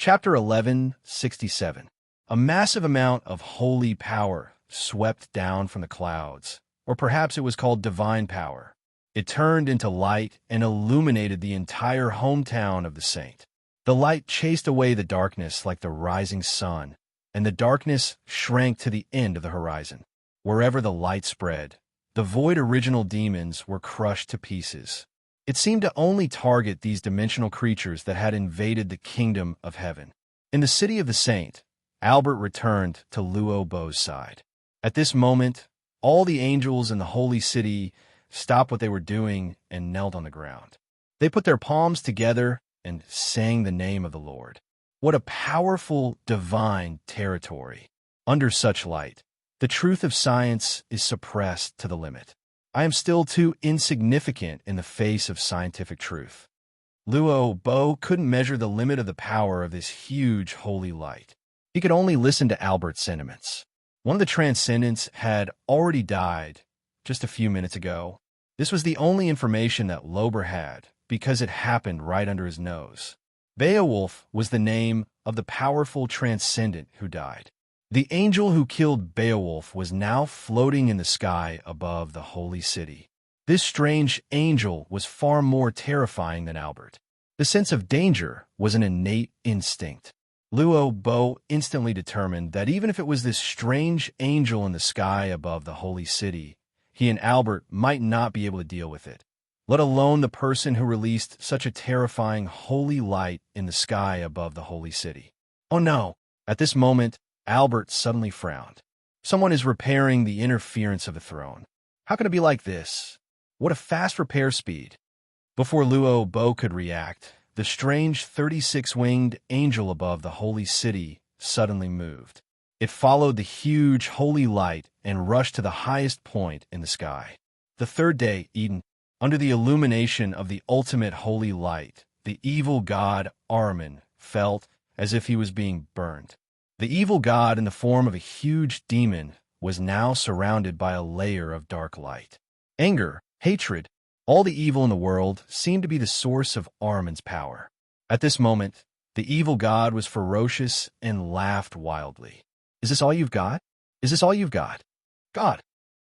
Chapter 1167. A massive amount of holy power swept down from the clouds, or perhaps it was called divine power. It turned into light and illuminated the entire hometown of the saint. The light chased away the darkness like the rising sun, and the darkness shrank to the end of the horizon. Wherever the light spread, the void original demons were crushed to pieces. It seemed to only target these dimensional creatures that had invaded the kingdom of heaven. In the city of the saint, Albert returned to Luo Bo's side. At this moment, all the angels in the holy city stopped what they were doing and knelt on the ground. They put their palms together and sang the name of the Lord. What a powerful, divine territory. Under such light, the truth of science is suppressed to the limit. I am still too insignificant in the face of scientific truth. Luo Bo couldn't measure the limit of the power of this huge holy light. He could only listen to Albert's sentiments. One of the transcendents had already died just a few minutes ago. This was the only information that Lober had, because it happened right under his nose. Beowulf was the name of the powerful transcendent who died. The angel who killed Beowulf was now floating in the sky above the holy city. This strange angel was far more terrifying than Albert. The sense of danger was an innate instinct. Luo Bo instantly determined that even if it was this strange angel in the sky above the holy city, he and Albert might not be able to deal with it, let alone the person who released such a terrifying holy light in the sky above the holy city. Oh no! At this moment, Albert suddenly frowned. Someone is repairing the interference of the throne. How can it be like this? What a fast repair speed. Before Luo Bo could react, the strange 36-winged angel above the holy city suddenly moved. It followed the huge holy light and rushed to the highest point in the sky. The third day, Eden, under the illumination of the ultimate holy light, the evil god Armin felt as if he was being burned. The evil god, in the form of a huge demon, was now surrounded by a layer of dark light. Anger, hatred, all the evil in the world seemed to be the source of Armin's power. At this moment, the evil god was ferocious and laughed wildly. "Is this all you've got? Is this all you've got? God!"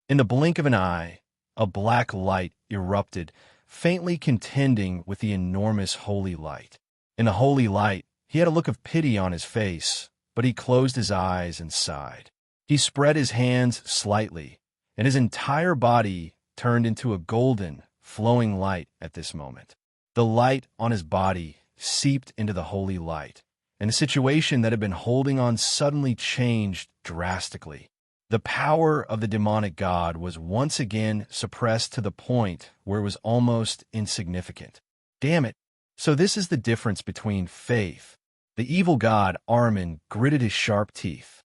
In the blink of an eye, a black light erupted, faintly contending with the enormous holy light. In the holy light, he had a look of pity on his face, but he closed his eyes and sighed. He spread his hands slightly, and his entire body turned into a golden, flowing light at this moment. The light on his body seeped into the holy light, and the situation that had been holding on suddenly changed drastically. The power of the demonic god was once again suppressed to the point where it was almost insignificant. Damn it! So this is the difference between faith. The evil god Armin gritted his sharp teeth.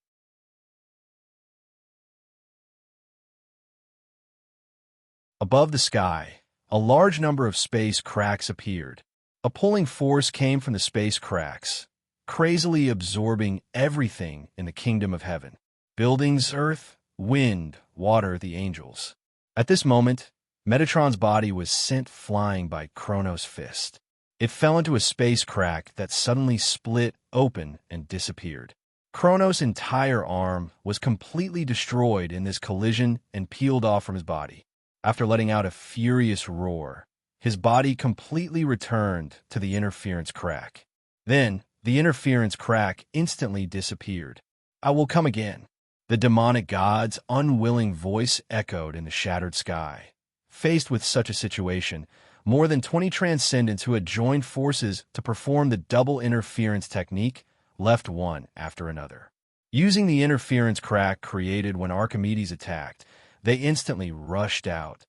Above the sky, a large number of space cracks appeared. A pulling force came from the space cracks, crazily absorbing everything in the kingdom of heaven. Buildings, earth, wind, water, the angels. At this moment, Metatron's body was sent flying by Kronos' fist. It fell into a space crack that suddenly split open and disappeared. Kronos' entire arm was completely destroyed in this collision and peeled off from his body. After letting out a furious roar, his body completely returned to the interference crack. Then, the interference crack instantly disappeared. "I will come again." The demonic god's unwilling voice echoed in the shattered sky. Faced with such a situation, more than 20 transcendents who had joined forces to perform the double interference technique left one after another. Using the interference crack created when Archimedes attacked, they instantly rushed out.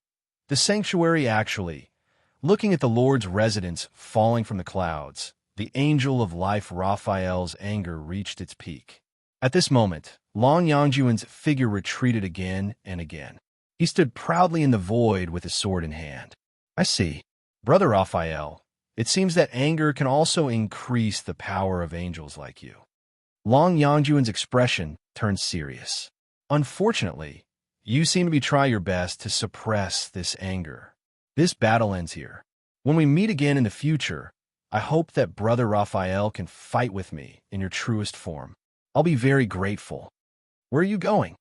The sanctuary actually, looking at the Lord's residence falling from the clouds, the angel of life Raphael's anger reached its peak. At this moment, Long Yangjuan's figure retreated again and again. He stood proudly in the void with his sword in hand. "I see. Brother Raphael, it seems that anger can also increase the power of angels like you." Long Yangjuan's expression turned serious. "Unfortunately, you seem to be trying your best to suppress this anger. This battle ends here. When we meet again in the future, I hope that Brother Raphael can fight with me in your truest form. I'll be very grateful. Where are you going?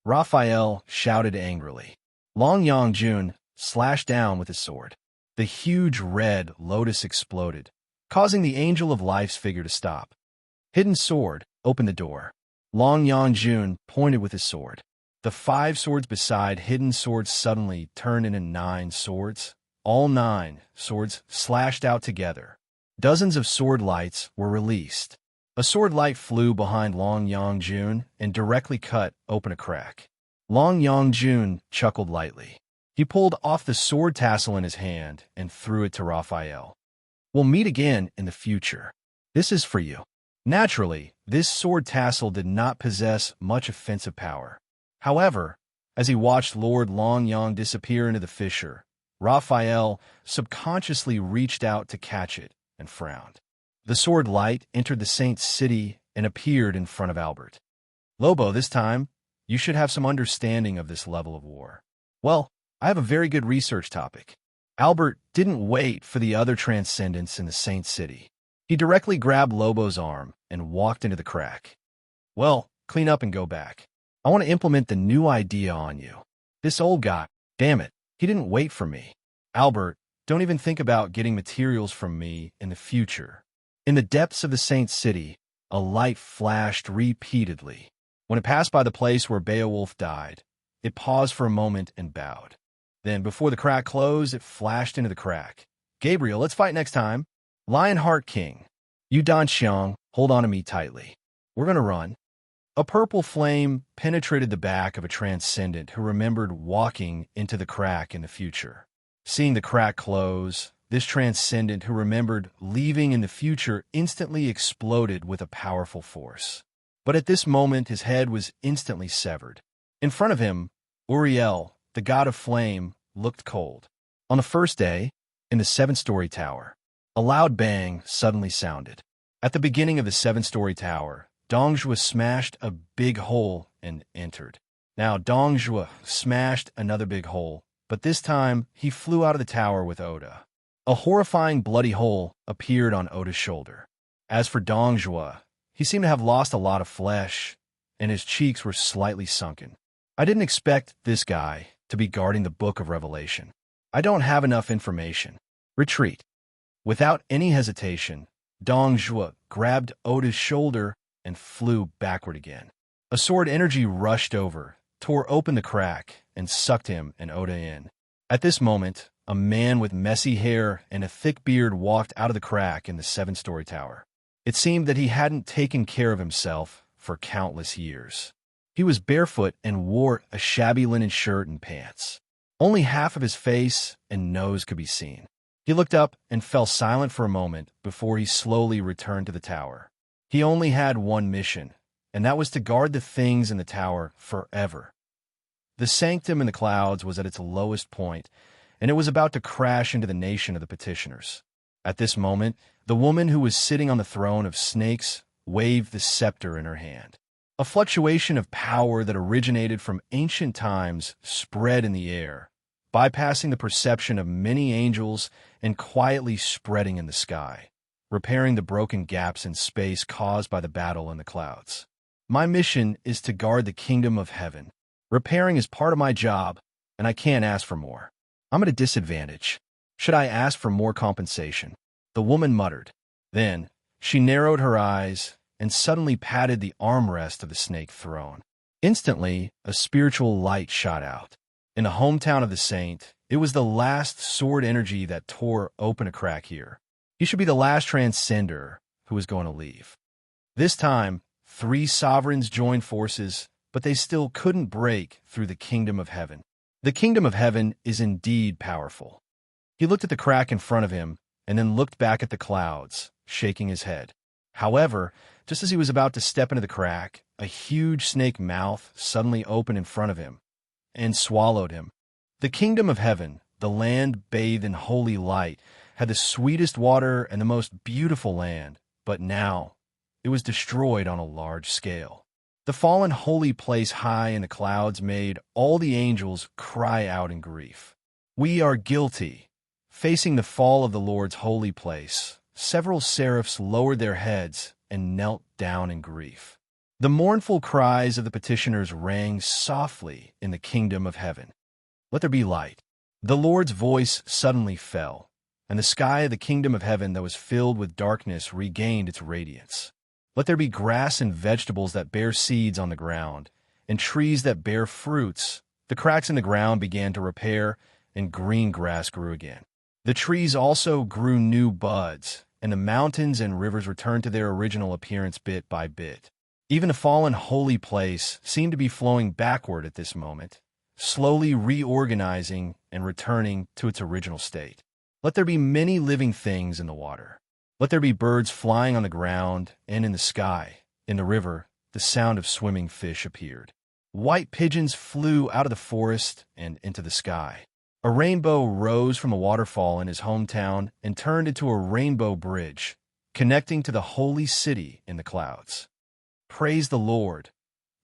Raphael shouted angrily. Long Yongjun slashed down with his sword. The huge red lotus exploded, causing the Angel of Life's figure to stop. Hidden Sword opened the door. Long Yongjun pointed with his sword. The 5 swords beside Hidden Sword suddenly turned into 9 swords. All 9 swords slashed out together. Dozens of sword lights were released. A sword light flew behind Long Yongjun and directly cut open a crack. Long Yongjun chuckled lightly. He pulled off the sword tassel in his hand and threw it to Raphael. We'll meet again in the future. This is for you. Naturally, this sword tassel did not possess much offensive power. However, as he watched Lord Long Yang disappear into the fissure, Raphael subconsciously reached out to catch it and frowned. The sword light entered the saint's city and appeared in front of Albert. Lobo, this time, you should have some understanding of this level of war. Well, I have a very good research topic. Albert didn't wait for the other transcendents in the saint's city. He directly grabbed Lobo's arm and walked into the crack. Well, clean up and go back. I want to implement the new idea on you. This old guy, damn it, he didn't wait for me. Albert, don't even think about getting materials from me in the future. In the depths of the saint's city, a light flashed repeatedly. When it passed by the place where Beowulf died, it paused for a moment and bowed. Then, before the crack closed, it flashed into the crack. Gabriel, let's fight next time. Lionheart King, you Dan Xiang, hold on to me tightly. We're going to run. A purple flame penetrated the back of a transcendent who remembered walking into the crack in the future. Seeing the crack close, this transcendent who remembered leaving in the future instantly exploded with a powerful force. But at this moment, his head was instantly severed. In front of him, Uriel, the god of flame, looked cold. On the first day, in the 7-story tower, a loud bang suddenly sounded. At the beginning of the 7-story tower, Dongjue smashed a big hole and entered. Now Dongjue smashed another big hole, but this time he flew out of the tower with Oda. A horrifying bloody hole appeared on Oda's shoulder. As for Dongjue, he seemed to have lost a lot of flesh, and his cheeks were slightly sunken. I didn't expect this guy to be guarding the Book of Revelation. I don't have enough information. Retreat. Without any hesitation, Dongjue grabbed Oda's shoulder and flew backward again. A sword energy rushed over, tore open the crack, and sucked him and Oda in. At this moment, a man with messy hair and a thick beard walked out of the crack in the 7-story tower. It seemed that he hadn't taken care of himself for countless years. He was barefoot and wore a shabby linen shirt and pants. Only half of his face and nose could be seen. He looked up and fell silent for a moment before he slowly returned to the tower. He only had one mission, and that was to guard the things in the tower forever. The sanctum in the clouds was at its lowest point, and it was about to crash into the nation of the petitioners. At this moment, the woman who was sitting on the throne of snakes waved the scepter in her hand. A fluctuation of power that originated from ancient times spread in the air, bypassing the perception of many angels and quietly spreading in the sky, repairing the broken gaps in space caused by the battle in the clouds. My mission is to guard the kingdom of heaven. Repairing is part of my job, and I can't ask for more. I'm at a disadvantage. Should I ask for more compensation? The woman muttered. Then, she narrowed her eyes and suddenly patted the armrest of the snake throne. Instantly, a spiritual light shot out. In the hometown of the saint, it was the last sword energy that tore open a crack here. He should be the last transcender who was going to leave. This time, 3 sovereigns joined forces, but they still couldn't break through the kingdom of heaven. The kingdom of heaven is indeed powerful. He looked at the crack in front of him and then looked back at the clouds, shaking his head. However, just as he was about to step into the crack, a huge snake mouth suddenly opened in front of him and swallowed him. The kingdom of heaven, the land bathed in holy light, had the sweetest water and the most beautiful land, but now it was destroyed on a large scale. The fallen holy place high in the clouds made all the angels cry out in grief. We are guilty. Facing the fall of the Lord's holy place, several seraphs lowered their heads and knelt down in grief. The mournful cries of the petitioners rang softly in the kingdom of heaven. Let there be light. The Lord's voice suddenly fell, and the sky of the kingdom of heaven that was filled with darkness regained its radiance. Let there be grass and vegetables that bear seeds on the ground, and trees that bear fruits. The cracks in the ground began to repair, and green grass grew again. The trees also grew new buds, and the mountains and rivers returned to their original appearance bit by bit. Even the fallen holy place seemed to be flowing backward at this moment, slowly reorganizing and returning to its original state. Let there be many living things in the water. Let there be birds flying on the ground and in the sky. In the river, the sound of swimming fish appeared. White pigeons flew out of the forest and into the sky. A rainbow rose from a waterfall in his hometown and turned into a rainbow bridge, connecting to the holy city in the clouds. Praise the Lord!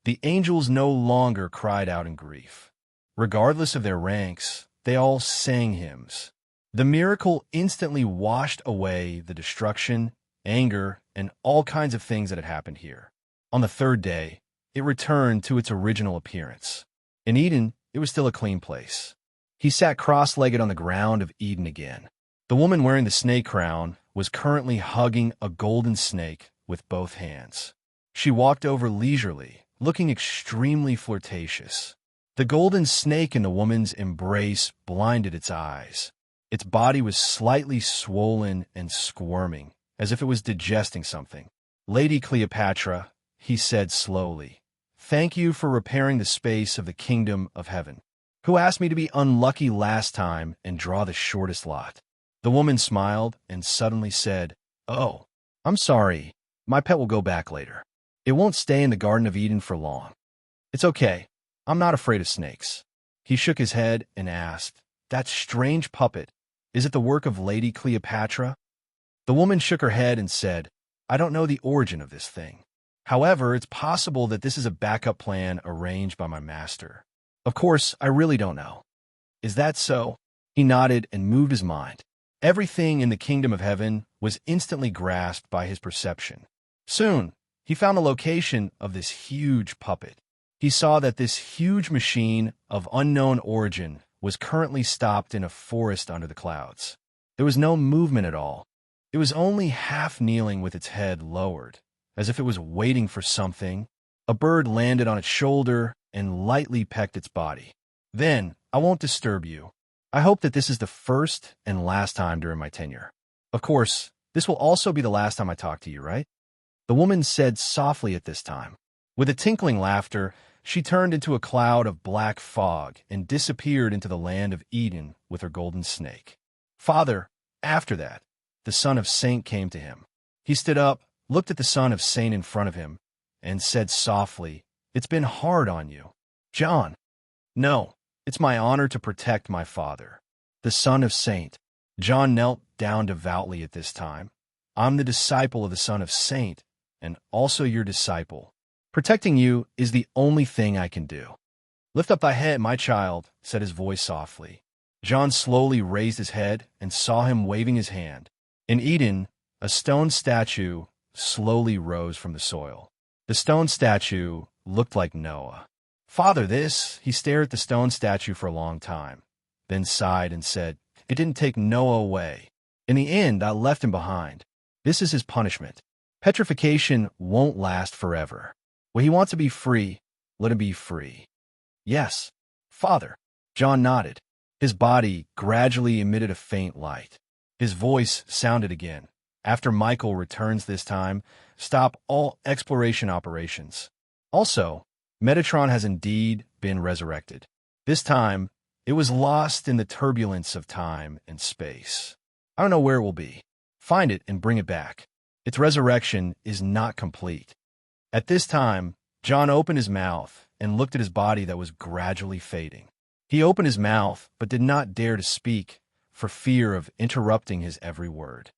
The angels no longer cried out in grief. Regardless of their ranks, they all sang hymns. The miracle instantly washed away the destruction, anger, and all kinds of things that had happened here. On the third day, it returned to its original appearance. In Eden, it was still a clean place. He sat cross-legged on the ground of Eden again. The woman wearing the snake crown was currently hugging a golden snake with both hands. She walked over leisurely, looking extremely flirtatious. The golden snake in the woman's embrace blinded its eyes. Its body was slightly swollen and squirming, as if it was digesting something. "Lady Cleopatra," he said slowly, "thank you for repairing the space of the kingdom of heaven. Who asked me to be unlucky last time and draw the shortest lot?" The woman smiled and suddenly said, "Oh, I'm sorry. My pet will go back later. It won't stay in the Garden of Eden for long. It's okay. I'm not afraid of snakes." He shook his head and asked, "That strange puppet, is it the work of Lady Cleopatra?" The woman shook her head and said, "I don't know the origin of this thing. However, it's possible that this is a backup plan arranged by my master. Of course, I really don't know." "Is that so?" He nodded and moved his mind. Everything in the kingdom of heaven was instantly grasped by his perception. Soon, he found the location of this huge puppet. He saw that this huge machine of unknown origin was currently stopped in a forest under the clouds. There was no movement at all. It was only half kneeling with its head lowered, as if it was waiting for something. A bird landed on its shoulder and lightly pecked its body. "Then, I won't disturb you. I hope that this is the first and last time during my tenure. Of course, this will also be the last time I talk to you, right?" The woman said softly at this time. With a tinkling laughter, she turned into a cloud of black fog and disappeared into the land of Eden with her golden snake. "Father," after that, the son of Saint came to him. He stood up, looked at the son of Saint in front of him, and said softly, "It's been hard on you." "John." "No, it's my honor to protect my father." The son of Saint. John knelt down devoutly at this time. "I'm the disciple of the son of Saint, and also your disciple. Protecting you is the only thing I can do." "Lift up thy head, my child," said his voice softly. John slowly raised his head and saw him waving his hand. In Eden, a stone statue slowly rose from the soil. The stone statue looked like Noah. "Father, this..." He stared at the stone statue for a long time, then sighed and said, "It didn't take Noah away. In the end, I left him behind. This is his punishment. Petrification won't last forever. When he wants to be free, let him be free." "Yes, Father." John nodded. His body gradually emitted a faint light. His voice sounded again. "After Michael returns this time, stop all exploration operations. Also, Metatron has indeed been resurrected. This time, it was lost in the turbulence of time and space. I don't know where it will be. Find it and bring it back. Its resurrection is not complete." At this time, John opened his mouth and looked at his body that was gradually fading. He opened his mouth but did not dare to speak for fear of interrupting his every word.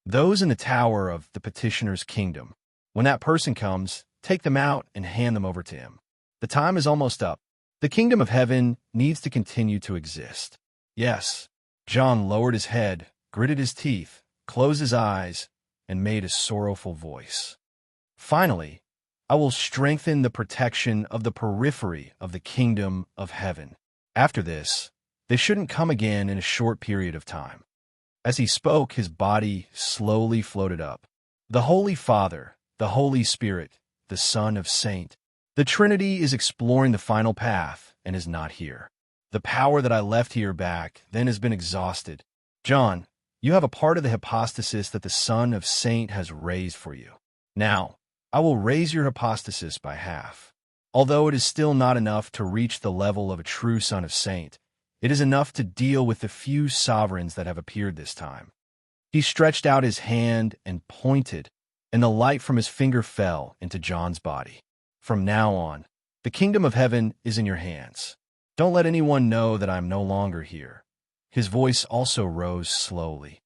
"Those in the tower of the petitioner's kingdom, when that person comes, take them out and hand them over to him. The time is almost up. The kingdom of heaven needs to continue to exist." "Yes." John lowered his head, gritted his teeth, closed his eyes, and made a sorrowful voice. Finally, I will strengthen the protection of the periphery of the kingdom of heaven. After this, they shouldn't come again in a short period of time. As he spoke, his body slowly floated up. The Holy Father, the Holy Spirit, the Son of Saint. The Trinity is exploring the final path and is not here. The power that I left here back then has been exhausted. John, you have a part of the hypostasis that the Son of Saint has raised for you. Now, I will raise your hypostasis by half. Although it is still not enough to reach the level of a true Son of Saint, it is enough to deal with the few sovereigns that have appeared this time. He stretched out his hand and pointed, and the light from his finger fell into John's body. From now on, the kingdom of heaven is in your hands. Don't let anyone know that I am no longer here. His voice also rose slowly.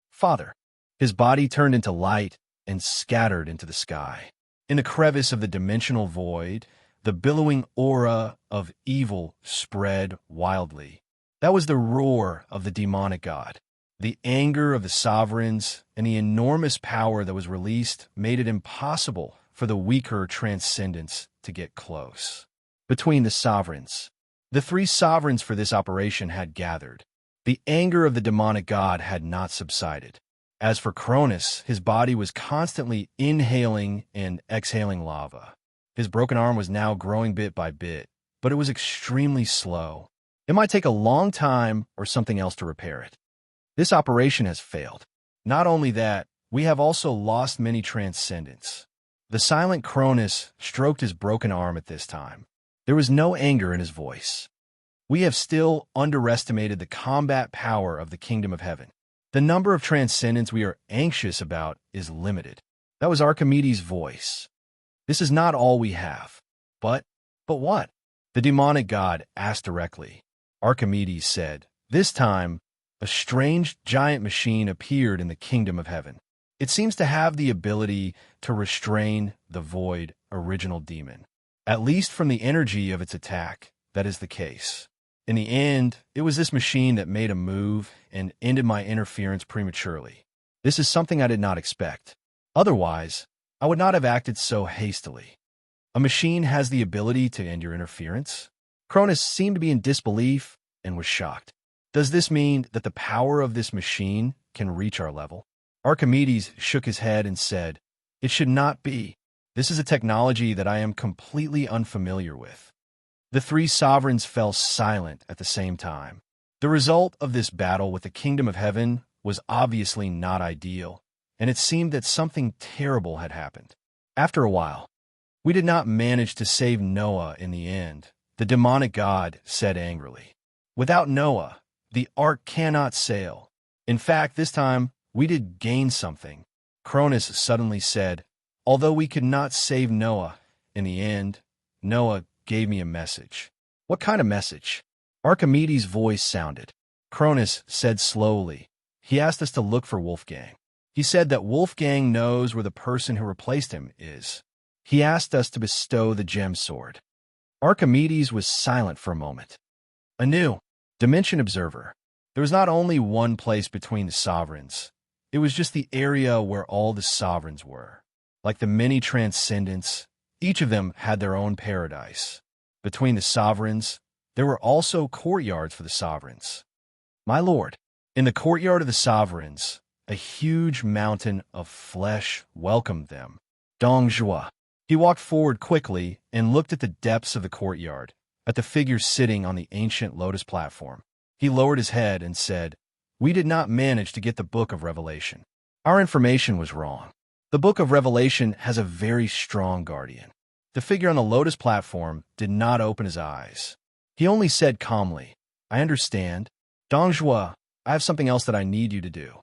Father. His body turned into light and scattered into the sky. In the crevice of the dimensional void, the billowing aura of evil spread wildly. That was the roar of the demonic god. The anger of the sovereigns and the enormous power that was released made it impossible for the weaker transcendents to get close. Between the sovereigns, the three sovereigns for this operation had gathered. The anger of the demonic god had not subsided. As for Cronus, his body was constantly inhaling and exhaling lava. His broken arm was now growing bit by bit, but it was extremely slow. It might take a long time or something else to repair it. This operation has failed. Not only that, we have also lost many transcendents. The silent Cronus stroked his broken arm at this time. There was no anger in his voice. We have still underestimated the combat power of the kingdom of heaven. The number of transcendents we are anxious about is limited. That was Archimedes' voice. This is not all we have. But what? The demonic god asked directly. Archimedes said, this time, a strange giant machine appeared in the kingdom of heaven. It seems to have the ability to restrain the void original demon. At least from the energy of its attack, that is the case. In the end, it was this machine that made a move and ended my interference prematurely. This is something I did not expect. Otherwise, I would not have acted so hastily. A machine has the ability to end your interference? Cronus seemed to be in disbelief and was shocked. Does this mean that the power of this machine can reach our level? Archimedes shook his head and said, it should not be. This is a technology that I am completely unfamiliar with. The three sovereigns fell silent at the same time. The result of this battle with the kingdom of heaven was obviously not ideal, and it seemed that something terrible had happened. After a while, we did not manage to save Noah in the end, the demonic god said angrily. Without Noah, the ark cannot sail. In fact, this time, we did gain something. Cronus suddenly said, although we could not save Noah, in the end, Noah gave me a message. What kind of message? Archimedes' voice sounded. Cronus said slowly. He asked us to look for Wolfgang. He said that Wolfgang knows where the person who replaced him is. He asked us to bestow the gem sword. Archimedes was silent for a moment. A new dimension observer. There was not only one place between the sovereigns. It was just the area where all the sovereigns were. Like the many transcendents, each of them had their own paradise. Between the sovereigns, there were also courtyards for the sovereigns. My lord, in the courtyard of the sovereigns, a huge mountain of flesh welcomed them. Dong Zhua. He walked forward quickly and looked at the depths of the courtyard, at the figure sitting on the ancient lotus platform. He lowered his head and said, we did not manage to get the book of Revelation. Our information was wrong. The book of Revelation has a very strong guardian. The figure on the lotus platform did not open his eyes. He only said calmly, I understand. Dong Zhua, I have something else that I need you to do.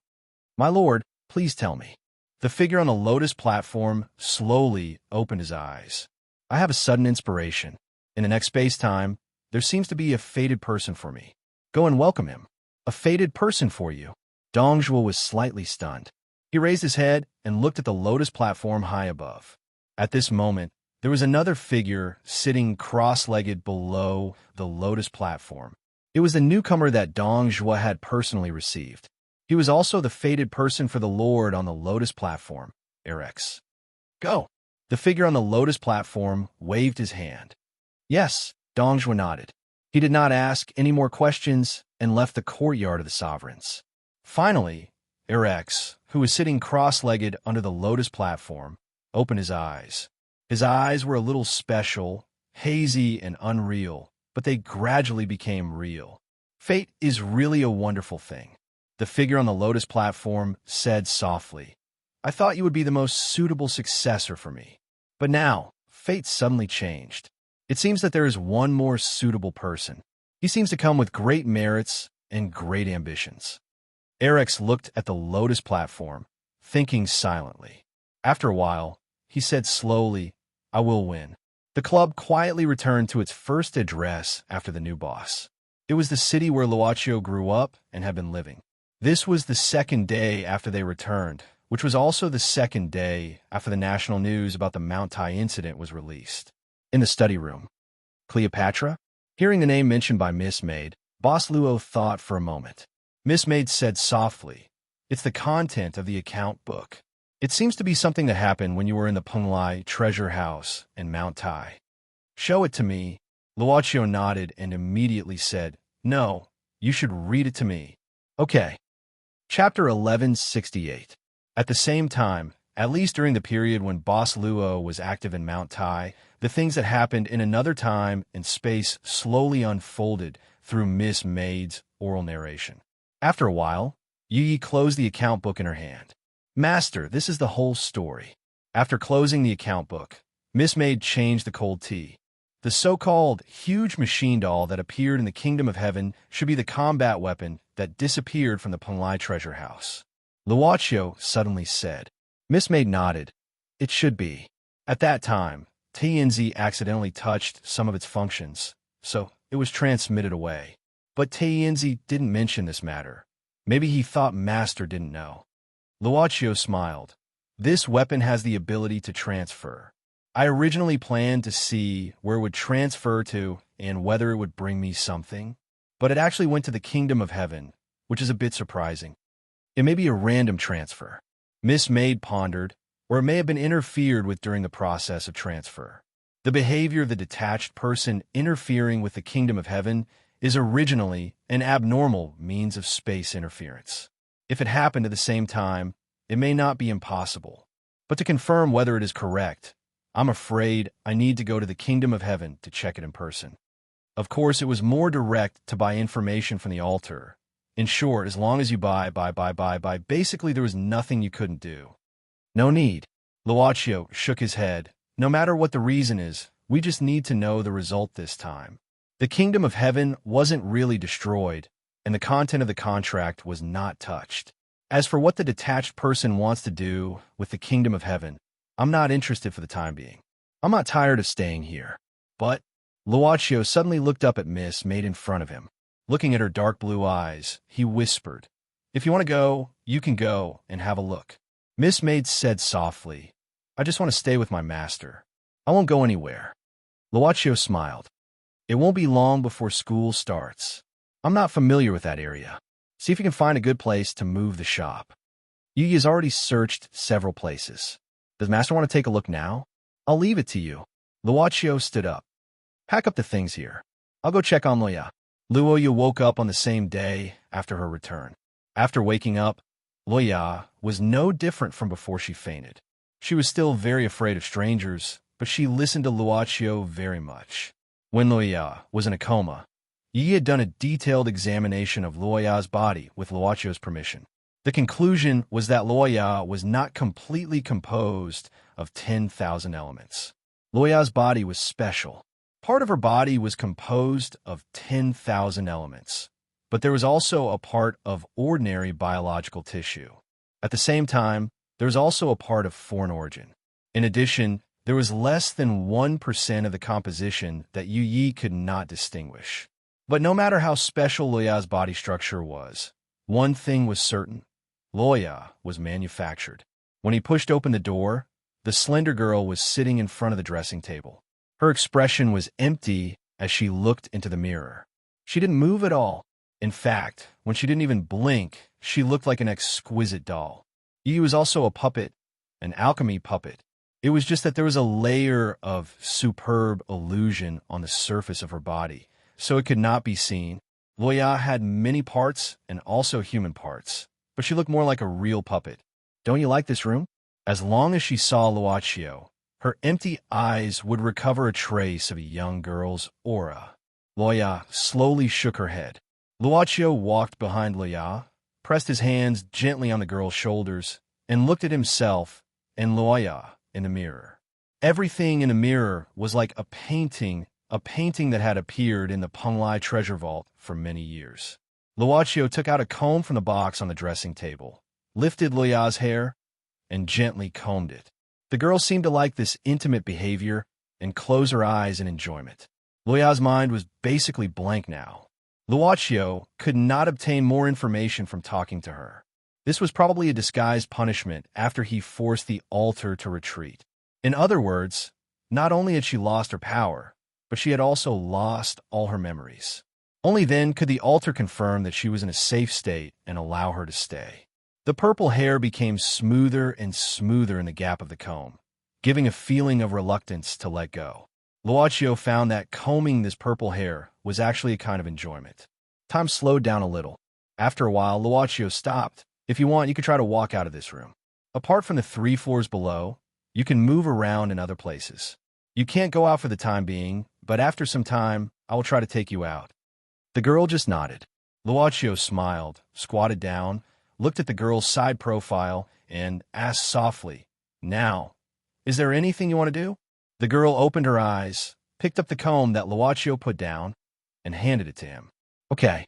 My lord, please tell me. The figure on the lotus platform slowly opened his eyes. I have a sudden inspiration. In the next space-time, there seems to be a fated person for me. Go and welcome him. A fated person for you. Dong Zhua was slightly stunned. He raised his head and looked at the lotus platform high above. At this moment, there was another figure sitting cross-legged below the lotus platform. It was the newcomer that Dong Zhua had personally received. He was also the fated person for the Lord on the lotus platform, Erex. Go. The figure on the lotus platform waved his hand. Yes, Dongjua nodded. He did not ask any more questions and left the courtyard of the sovereigns. Finally, Erex, who was sitting cross-legged under the lotus platform, opened his eyes. His eyes were a little special, hazy and unreal, but they gradually became real. Fate is really a wonderful thing. The figure on the lotus platform said softly, I thought you would be the most suitable successor for me. But now, fate suddenly changed. It seems that there is one more suitable person. He seems to come with great merits and great ambitions. Erex looked at the lotus platform, thinking silently. After a while, he said slowly, I will win. The club quietly returned to its first address after the new boss. It was the city where Luocio grew up and had been living. This was the second day after they returned, which was also the second day after the national news about the Mount Tai incident was released. In the study room, Cleopatra, hearing the name mentioned by Miss Maid, Boss Luo thought for a moment. Miss Maid said softly, It's the content of the account book. It seems to be something that happened when you were in the Penglai treasure house in Mount Tai. Show it to me. Luocio nodded and immediately said, No, you should read it to me. Okay. Chapter 1168. At the same time, at least during the period when Boss Luo was active in Mount Tai, the things that happened in another time and space slowly unfolded through Miss Maid's oral narration. After a while, Yi closed the account book in her hand. Master, this is the whole story. After closing the account book, Miss Maid changed the cold tea. The so-called huge machine doll that appeared in the Kingdom of Heaven should be the combat weapon that disappeared from the Penglai treasure house. Luocio suddenly said. Miss Maid nodded. It should be. At that time, Tianzi accidentally touched some of its functions, so it was transmitted away. But Tianzi didn't mention this matter. Maybe he thought Master didn't know. Luocio smiled. This weapon has the ability to transfer. I originally planned to see where it would transfer to and whether it would bring me something, but it actually went to the Kingdom of Heaven, which is a bit surprising. It may be a random transfer. Miss Maid pondered, or it may have been interfered with during the process of transfer. The behavior of the detached person interfering with the Kingdom of Heaven is originally an abnormal means of space interference. If it happened at the same time, it may not be impossible. But to confirm whether it is correct, I'm afraid I need to go to the Kingdom of Heaven to check it in person. Of course, it was more direct to buy information from the altar. In short, as long as you buy, basically there was nothing you couldn't do. No need. Luocio shook his head. No matter what the reason is, we just need to know the result this time. The Kingdom of Heaven wasn't really destroyed, and the content of the contract was not touched. As for what the detached person wants to do with the Kingdom of Heaven, I'm not interested for the time being. I'm not tired of staying here. But Luocio suddenly looked up at Miss Maid in front of him. Looking at her dark blue eyes, he whispered, If you want to go, you can go and have a look. Miss Maid said softly, I just want to stay with my master. I won't go anywhere. Luocio smiled. It won't be long before school starts. I'm not familiar with that area. See if you can find a good place to move the shop. Yi has already searched several places. Does Master want to take a look now? I'll leave it to you. Luocio stood up. Pack up the things here. I'll go check on Luoya. Luoya woke up on the same day after her return. After waking up, Luoya was no different from before she fainted. She was still very afraid of strangers, but she listened to Luocio very much. When Luoya was in a coma, Yi had done a detailed examination of Luoya's body with Luocio's permission. The conclusion was that Luoya was not completely composed of 10,000 elements. Luoya's body was special. Part of her body was composed of 10,000 elements, but there was also a part of ordinary biological tissue. At the same time, there was also a part of foreign origin. In addition, there was less than 1% of the composition that Yi could not distinguish. But no matter how special Luoya's body structure was, one thing was certain. Luoya was manufactured. When he pushed open the door, the slender girl was sitting in front of the dressing table. Her expression was empty as she looked into the mirror. She didn't move at all. In fact, when she didn't even blink, she looked like an exquisite doll. Yi was also a puppet, an alchemy puppet. It was just that there was a layer of superb illusion on the surface of her body, so it could not be seen. Luoya had many parts and also human parts, but she looked more like a real puppet. Don't you like this room? As long as she saw Luochio, her empty eyes would recover a trace of a young girl's aura. Luoya slowly shook her head. Luochio walked behind Luoya, pressed his hands gently on the girl's shoulders, and looked at himself and Luoya in the mirror. Everything in the mirror was like a painting that had appeared in the Penglai treasure vault for many years. Luochio took out a comb from the box on the dressing table, lifted Luoya's hair, and gently combed it. The girl seemed to like this intimate behavior and closed her eyes in enjoyment. Luoya's mind was basically blank now. Luochio could not obtain more information from talking to her. This was probably a disguised punishment after he forced the altar to retreat. In other words, not only had she lost her power, but she had also lost all her memories. Only then could the altar confirm that she was in a safe state and allow her to stay. The purple hair became smoother and smoother in the gap of the comb, giving a feeling of reluctance to let go. Luochio found that combing this purple hair was actually a kind of enjoyment. Time slowed down a little. After a while, Luochio stopped. If you want, you could try to walk out of this room. Apart from the 3 floors below, you can move around in other places. You can't go out for the time being, but after some time, I will try to take you out. The girl just nodded. Luochio smiled, squatted down, looked at the girl's side profile, and asked softly, "Now, is there anything you want to do?" The girl opened her eyes, picked up the comb that Luochio put down, and handed it to him. Okay.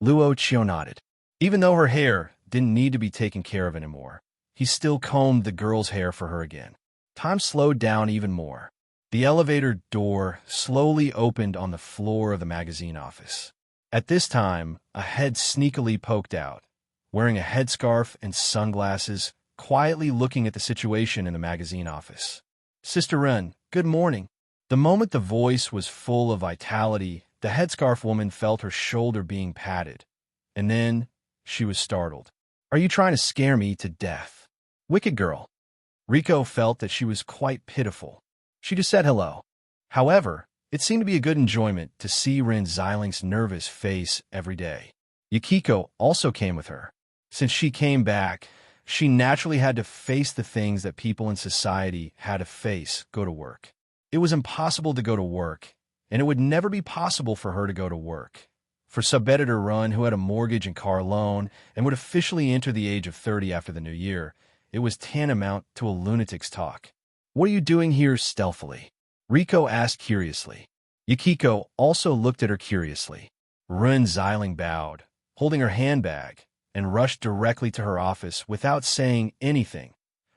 Luochio nodded. Even though her hair didn't need to be taken care of anymore, he still combed the girl's hair for her again. Time slowed down even more. The elevator door slowly opened on the floor of the magazine office. At this time, a head sneakily poked out, wearing a headscarf and sunglasses, quietly looking at the situation in the magazine office. "Sister Ren, good morning." The moment the voice was full of vitality, the headscarf woman felt her shoulder being patted, and then she was startled. "Are you trying to scare me to death?" "Wicked girl." Rico felt that she was quite pitiful. She just said hello. However, it seemed to be a good enjoyment to see Ren Xilin's nervous face every day. Yukiko also came with her. Since she came back, she naturally had to face the things that people in society had to face, go to work. It was impossible to go to work, and it would never be possible for her to go to work. For sub-editor Run, who had a mortgage and car loan and would officially enter the age of 30 after the new year, it was tantamount to a lunatic's talk. "What are you doing here stealthily?" Rico asked curiously. Yukiko also looked at her curiously. Ren Xiling bowed, holding her handbag, and rushed directly to her office without saying anything.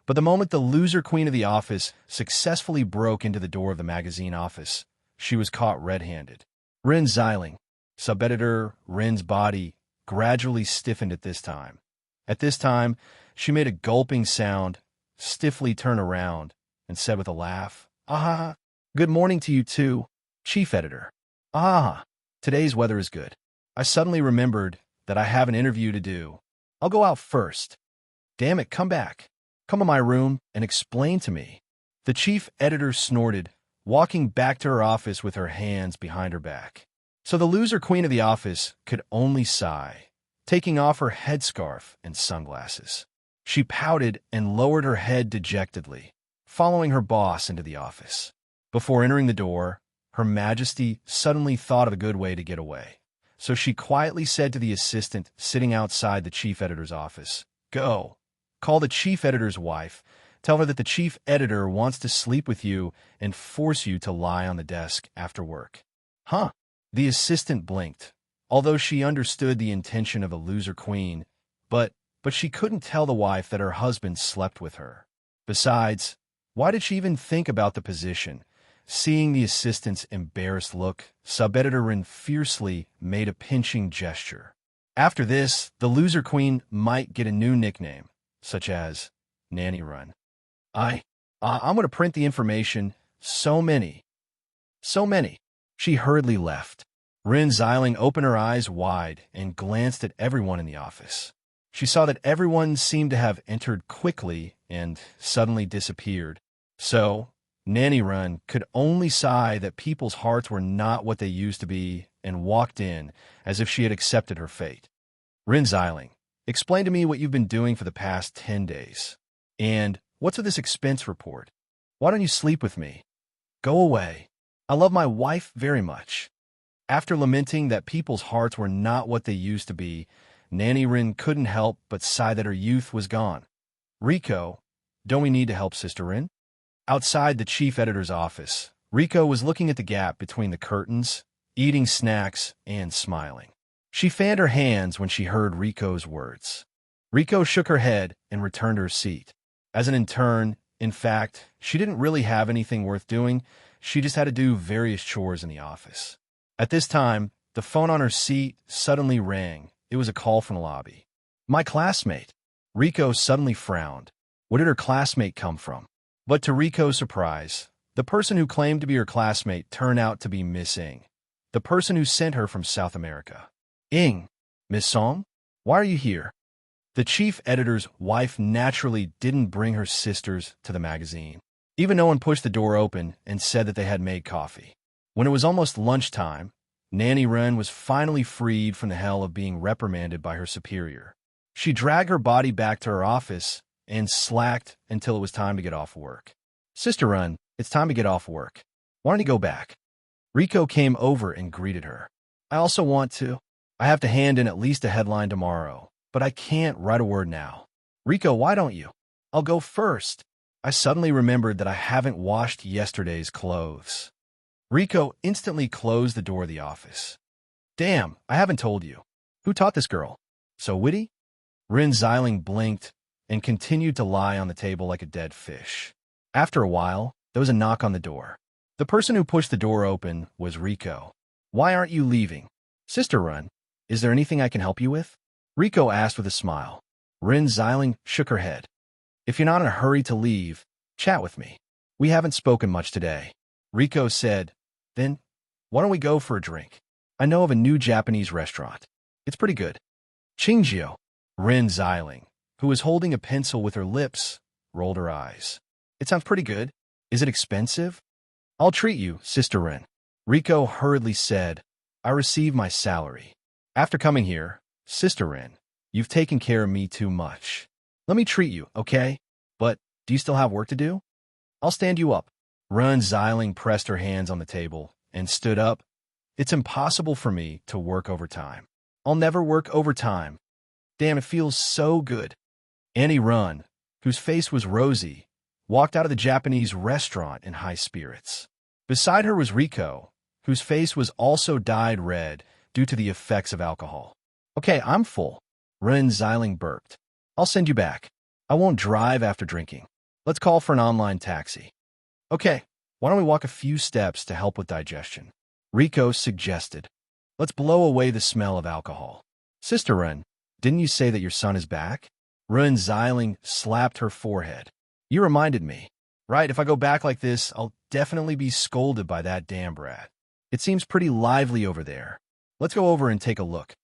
But the moment the loser queen of the office successfully broke into the door of the magazine office, she was caught red-handed. Ren Xiling. Sub-editor Ren's body gradually stiffened at this time. At this time, she made a gulping sound, stiffly turned around, and said with a laugh, "Ah, good morning to you too, chief editor. Ah, today's weather is good. I suddenly remembered that I have an interview to do. I'll go out first. Damn it, come back. Come to my room and explain to me." The chief editor snorted, walking back to her office with her hands behind her back. So the loser queen of the office could only sigh, taking off her headscarf and sunglasses. She pouted and lowered her head dejectedly, following her boss into the office. Before entering the door, Her Majesty suddenly thought of a good way to get away. So she quietly said to the assistant sitting outside the chief editor's office, "Go, call the chief editor's wife. Tell her that the chief editor wants to sleep with you and force you to lie on the desk after work." Huh? The assistant blinked, although she understood the intention of the loser queen, but she couldn't tell the wife that her husband slept with her. Besides, why did she even think about the position? Seeing the assistant's embarrassed look, sub-editor Rin fiercely made a pinching gesture. After this, the loser queen might get a new nickname, such as Nanny Run. I'm going to print the information. So many. She hurriedly left. Rin Xiling opened her eyes wide and glanced at everyone in the office. She saw that everyone seemed to have entered quickly and suddenly disappeared. So, Nanny Run could only sigh that people's hearts were not what they used to be and walked in as if she had accepted her fate. Rin Xiling, explain to me what you've been doing for the past 10 days. And what's with this expense report? Why don't you sleep with me? Go away. I love my wife very much. After lamenting that people's hearts were not what they used to be, Nanny Rin couldn't help but sigh that her youth was gone. Rico, don't we need to help Sister Rin? Outside the chief editor's office, Rico was looking at the gap between the curtains, eating snacks, and smiling. She fanned her hands when she heard Rico's words. Rico shook her head and returned to her seat. As an intern, in fact, she didn't really have anything worth doing. She just had to do various chores in the office. At this time, the phone on her seat suddenly rang. It was a call from the lobby. My classmate. Rico suddenly frowned. Where did her classmate come from? But to Rico's surprise, the person who claimed to be her classmate turned out to be Miss Ing, the person who sent her from South America. Ing, Miss Song, why are you here? The chief editor's wife naturally didn't bring her sisters to the magazine. Even no one pushed the door open and said that they had made coffee. When it was almost lunchtime, Nanny Ren was finally freed from the hell of being reprimanded by her superior. She dragged her body back to her office and slacked until it was time to get off work. Sister Run, it's time to get off work. Why don't you go back? Rico came over and greeted her. I also want to. I have to hand in at least a headline tomorrow, but I can't write a word now. Rico, why don't you? I'll go first. I suddenly remembered that I haven't washed yesterday's clothes. Rico instantly closed the door of the office. Damn, I haven't told you. Who taught this girl? So witty? Rin Xiling blinked and continued to lie on the table like a dead fish. After a while, there was a knock on the door. The person who pushed the door open was Rico. Why aren't you leaving? Sister Run, is there anything I can help you with? Rico asked with a smile. Rin Xiling shook her head. If you're not in a hurry to leave, chat with me. We haven't spoken much today. Rico said, then, why don't we go for a drink? I know of a new Japanese restaurant. It's pretty good. Chingjio. Rin Xiling, who was holding a pencil with her lips, rolled her eyes. It sounds pretty good. Is it expensive? I'll treat you, Sister Rin. Rico hurriedly said, I receive my salary. After coming here, Sister Rin, you've taken care of me too much. Let me treat you, okay? But do you still have work to do? I'll stand you up. Rin Xiling pressed her hands on the table and stood up. It's impossible for me to work overtime. I'll never work overtime. Damn, it feels so good. Annie Run, whose face was rosy, walked out of the Japanese restaurant in high spirits. Beside her was Rico, whose face was also dyed red due to the effects of alcohol. Okay, I'm full. Rin Xiling burped. I'll send you back. I won't drive after drinking. Let's call for an online taxi. Okay, why don't we walk a few steps to help with digestion? Rico suggested. Let's blow away the smell of alcohol. Sister Rin, didn't you say that your son is back? Rin Xiling slapped her forehead. You reminded me. Right, if I go back like this, I'll definitely be scolded by that damn brat. It seems pretty lively over there. Let's go over and take a look.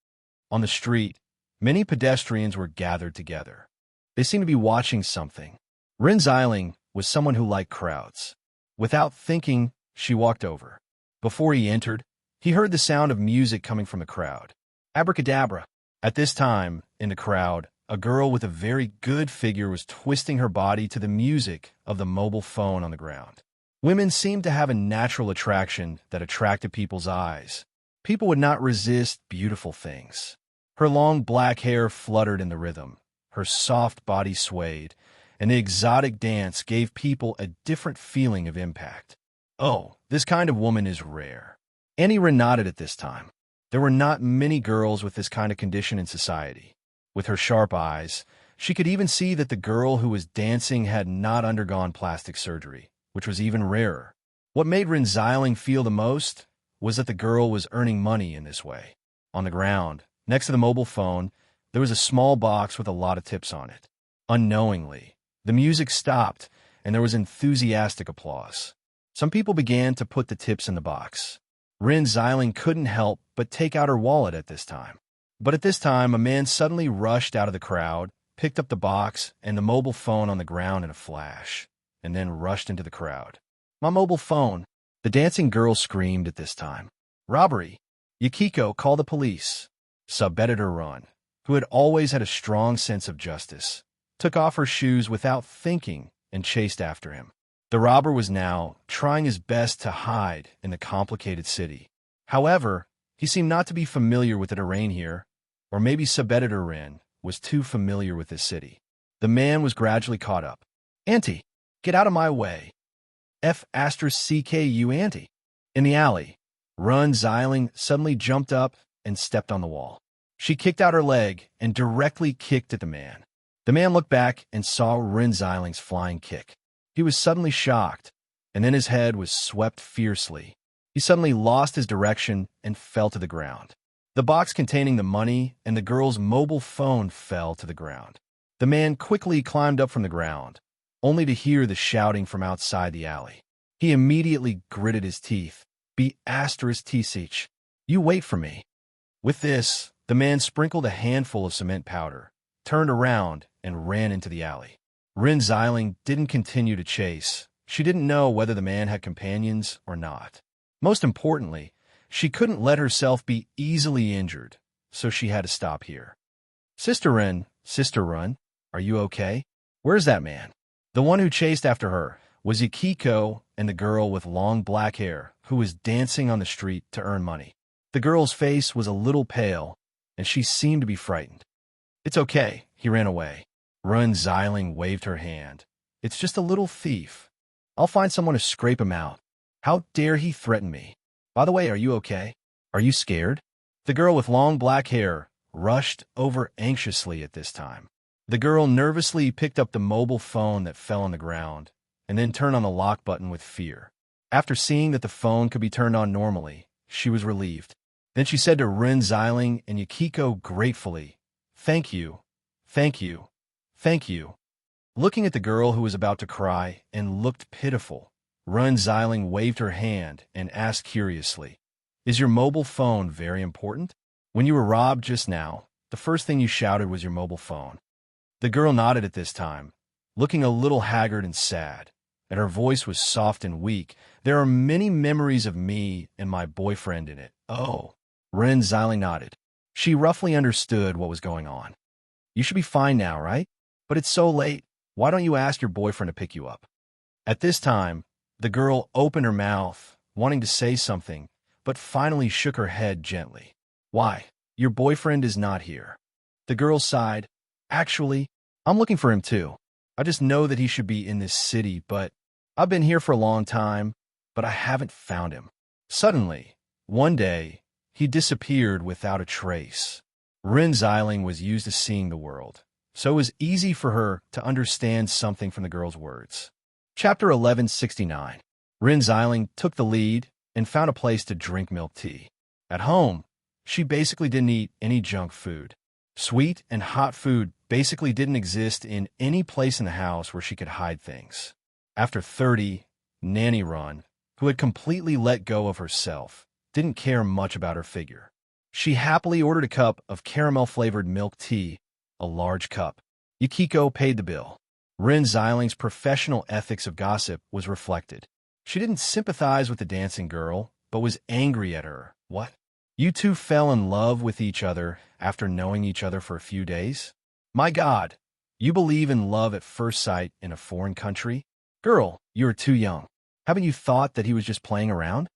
On the street, many pedestrians were gathered together. They seemed to be watching something. Rin Xiling was someone who liked crowds. Without thinking, she walked over. Before he entered, he heard the sound of music coming from the crowd. Abracadabra. At this time, in the crowd, a girl with a very good figure was twisting her body to the music of the mobile phone on the ground. Women seemed to have a natural attraction that attracted people's eyes. People would not resist beautiful things. Her long black hair fluttered in the rhythm. Her soft body swayed, and the exotic dance gave people a different feeling of impact. Oh, this kind of woman is rare. Annie Rin nodded at this time. There were not many girls with this kind of condition in society. With her sharp eyes, she could even see that the girl who was dancing had not undergone plastic surgery, which was even rarer. What made Rin Xiling feel the most was that the girl was earning money in this way. On the ground, next to the mobile phone, there was a small box with a lot of tips on it. Unknowingly, the music stopped, and there was enthusiastic applause. Some people began to put the tips in the box. Rin Xiling couldn't help but take out her wallet at this time. But at this time, a man suddenly rushed out of the crowd, picked up the box and the mobile phone on the ground in a flash, and then rushed into the crowd. "My mobile phone!" The dancing girl screamed at this time. "Robbery! Yukiko, call the police!" Sub-editor Run, who had always had a strong sense of justice, took off her shoes without thinking and chased after him. The robber was now trying his best to hide in the complicated city. However, he seemed not to be familiar with the terrain here, or maybe sub-editor Rin was too familiar with this city. The man was gradually caught up. "Auntie, get out of my way. F***CKU Auntie." In the alley, Rin Xiling suddenly jumped up and stepped on the wall. She kicked out her leg and directly kicked at the man. The man looked back and saw Rin Xiling's flying kick. He was suddenly shocked, and then his head was swept fiercely. He suddenly lost his direction and fell to the ground. The box containing the money and the girl's mobile phone fell to the ground. The man quickly climbed up from the ground, only to hear the shouting from outside the alley. He immediately gritted his teeth. "B***TCH. You wait for me." With this, the man sprinkled a handful of cement powder, turned around, and ran into the alley. Rin Xiling didn't continue to chase. She didn't know whether the man had companions or not. Most importantly, she couldn't let herself be easily injured, so she had to stop here. Sister Rin, are you okay? Where's that man?" The one who chased after her was Yukiko and the girl with long black hair who was dancing on the street to earn money. The girl's face was a little pale, and she seemed to be frightened. "It's okay, he ran away." Rin Xiling waved her hand. "It's just a little thief. I'll find someone to scrape him out. How dare he threaten me? By the way, are you okay? Are you scared?" The girl with long black hair rushed over anxiously at this time. The girl nervously picked up the mobile phone that fell on the ground and then turned on the lock button with fear. After seeing that the phone could be turned on normally, she was relieved. Then she said to Rin Xiling and Yukiko gratefully, "Thank you, thank you, thank you." Looking at the girl who was about to cry and looked pitiful, Rin Xiling waved her hand and asked curiously, "Is your mobile phone very important? When you were robbed just now, the first thing you shouted was your mobile phone." The girl nodded at this time, looking a little haggard and sad, and her voice was soft and weak. "There are many memories of me and my boyfriend in it." "Oh." Rin Xiling nodded. She roughly understood what was going on. "You should be fine now, right? But it's so late. Why don't you ask your boyfriend to pick you up?" At this time, the girl opened her mouth, wanting to say something, but finally shook her head gently. "Why? Your boyfriend is not here." The girl sighed. "Actually, I'm looking for him too. I just know that he should be in this city, but I've been here for a long time, but I haven't found him." Suddenly, one day, he disappeared without a trace. Rin Xiling was used to seeing the world, so it was easy for her to understand something from the girl's words. Chapter 1169. Rin Xiling took the lead and found a place to drink milk tea. At home, she basically didn't eat any junk food. Sweet and hot food basically didn't exist in any place in the house where she could hide things. After 30, Nanny Run, who had completely let go of herself, didn't care much about her figure. She happily ordered a cup of caramel-flavored milk tea, a large cup. Yukiko paid the bill. Rin Xiling's professional ethics of gossip was reflected. She didn't sympathize with the dancing girl, but was angry at her. "What? You two fell in love with each other after knowing each other for a few days? My God, you believe in love at first sight in a foreign country? Girl, you are too young. Haven't you thought that he was just playing around?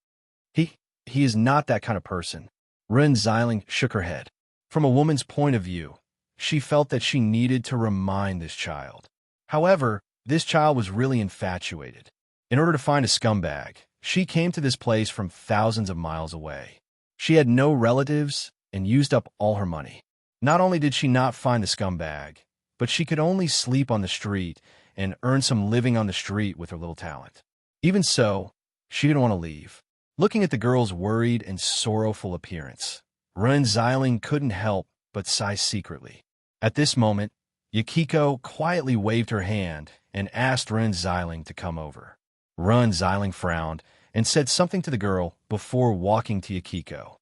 He is not that kind of person." Rin Xiling shook her head. From a woman's point of view, she felt that she needed to remind this child. However, this child was really infatuated. In order to find a scumbag, she came to this place from thousands of miles away. She had no relatives and used up all her money. Not only did she not find the scumbag, but she could only sleep on the street and earn some living on the street with her little talent. Even so, she didn't want to leave. Looking at the girl's worried and sorrowful appearance, Rin Xiling couldn't help but sigh secretly. At this moment, Yukiko quietly waved her hand and asked Rin Xiling to come over. Rin Xiling frowned and said something to the girl before walking to Yukiko.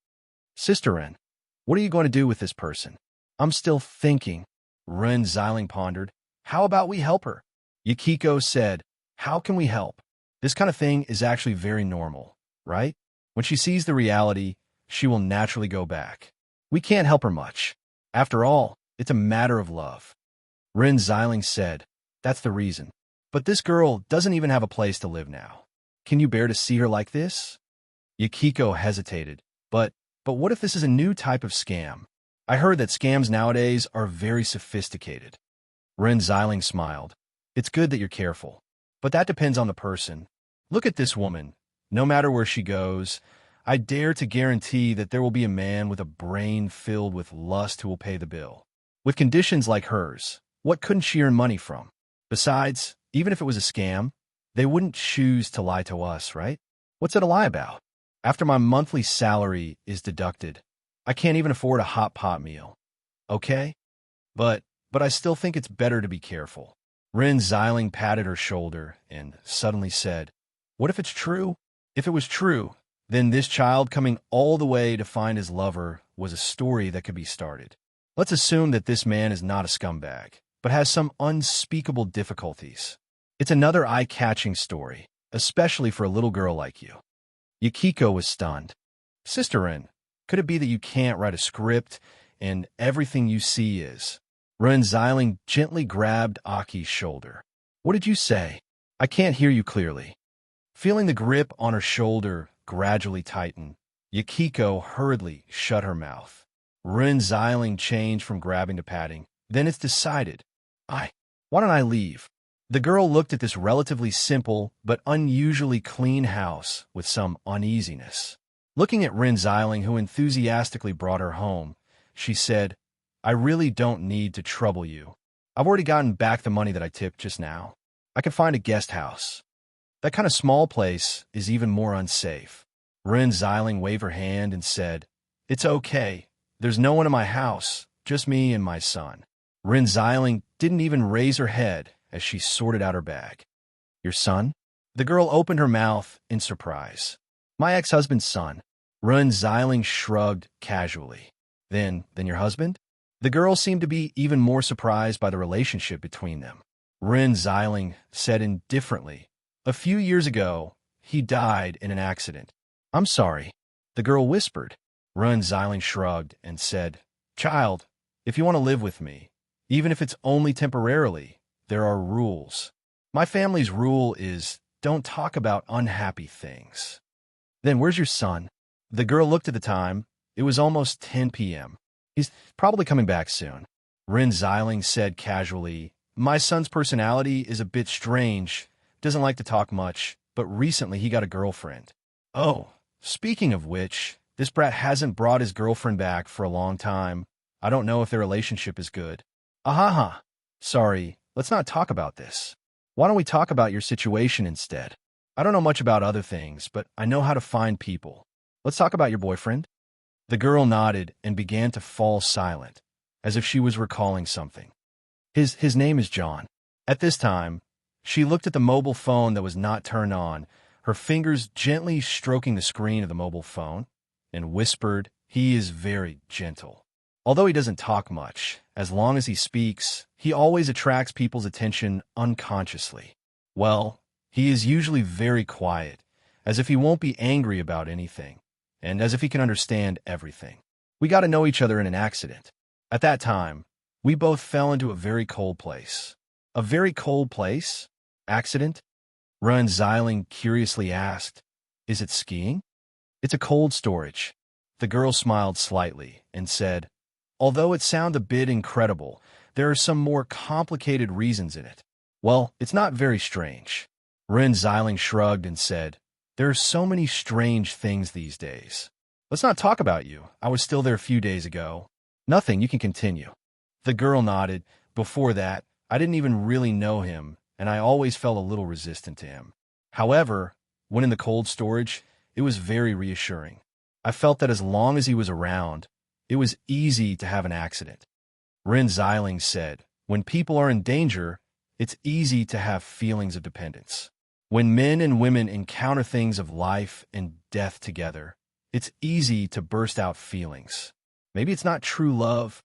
Sister Ren, what are you going to do with this person? I'm still thinking. Ren Xiling pondered. How about we help her? Yukiko said, how can we help? This kind of thing is actually very normal, right? When she sees the reality, she will naturally go back. We can't help her much. After all, it's a matter of love. Ren Xiling said, that's the reason. But this girl doesn't even have a place to live now. Can you bear to see her like this? Yukiko hesitated. But what if this is a new type of scam? I heard that scams nowadays are very sophisticated. Ren Xiling smiled. It's good that you're careful. But that depends on the person. Look at this woman. No matter where she goes, I dare to guarantee that there will be a man with a brain filled with lust who will pay the bill. With conditions like hers, what couldn't she earn money from? Besides, even if it was a scam, they wouldn't choose to lie to us, right? What's it a lie about? After my monthly salary is deducted, I can't even afford a hot pot meal. Okay? But I still think it's better to be careful. Ren Xiling patted her shoulder and suddenly said, what if it's true? If it was true, then this child coming all the way to find his lover was a story that could be started. Let's assume that this man is not a scumbag, but has some unspeakable difficulties. It's another eye-catching story, especially for a little girl like you. Yukiko was stunned. Sister Ren, could it be that you can't write a script and everything you see is? Ren Xiling gently grabbed Aki's shoulder. What did you say? I can't hear you clearly. Feeling the grip on her shoulder gradually tighten, Yukiko hurriedly shut her mouth. Ren Xiling changed from grabbing to patting. Then it's decided. Why don't I leave? The girl looked at this relatively simple but unusually clean house with some uneasiness. Looking at Ren Xiling, who enthusiastically brought her home, she said, I really don't need to trouble you. I've already gotten back the money that I tipped just now. I can find a guest house. That kind of small place is even more unsafe. Ren Xiling waved her hand and said, it's okay. There's no one in my house, just me and my son. Ren Xiling didn't even raise her head as she sorted out her bag. Your son? The girl opened her mouth in surprise. My ex-husband's son. Ren Xiling shrugged casually. Then your husband? The girl seemed to be even more surprised by the relationship between them. Ren Xiling said indifferently, a few years ago, he died in an accident. I'm sorry. The girl whispered. Ren Xiling shrugged and said, Child, if you want to live with me, even if it's only temporarily, there are rules. My family's rule is don't talk about unhappy things. Then where's your son? The girl looked at the time. It was almost 10 p.m. He's probably coming back soon. Ren Xiling said casually, my son's personality is a bit strange, doesn't like to talk much, but recently he got a girlfriend. Oh, speaking of which, this brat hasn't brought his girlfriend back for a long time. I don't know if their relationship is good. Ahaha. Sorry, let's not talk about this. Why don't we talk about your situation instead? I don't know much about other things, but I know how to find people. Let's talk about your boyfriend. The girl nodded and began to fall silent, as if she was recalling something. His name is John. At this time, she looked at the mobile phone that was not turned on, her fingers gently stroking the screen of the mobile phone, and whispered, he is very gentle. Although he doesn't talk much, as long as he speaks, he always attracts people's attention unconsciously. Well, he is usually very quiet, as if he won't be angry about anything, and as if he can understand everything. We got to know each other in an accident. At that time, we both fell into a very cold place. A very cold place? Accident? Ren Xiling curiously asked, is it skiing? It's a cold storage. The girl smiled slightly and said, although it sounds a bit incredible, there are some more complicated reasons in it. Well, it's not very strange. Ren Xiling shrugged and said, there are so many strange things these days. Let's not talk about you. I was still there a few days ago. Nothing, you can continue. The girl nodded. Before that, I didn't even really know him, and I always felt a little resistant to him. However, when in the cold storage, it was very reassuring. I felt that as long as he was around, it was easy to have an accident. Ren Xiling said, when people are in danger, it's easy to have feelings of dependence. When men and women encounter things of life and death together, it's easy to burst out feelings. Maybe it's not true love.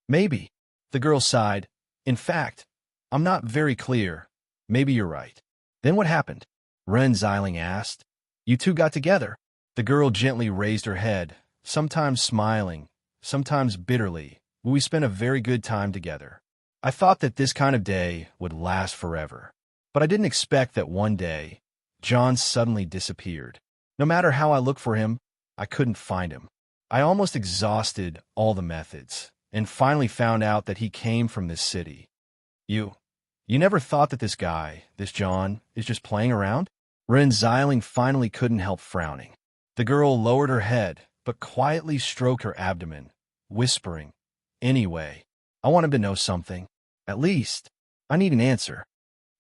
Maybe. The girl sighed. In fact, I'm not very clear. Maybe you're right. Then what happened? Ren Xiling asked. You two got together. The girl gently raised her head, sometimes smiling, sometimes bitterly. We spent a very good time together. I thought that this kind of day would last forever. But I didn't expect that one day, John suddenly disappeared. No matter how I looked for him, I couldn't find him. I almost exhausted all the methods, and finally found out that he came from this city. You never thought that this guy, this John, is just playing around? Ren Xiling finally couldn't help frowning. The girl lowered her head, but quietly stroked her abdomen, whispering, Anyway, I want him to know something. At least, I need an answer.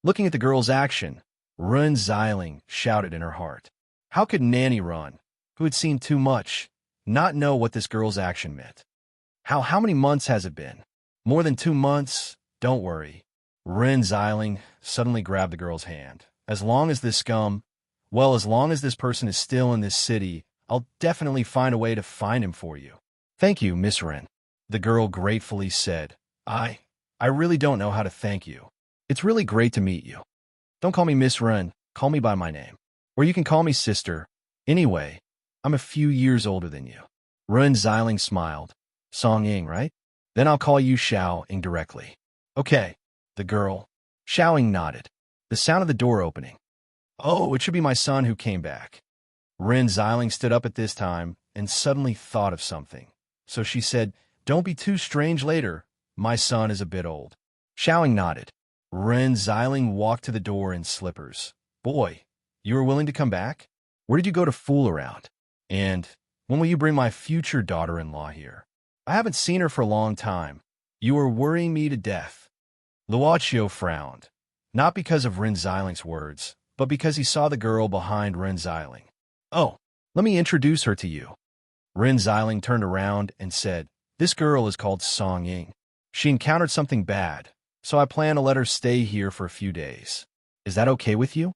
Looking at the girl's action, Ren Xiling shouted in her heart. How could Nanny Run, who had seen too much, not know what this girl's action meant? How many months has it been? More than 2 months? Don't worry. Ren Xiling suddenly grabbed the girl's hand. As long as this person is still in this city, I'll definitely find a way to find him for you. Thank you, Miss Ren. The girl gratefully said. I really don't know how to thank you. It's really great to meet you. Don't call me Miss Ren, call me by my name. Or you can call me sister. Anyway, I'm a few years older than you. Ren Xiling smiled. Song Ying, right? Then I'll call you Xiao Ying directly. Okay, the girl. Xiao Ying nodded. The sound of the door opening. Oh, it should be my son who came back. Ren Xiling stood up at this time and suddenly thought of something. So she said, Don't be too strange later. My son is a bit old. Xiao Ying nodded. Ren Xiling walked to the door in slippers. Boy, you were willing to come back? Where did you go to fool around? And when will you bring my future daughter-in-law here? I haven't seen her for a long time. You are worrying me to death. Luochio frowned, not because of Ren Xiling's words, but because he saw the girl behind Ren Xiling. Oh, let me introduce her to you. Ren Xiling turned around and said, This girl is called Song Ying. She encountered something bad, so I plan to let her stay here for a few days. Is that okay with you?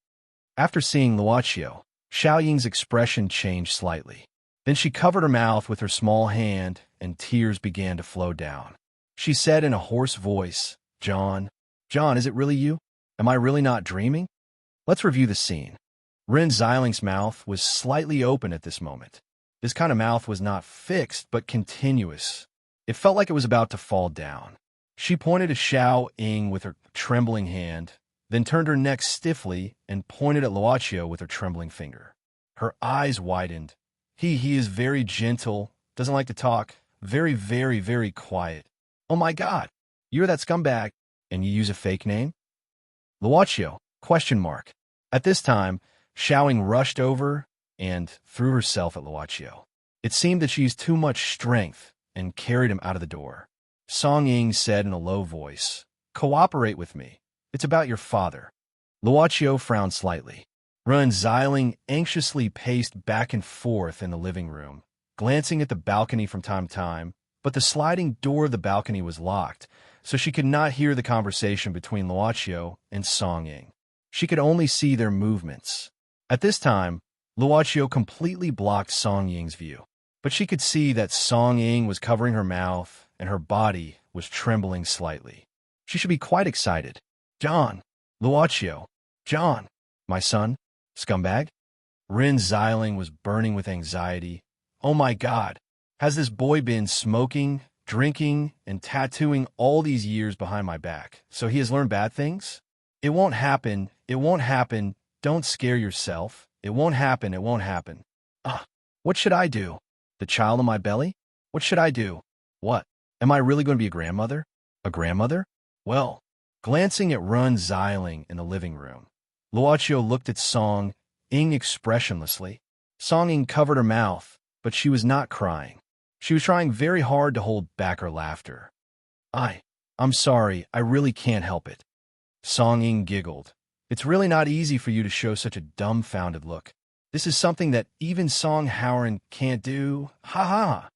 After seeing Luochio, Xiao Ying's expression changed slightly. Then she covered her mouth with her small hand, and tears began to flow down. She said in a hoarse voice, John, is it really you? Am I really not dreaming? Let's review the scene. Ren Xiling's mouth was slightly open at this moment. This kind of mouth was not fixed, but continuous. It felt like it was about to fall down. She pointed to Xiao Ying with her trembling hand, then turned her neck stiffly and pointed at Luochio with her trembling finger. Her eyes widened. He is very gentle, doesn't like to talk, very, very, very quiet. Oh my God, you're that scumbag, and you use a fake name? Luochio, ? At this time, Xiao Ying rushed over and threw herself at Luochio. It seemed that she used too much strength and carried him out of the door. Song Ying said in a low voice, Cooperate with me. It's about your father. Luochio frowned slightly. Ren Xiling anxiously paced back and forth in the living room, glancing at the balcony from time to time, but the sliding door of the balcony was locked, so she could not hear the conversation between Luochio and Song Ying. She could only see their movements. At this time, Luochio completely blocked Song Ying's view, but she could see that Song Ying was covering her mouth and her body was trembling slightly. She should be quite excited. John, Luochio, John, my son, scumbag? Ren Xiling was burning with anxiety. Oh my God, has this boy been smoking, drinking, and tattooing all these years behind my back, so he has learned bad things? It won't happen, don't scare yourself. It won't happen. What should I do? The child in my belly? What should I do? What? Am I really going to be a grandmother? A grandmother? Well, glancing at Ren Xiling in the living room, Luochio looked at Song Ying expressionlessly. Song Ying covered her mouth, but she was not crying. She was trying very hard to hold back her laughter. I'm sorry, I really can't help it. Song Ying giggled. It's really not easy for you to show such a dumbfounded look. This is something that even Song Howren can't do. Ha ha.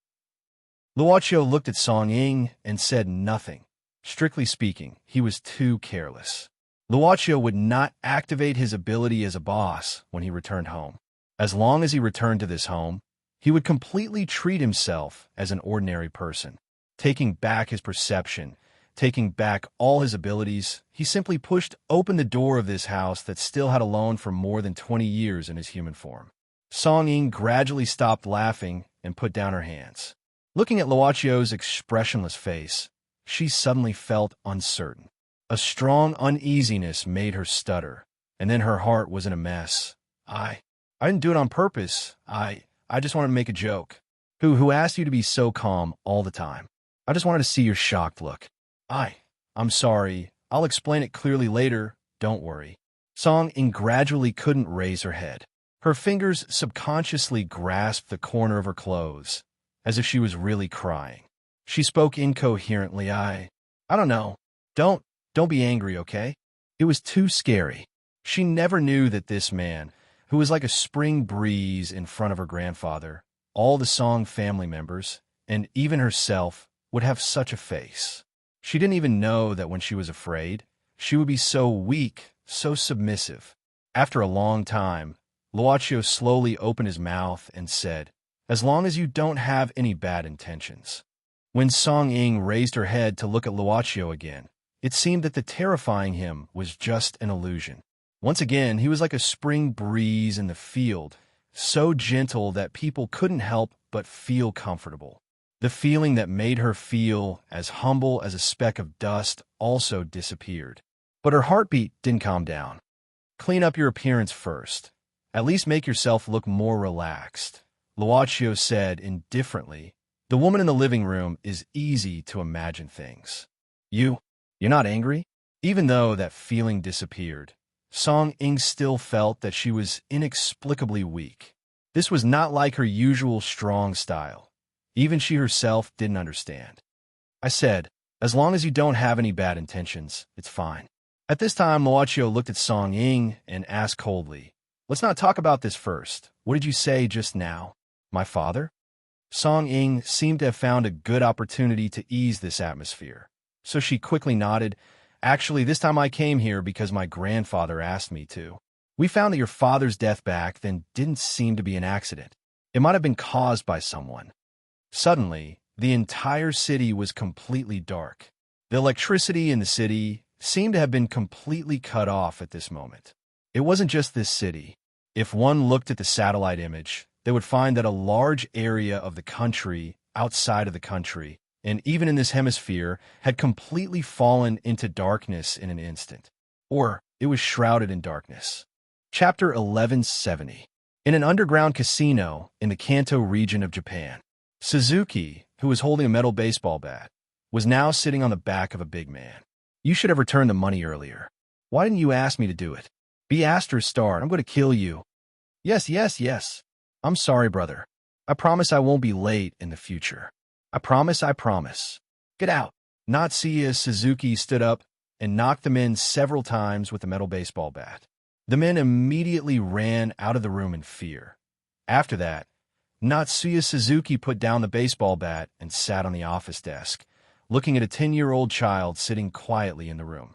Luochio looked at Song Ying and said nothing. Strictly speaking, he was too careless. Luocio would not activate his ability as a boss when he returned home. As long as he returned to this home, he would completely treat himself as an ordinary person. Taking back his perception, taking back all his abilities, he simply pushed open the door of this house that still had alone for more than 20 years in his human form. Song Ying gradually stopped laughing and put down her hands. Looking at Luocio's expressionless face, she suddenly felt uncertain. A strong uneasiness made her stutter, and then her heart was in a mess. I didn't do it on purpose. I just wanted to make a joke. Who asked you to be so calm all the time? I just wanted to see your shocked look. I'm sorry. I'll explain it clearly later. Don't worry. Song Ying gradually couldn't raise her head. Her fingers subconsciously grasped the corner of her clothes, as if she was really crying. She spoke incoherently. I don't know. Don't be angry, okay? It was too scary. She never knew that this man, who was like a spring breeze in front of her grandfather, all the Song family members, and even herself, would have such a face. She didn't even know that when she was afraid, she would be so weak, so submissive. After a long time, Luocio slowly opened his mouth and said, "As long as you don't have any bad intentions." When Song Ying raised her head to look at Luocio again, it seemed that the terrifying him was just an illusion. Once again, he was like a spring breeze in the field, so gentle that people couldn't help but feel comfortable. The feeling that made her feel as humble as a speck of dust also disappeared. But her heartbeat didn't calm down. Clean up your appearance first. At least make yourself look more relaxed, Luocio said indifferently. The woman in the living room is easy to imagine things. You're not angry? Even though that feeling disappeared, Song Ying still felt that she was inexplicably weak. This was not like her usual strong style. Even she herself didn't understand. I said, as long as you don't have any bad intentions, it's fine. At this time, Luocio looked at Song Ying and asked coldly, "Let's not talk about this first. What did you say just now? My father?" Song Ying seemed to have found a good opportunity to ease this atmosphere, so she quickly nodded. "Actually, this time I came here because my grandfather asked me to. We found that your father's death back then didn't seem to be an accident. It might have been caused by someone." Suddenly, the entire city was completely dark. The electricity in the city seemed to have been completely cut off at this moment. It wasn't just this city. If one looked at the satellite image, they would find that a large area of the country, outside of the country, and even in this hemisphere, had completely fallen into darkness in an instant. Or it was shrouded in darkness. Chapter 1170. In an underground casino in the Kanto region of Japan, Suzuki, who was holding a metal baseball bat, was now sitting on the back of a big man. "You should have returned the money earlier. Why didn't you ask me to do it? Be Astor Star, I'm going to kill you." Yes. I'm sorry, brother. I promise I won't be late in the future. I promise. Get out." Natsuya Suzuki stood up and knocked the men several times with the metal baseball bat. The men immediately ran out of the room in fear. After that, Natsuya Suzuki put down the baseball bat and sat on the office desk, looking at a 10-year-old child sitting quietly in the room.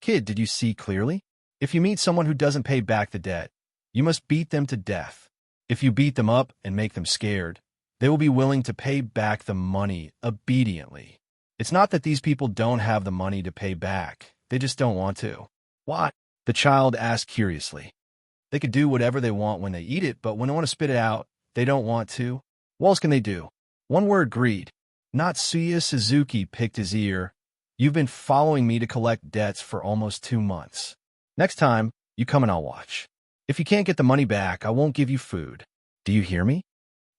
"Kid, did you see clearly? If you meet someone who doesn't pay back the debt, you must beat them to death. If you beat them up and make them scared, they will be willing to pay back the money obediently. It's not that these people don't have the money to pay back, they just don't want to." "What?" the child asked curiously. "They could do whatever they want when they eat it, but when they want to spit it out, they don't want to. What else can they do?" "One word, greed." Natsuya Suzuki picked his ear. "You've been following me to collect debts for almost 2 months. Next time, you come and I'll watch. If you can't get the money back, I won't give you food. Do you hear me?"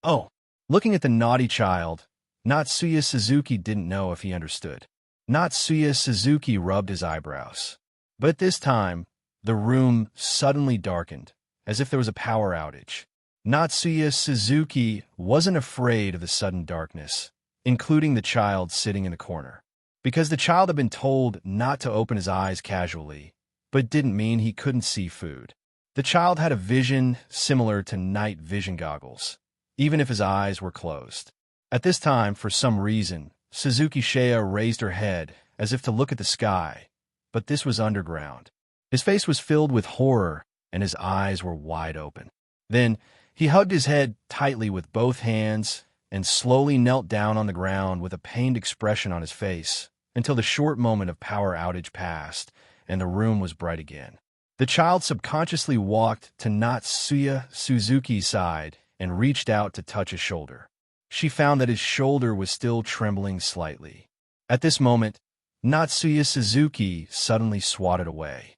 "Oh." Looking at the naughty child, Natsuya Suzuki didn't know if he understood. Natsuya Suzuki rubbed his eyebrows. But at this time, the room suddenly darkened, as if there was a power outage. Natsuya Suzuki wasn't afraid of the sudden darkness, including the child sitting in the corner, because the child had been told not to open his eyes casually, but didn't mean he couldn't see food. The child had a vision similar to night vision goggles, even if his eyes were closed. At this time, for some reason, Suzuki Shea raised her head as if to look at the sky, but this was underground. His face was filled with horror, and his eyes were wide open. Then he hugged his head tightly with both hands and slowly knelt down on the ground with a pained expression on his face until the short moment of power outage passed and the room was bright again. The child subconsciously walked to Natsuya Suzuki's side and reached out to touch his shoulder. She found that his shoulder was still trembling slightly. At this moment, Natsuya Suzuki suddenly swatted away.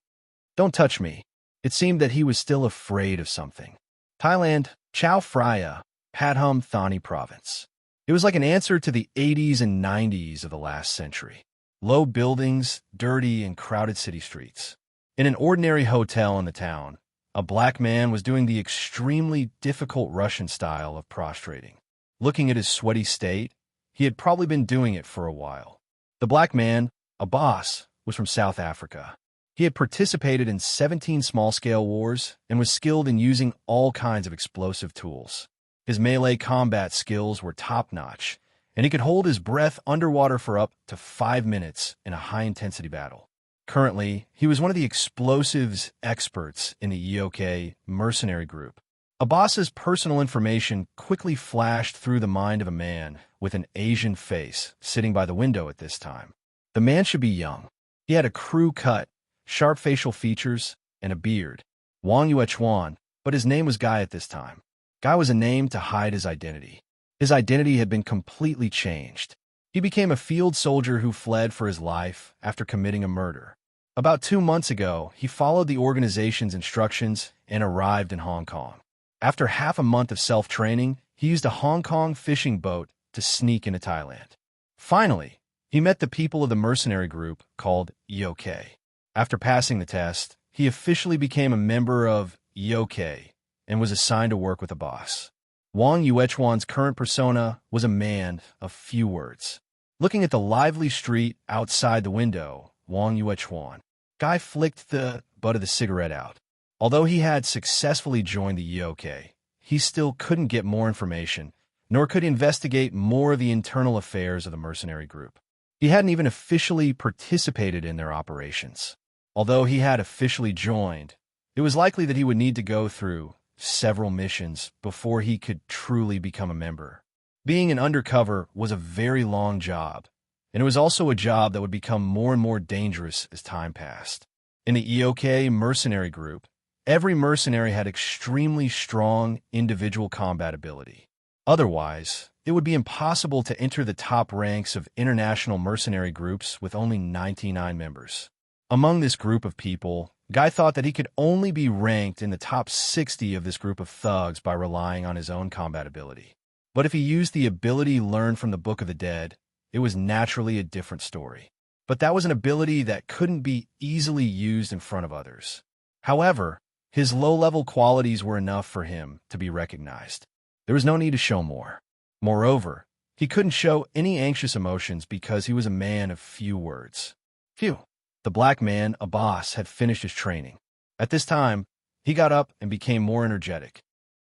"Don't touch me." It seemed that he was still afraid of something. Thailand, Chao Phraya, Pathum Thani province. It was like an answer to the 80s and 90s of the last century. Low buildings, dirty and crowded city streets. In an ordinary hotel in the town, a black man was doing the extremely difficult Russian style of prostrating. Looking at his sweaty state, he had probably been doing it for a while. The black man, a boss, was from South Africa. He had participated in 17 small-scale wars and was skilled in using all kinds of explosive tools. His melee combat skills were top-notch, and he could hold his breath underwater for up to 5 minutes in a high-intensity battle. Currently, he was one of the explosives experts in the EOK mercenary group. Abbas's personal information quickly flashed through the mind of a man with an Asian face sitting by the window at this time. The man should be young. He had a crew cut, sharp facial features, and a beard. Wang Yuechuan, but his name was Guy at this time. Guy was a name to hide his identity. His identity had been completely changed. He became a field soldier who fled for his life after committing a murder. About 2 months ago, he followed the organization's instructions and arrived in Hong Kong. After half a month of self-training, he used a Hong Kong fishing boat to sneak into Thailand. Finally, he met the people of the mercenary group called EOK. After passing the test, he officially became a member of EOK and was assigned to work with a boss. Wang Yuechuan's current persona was a man of few words. Looking at the lively street outside the window, Wang Yuechuan, Guy flicked the butt of the cigarette out. Although he had successfully joined the EOK, he still couldn't get more information, nor could he investigate more of the internal affairs of the mercenary group. He hadn't even officially participated in their operations. Although he had officially joined, it was likely that he would need to go through several missions before he could truly become a member. Being an undercover was a very long job, and it was also a job that would become more and more dangerous as time passed. In the EOK mercenary group, every mercenary had extremely strong individual combat ability. Otherwise, it would be impossible to enter the top ranks of international mercenary groups with only 99 members. Among this group of people, Guy thought that he could only be ranked in the top 60 of this group of thugs by relying on his own combat ability. But if he used the ability learned from the Book of the Dead, it was naturally a different story. But that was an ability that couldn't be easily used in front of others. However, his low-level qualities were enough for him to be recognized. There was no need to show more. Moreover, he couldn't show any anxious emotions because he was a man of few words. Phew. The black man, a boss, had finished his training. At this time, he got up and became more energetic.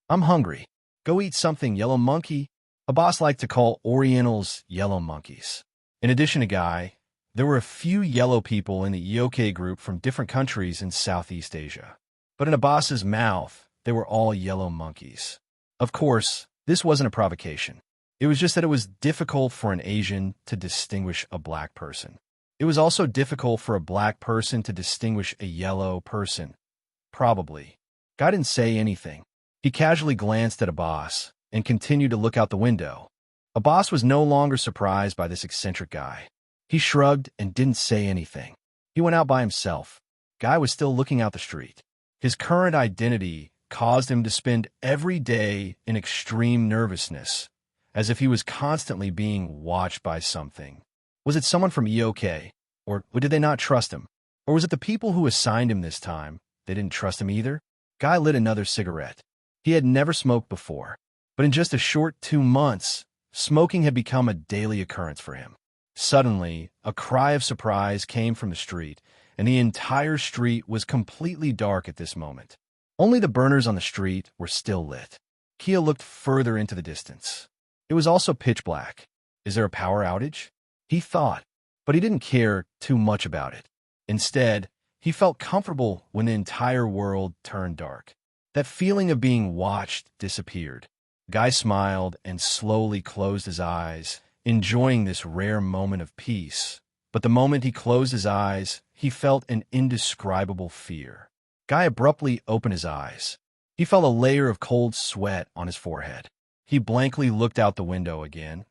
"I'm hungry. Go eat something, yellow monkey." A boss liked to call Orientals yellow monkeys. In addition to Guy, there were a few yellow people in the EOK group from different countries in Southeast Asia. But in a boss's mouth, they were all yellow monkeys. Of course, this wasn't a provocation. It was just that it was difficult for an Asian to distinguish a black person. It was also difficult for a black person to distinguish a yellow person. Probably. Guy didn't say anything. He casually glanced at a boss and continued to look out the window. A boss was no longer surprised by this eccentric guy. He shrugged and didn't say anything. He went out by himself. Guy was still looking out the street. His current identity caused him to spend every day in extreme nervousness, as if he was constantly being watched by something. Was it someone from EOK? Or did they not trust him? Or was it the people who assigned him this time? They didn't trust him either? Guy lit another cigarette. He had never smoked before, but in just a short 2 months, smoking had become a daily occurrence for him. Suddenly, a cry of surprise came from the street, and the entire street was completely dark at this moment. Only the burners on the street were still lit. Kia looked further into the distance. It was also pitch black. Is there a power outage? He thought, but he didn't care too much about it. Instead, He felt comfortable when the entire world turned dark. That feeling of being watched disappeared. Guy smiled and slowly closed his eyes, enjoying this rare moment of peace. But the moment he closed his eyes, he felt an indescribable fear. Guy abruptly opened his eyes. He felt a layer of cold sweat on his forehead. He blankly looked out the window again.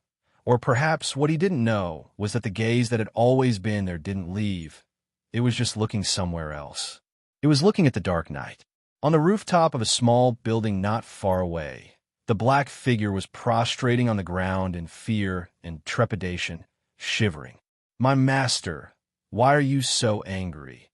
Or perhaps what he didn't know was that the gaze that had always been there didn't leave. It was just looking somewhere else. It was looking at the dark night. On the rooftop of a small building not far away, the black figure was prostrating on the ground in fear and trepidation, shivering. "My master, why are you so angry?"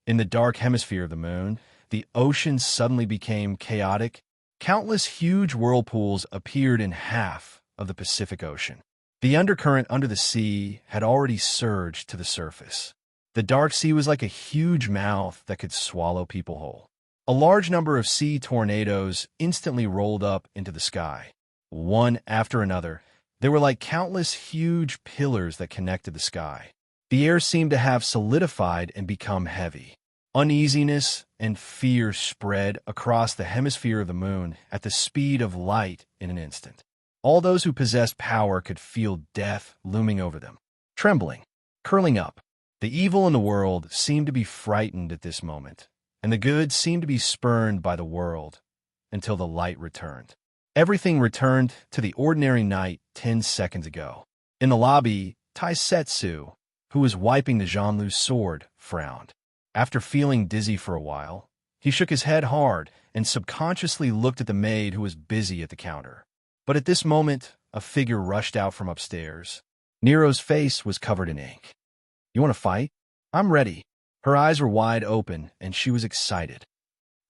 In the dark hemisphere of the moon, the ocean suddenly became chaotic. Countless huge whirlpools appeared in half of the Pacific Ocean. The undercurrent under the sea had already surged to the surface. The dark sea was like a huge mouth that could swallow people whole. A large number of sea tornadoes instantly rolled up into the sky. One after another, they were like countless huge pillars that connected the sky. The air seemed to have solidified and become heavy. Uneasiness and fear spread across the hemisphere of the moon at the speed of light in an instant. All those who possessed power could feel death looming over them. Trembling, curling up, the evil in the world seemed to be frightened at this moment, and the good seemed to be spurned by the world until the light returned. Everything returned to the ordinary night 10 seconds ago. In the lobby, Taisetsu, who was wiping the Jean-Lou's sword, frowned. After feeling dizzy for a while, he shook his head hard and subconsciously looked at the maid who was busy at the counter. But at this moment, a figure rushed out from upstairs. Nero's face was covered in ink. "You want to fight? I'm ready." Her eyes were wide open, and she was excited.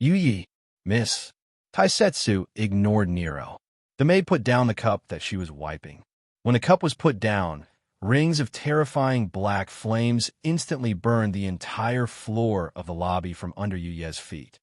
"Yuyi, miss." Taisetsu ignored Nero. The maid put down the cup that she was wiping. When the cup was put down, rings of terrifying black flames instantly burned the entire floor of the lobby from under Yuye's feet.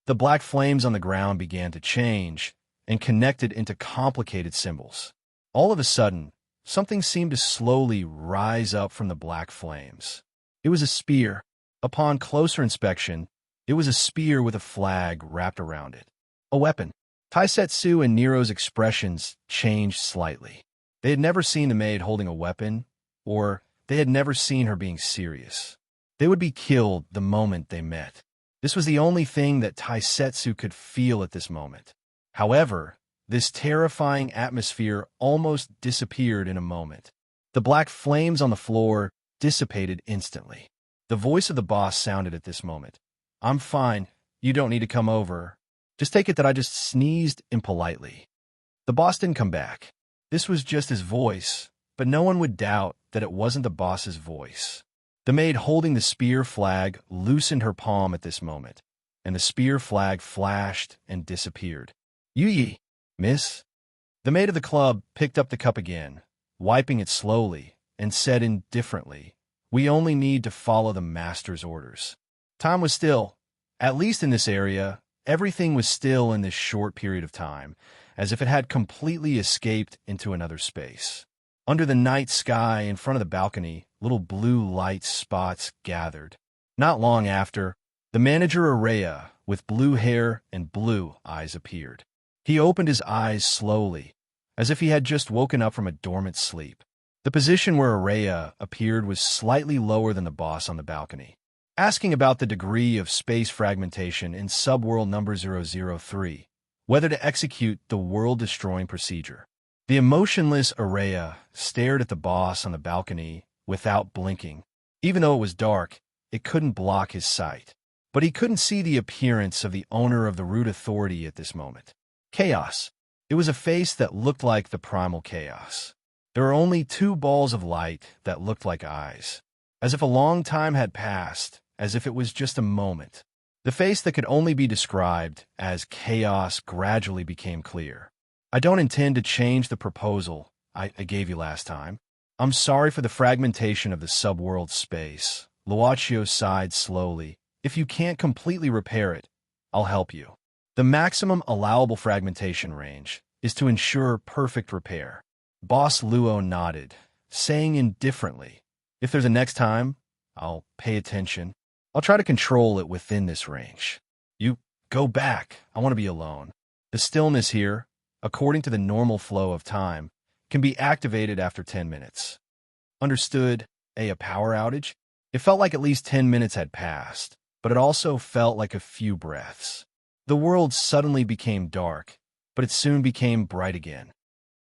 The black flames on the ground began to change and connected into complicated symbols. All of a sudden, something seemed to slowly rise up from the black flames. It was a spear. Upon closer inspection, it was a spear with a flag wrapped around it. A weapon. Taisetsu and Nero's expressions changed slightly. They had never seen the maid holding a weapon, or they had never seen her being serious. They would be killed the moment they met. This was the only thing that Taisetsu could feel at this moment. However, this terrifying atmosphere almost disappeared in a moment. The black flames on the floor dissipated instantly. The voice of the boss sounded at this moment. "I'm fine. You don't need to come over. Just take it that I just sneezed impolitely." The boss didn't come back. This was just his voice, but no one would doubt that it wasn't the boss's voice. The maid holding the spear flag loosened her palm at this moment, and the spear flag flashed and disappeared. "Yuyi, miss." The maid of the club picked up the cup again, wiping it slowly, and said indifferently, "We only need to follow the master's orders." Time was still. At least in this area, everything was still in this short period of time, as if it had completely escaped into another space. Under the night sky in front of the balcony, little blue light spots gathered. Not long after, the manager Araya, with blue hair and blue eyes, appeared. He opened his eyes slowly, as if he had just woken up from a dormant sleep. The position where Araya appeared was slightly lower than the boss on the balcony. Asking about the degree of space fragmentation in subworld number 003, whether to execute the world-destroying procedure. The emotionless Araya stared at the boss on the balcony without blinking. Even though it was dark, it couldn't block his sight. But he couldn't see the appearance of the owner of the root authority at this moment. Chaos. It was a face that looked like the primal chaos. There were only 2 balls of light that looked like eyes. As if a long time had passed, as if it was just a moment. The face that could only be described as chaos gradually became clear. "I don't intend to change the proposal I gave you last time. I'm sorry for the fragmentation of the subworld space." Luaccio sighed slowly. "If you can't completely repair it, I'll help you. The maximum allowable fragmentation range is to ensure perfect repair." Boss Luo nodded, saying indifferently, "If there's a next time, I'll pay attention." I'll try to control it within this range. You go back. I want to be alone. The stillness here, according to the normal flow of time, can be activated after 10 minutes. Understood? A power outage? It felt like at least 10 minutes had passed, but it also felt like a few breaths. The world suddenly became dark, but it soon became bright again.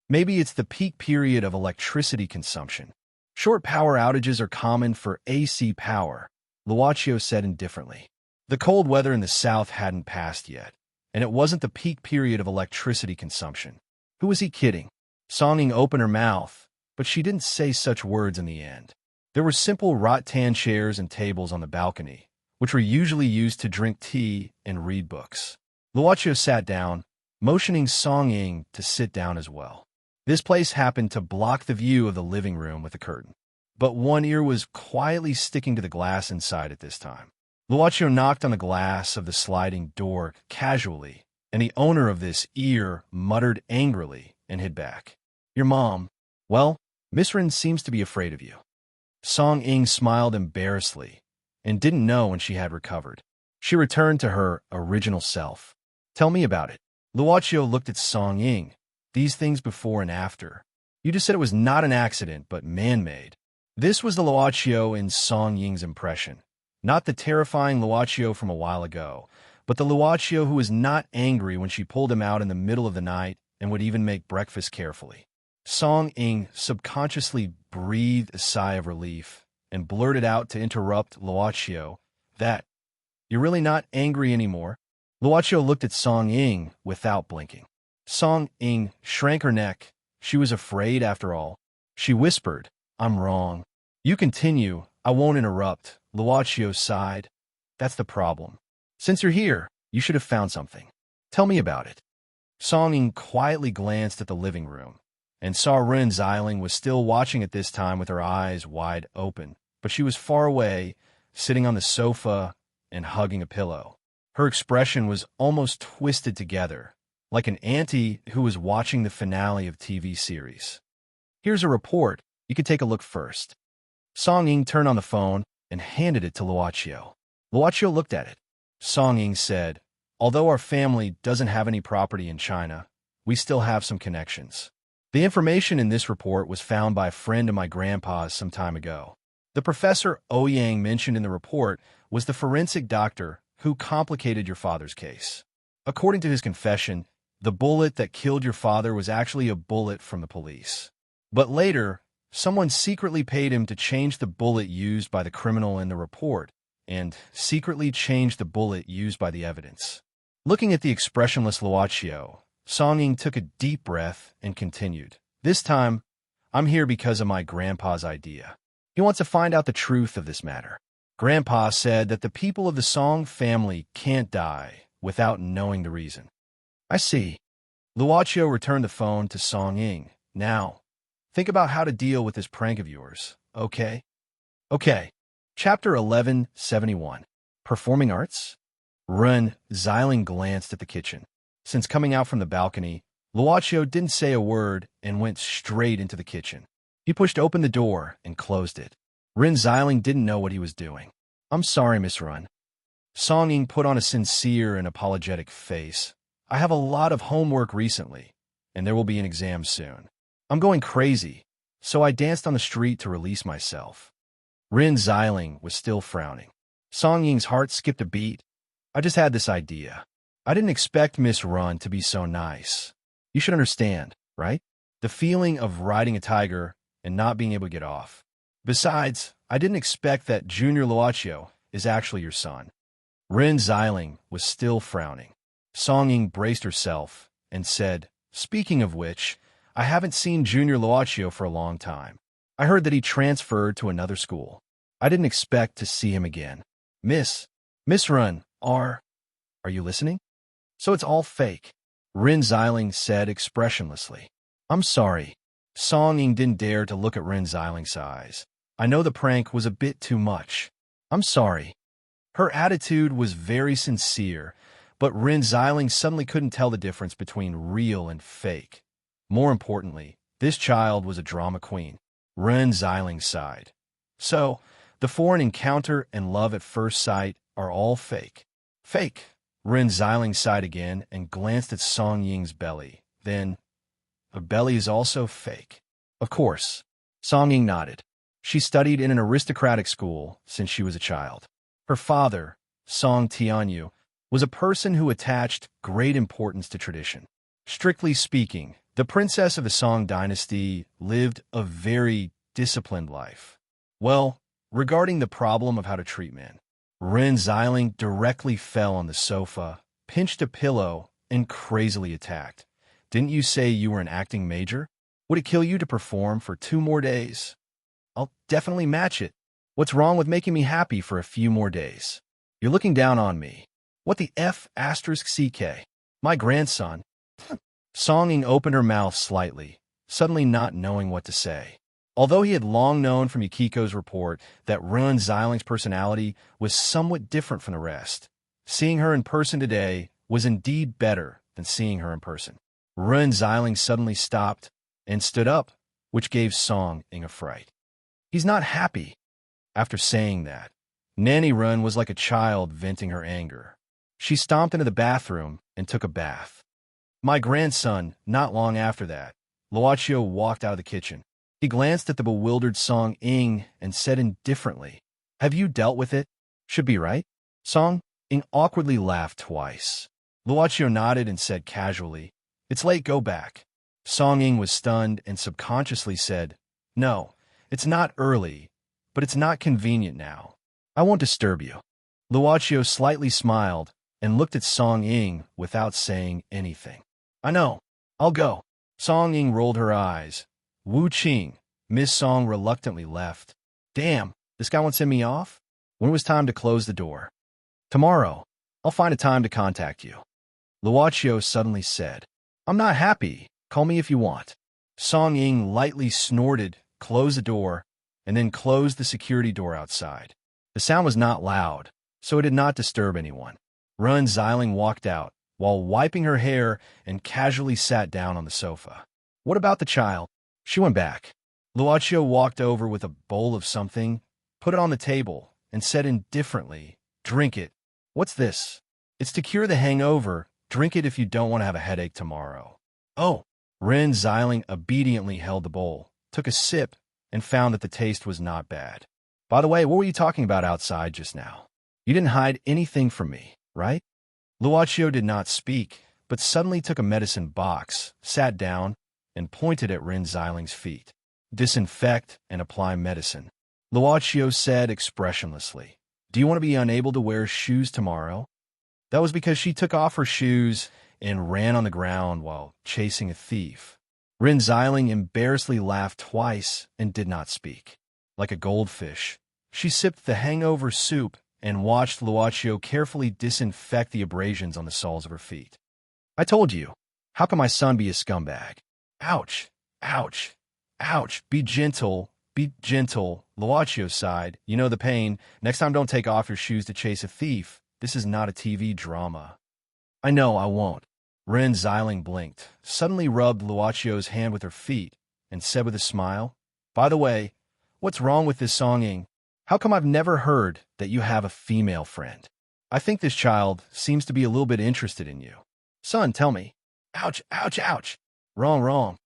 Maybe it's the peak period of electricity consumption. Short power outages are common for AC power, Luaccio said indifferently. The cold weather in the south hadn't passed yet, and it wasn't the peak period of electricity consumption. Who was he kidding? Song-Ying opened her mouth, but she didn't say such words in the end. There were simple rattan chairs and tables on the balcony, which were usually used to drink tea and read books. Luaccio sat down, motioning Song-Ying to sit down as well. This place happened to block the view of the living room with a curtain, but one ear was quietly sticking to the glass inside at this time. Luaccio knocked on the glass of the sliding door casually, and the owner of this ear muttered angrily and hid back. Your mom, well, Miss Rin seems to be afraid of you. Song-Ying smiled embarrassedly and didn't know when she had recovered. She returned to her original self. Tell me about it. Luaccio looked at Song-Ying. These things before and after. You just said it was not an accident, but man-made. This was the Luaccio in Song-Ying's impression. Not the terrifying Luaccio from a while ago, but the Luaccio who was not angry when she pulled him out in the middle of the night and would even make breakfast carefully. Song-Ying subconsciously breathed a sigh of relief and blurted out to interrupt Luaccio that, "You're really not angry anymore?" Luaccio looked at Song-Ying without blinking. Song-Ying shrank her neck. She was afraid after all. She whispered, I'm wrong. You continue. I won't interrupt. Luaccio sighed. That's the problem. Since you're here, you should have found something. Tell me about it. Song-Ying quietly glanced at the living room and saw Rin Xiling was still watching at this time with her eyes wide open, but she was far away, sitting on the sofa and hugging a pillow. Her expression was almost twisted together, like an auntie who was watching the finale of TV series. Here's a report. You could take a look first. Song-Ying turned on the phone and handed it to Luaccio. Luaccio looked at it. Song-Ying said, although our family doesn't have any property in China, we still have some connections. The information in this report was found by a friend of my grandpa's some time ago. The Professor Ouyang mentioned in the report was the forensic doctor who complicated your father's case. According to his confession, the bullet that killed your father was actually a bullet from the police. But later, someone secretly paid him to change the bullet used by the criminal in the report and secretly changed the bullet used by the evidence. Looking at the expressionless Luaccio, Song-Ying took a deep breath and continued. This time, I'm here because of my grandpa's idea. He wants to find out the truth of this matter. Grandpa said that the people of the Song family can't die without knowing the reason. I see. Luaccio returned the phone to Song-Ying. Now, think about how to deal with this prank of yours, okay? Okay. Chapter 1171. Performing Arts? Rin Xiling glanced at the kitchen. Since coming out from the balcony, Luaccio didn't say a word and went straight into the kitchen. He pushed open the door and closed it. Rin Xiling didn't know what he was doing. I'm sorry, Miss Rin. Song-Ying put on a sincere and apologetic face. I have a lot of homework recently, and there will be an exam soon. I'm going crazy, so I danced on the street to release myself. Rin Xiling was still frowning. Song-Ying's heart skipped a beat. I just had this idea. I didn't expect Miss Rin to be so nice. You should understand, right? The feeling of riding a tiger and not being able to get off. Besides, I didn't expect that Junior Luaccio is actually your son. Rin Xiling was still frowning. Song-Ying braced herself and said, speaking of which, I haven't seen Junior Luaccio for a long time. I heard that he transferred to another school. I didn't expect to see him again. Miss Rin, are you listening? So it's all fake, Rin Xiling said expressionlessly. I'm sorry. Song-Ying didn't dare to look at Rin Xiling's eyes. I know the prank was a bit too much. I'm sorry. Her attitude was very sincere, but Rin Xiling suddenly couldn't tell the difference between real and fake. More importantly, this child was a drama queen. Rin Xiling sighed. So, The foreign encounter and love at first sight are all fake. Fake. Ren Xiling sighed again and glanced at Song Ying's belly. Then, her belly is also fake. Of course. Song Ying nodded. She studied in an aristocratic school since she was a child. Her father, Song Tianyu, was a person who attached great importance to tradition. Strictly speaking, the princess of the Song dynasty lived a very disciplined life. Well, regarding the problem of how to treat men, Ren Xiling directly fell on the sofa, pinched a pillow, and crazily attacked. Didn't you say you were an acting major? Would it kill you to perform for 2 more days? I'll definitely match it. What's wrong with making me happy for a few more days? You're looking down on me. What the F asterisk CK? My grandson. Song Ying opened her mouth slightly, suddenly not knowing what to say. Although he had long known from Yukiko's report that Ren Xiling's personality was somewhat different from the rest, seeing her in person today was indeed better than seeing her in person. Ren Xiling suddenly stopped and stood up, which gave Song Ying a fright. He's not happy. After saying that, Nanny Ren was like a child venting her anger. She stomped into the bathroom and took a bath. My grandson, not long after that, Luochio walked out of the kitchen. He glanced at the bewildered Song Ying and said indifferently, "Have you dealt with it? Should be right?" Song Ying awkwardly laughed twice. Luochio nodded and said casually, "It's late, go back." Song Ying was stunned and subconsciously said, "No, it's not early, but it's not convenient now. I won't disturb you." Luochio slightly smiled and looked at Song Ying without saying anything. "I know. I'll go." Song Ying rolled her eyes. Wu Qing, Miss Song reluctantly left. Damn, this guy won't send me off? When it was time to close the door? Tomorrow. I'll find a time to contact you. Luochio suddenly said, "I'm not happy. Call me if you want." Song Ying lightly snorted, closed the door, and then closed the security door outside. The sound was not loud, so it did not disturb anyone. Ren Xiling walked out, while wiping her hair and casually sat down on the sofa. What about the child? She went back. Luochio walked over with a bowl of something, put it on the table, and said indifferently, "Drink it." "What's this?" "It's to cure the hangover. Drink it if you don't want to have a headache tomorrow." "Oh." Ren Xiling obediently held the bowl, took a sip, and found that the taste was not bad. "By the way, what were you talking about outside just now? You didn't hide anything from me, right?" Luochio did not speak, but suddenly took a medicine box, sat down, and pointed at Ren Xiling's feet. "Disinfect and apply medicine," Luochio said expressionlessly. "Do you want to be unable to wear shoes tomorrow?" That was because she took off her shoes and ran on the ground while chasing a thief. Ren Xiling embarrassedly laughed twice and did not speak. Like a goldfish, she sipped the hangover soup and watched Luochio carefully disinfect the abrasions on the soles of her feet. "I told you. How can my son be a scumbag?" "Ouch, ouch, ouch. Be gentle, Luochio sighed. "You know the pain. Next time don't take off your shoes to chase a thief. This is not a TV drama." "I know, I won't." Ren Xiling blinked, suddenly rubbed Luochio's hand with her feet, and said with a smile, "By the way, what's wrong with this Song Ying? How come I've never heard that you have a female friend? I think this child seems to be a little bit interested in you. Son, tell me." "Ouch, ouch, ouch." "Wrong, wrong."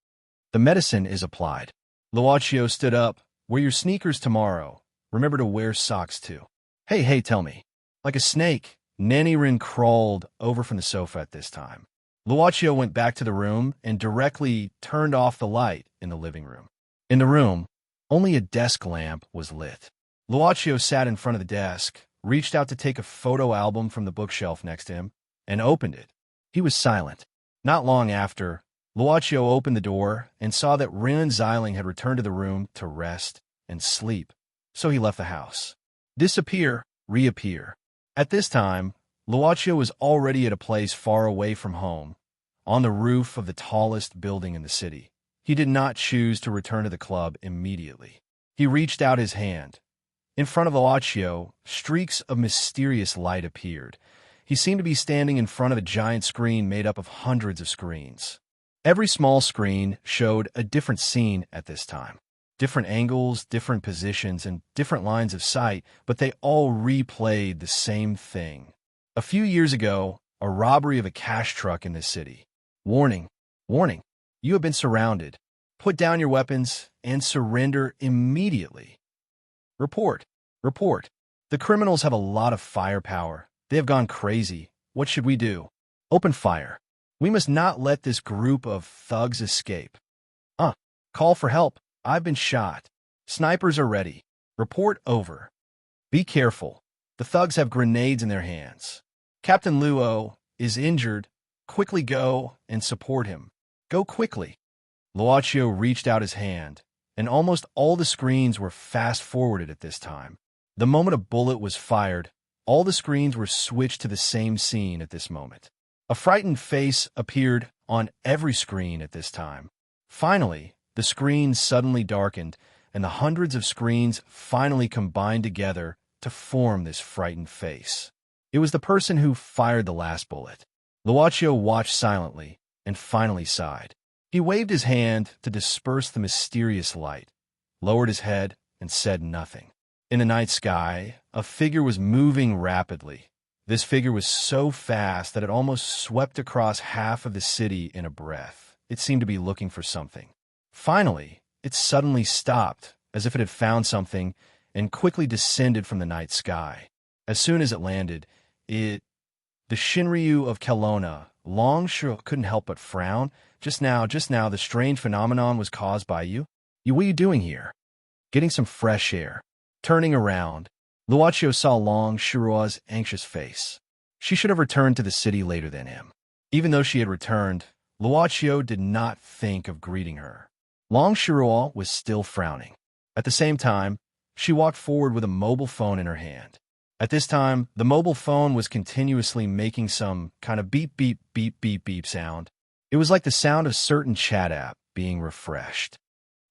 The medicine is applied. Luochio stood up. "Wear your sneakers tomorrow. Remember to wear socks too." Hey, tell me." Like a snake, Nanny Rin crawled over from the sofa at this time. Luochio went back to the room and directly turned off the light in the living room. In the room, only a desk lamp was lit. Luochio sat in front of the desk, reached out to take a photo album from the bookshelf next to him, and opened it. He was silent. Not long after, Luochio opened the door and saw that Ren Xiling had returned to the room to rest and sleep, so he left the house. Disappear, reappear. At this time, Luochio was already at a place far away from home, on the roof of the tallest building in the city. He did not choose to return to the club immediately. He reached out his hand. In front of Luochio, streaks of mysterious light appeared. He seemed to be standing in front of a giant screen made up of hundreds of screens. Every small screen showed a different scene at this time. Different angles, different positions, and different lines of sight, but they all replayed the same thing. A few years ago, a robbery of a cash truck in this city. Warning, warning, you have been surrounded. Put down your weapons and surrender immediately. Report, report. The criminals have a lot of firepower. They have gone crazy. What should we do? Open fire. We must not let this group of thugs escape. Call for help. I've been shot. Snipers are ready. Report over. Be careful. The thugs have grenades in their hands. Captain Luo is injured. Quickly go and support him. Go quickly. Luochio reached out his hand, and almost all the screens were fast-forwarded at this time. The moment a bullet was fired, all the screens were switched to the same scene at this moment. A frightened face appeared on every screen at this time. Finally, the screen suddenly darkened, and the hundreds of screens finally combined together to form this frightened face. It was the person who fired the last bullet. Luochio watched silently and finally sighed. He waved his hand to disperse the mysterious light, lowered his head, and said nothing. In the night sky, a figure was moving rapidly. This figure was so fast that it almost swept across half of the city in a breath. It seemed to be looking for something. Finally, it suddenly stopped, as if it had found something, and quickly descended from the night sky. As soon as it landed, the Shinryu of Kelowna, Long Shiro couldn't help but frown. Just now, the strange phenomenon was caused by you. What are you doing here? Getting some fresh air. Turning around, Luochio saw Long Shiro's anxious face. She should have returned to the city later than him. Even though she had returned, Luochio did not think of greeting her. Long Shiro was still frowning. At the same time, she walked forward with a mobile phone in her hand. At this time, the mobile phone was continuously making some kind of beep, beep, beep, beep, beep sound. It was like the sound of certain chat app being refreshed.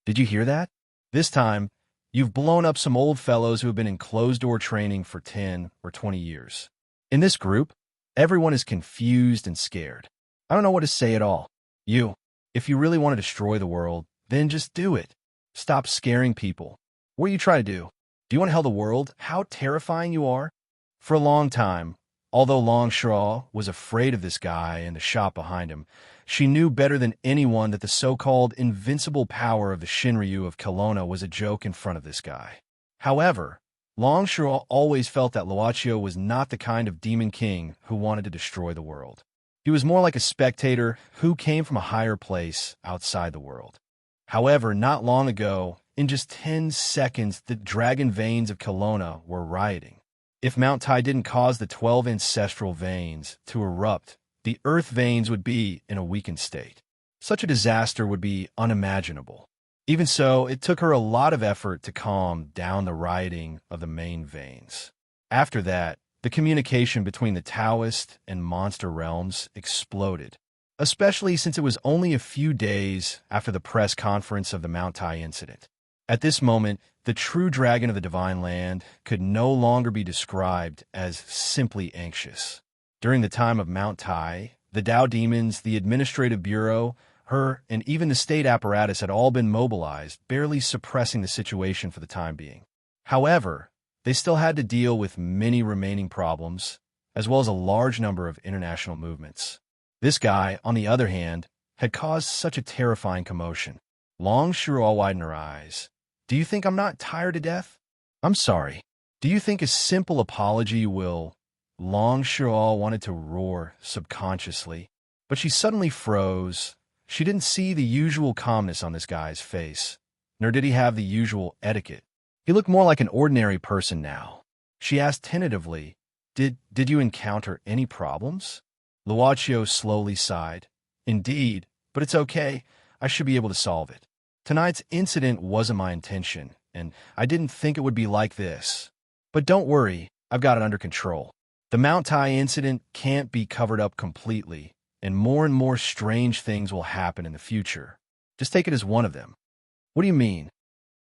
Did you hear that? This time, you've blown up some old fellows who have been in closed-door training for 10 or 20 years. In this group, everyone is confused and scared. I don't know what to say at all. If you really want to destroy the world, then just do it. Stop scaring people. What are you trying to do? Do you want to tell the world how terrifying you are? For a long time, although Long Shiro was afraid of this guy and the shop behind him, she knew better than anyone that the so-called invincible power of the Shinryu of Kelowna was a joke in front of this guy. However, Long Shiro always felt that Luochio was not the kind of demon king who wanted to destroy the world. He was more like a spectator who came from a higher place outside the world. However, not long ago, in just 10 seconds, the dragon veins of Kelowna were rioting. If Mount Tai didn't cause the 12 ancestral veins to erupt, the earth veins would be in a weakened state. Such a disaster would be unimaginable. Even so, it took her a lot of effort to calm down the rioting of the main veins. After that, the communication between the Taoist and monster realms exploded, especially since it was only a few days after the press conference of the Mount Tai incident. At this moment, the true dragon of the Divine Land could no longer be described as simply anxious. During the time of Mount Tai, the Tao demons, the administrative bureau, her, and even the state apparatus had all been mobilized, barely suppressing the situation for the time being. However, they still had to deal with many remaining problems, as well as a large number of international movements. This guy, on the other hand, had caused such a terrifying commotion. Long Shiro widened her eyes. Do you think I'm not tired to death? I'm sorry. Do you think a simple apology will... Long Shiro wanted to roar subconsciously, but she suddenly froze. She didn't see the usual calmness on this guy's face, nor did he have the usual etiquette. He looked more like an ordinary person now. She asked tentatively, Did you encounter any problems? Luochio slowly sighed. Indeed, but it's okay. I should be able to solve it. Tonight's incident wasn't my intention, and I didn't think it would be like this. But don't worry, I've got it under control. The Mount Tai incident can't be covered up completely, and more strange things will happen in the future. Just take it as one of them. What do you mean?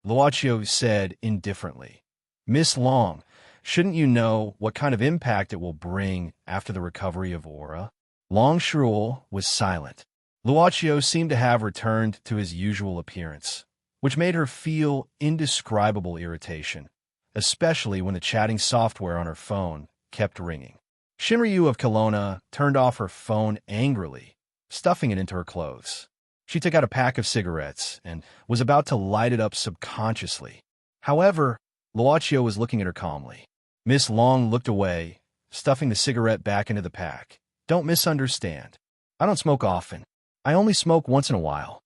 Luochio said indifferently. Miss Long, shouldn't you know what kind of impact it will bring after the recovery of Aura? Long Shiro was silent. Luochio seemed to have returned to his usual appearance. which made her feel indescribable irritation, especially when the chatting software on her phone kept ringing. Shinryu of Kelowna turned off her phone angrily, stuffing it into her clothes. She took out a pack of cigarettes and was about to light it up subconsciously. However, Luochio was looking at her calmly. Miss Long looked away, stuffing the cigarette back into the pack. Don't misunderstand. I don't smoke often. I only smoke once in a while.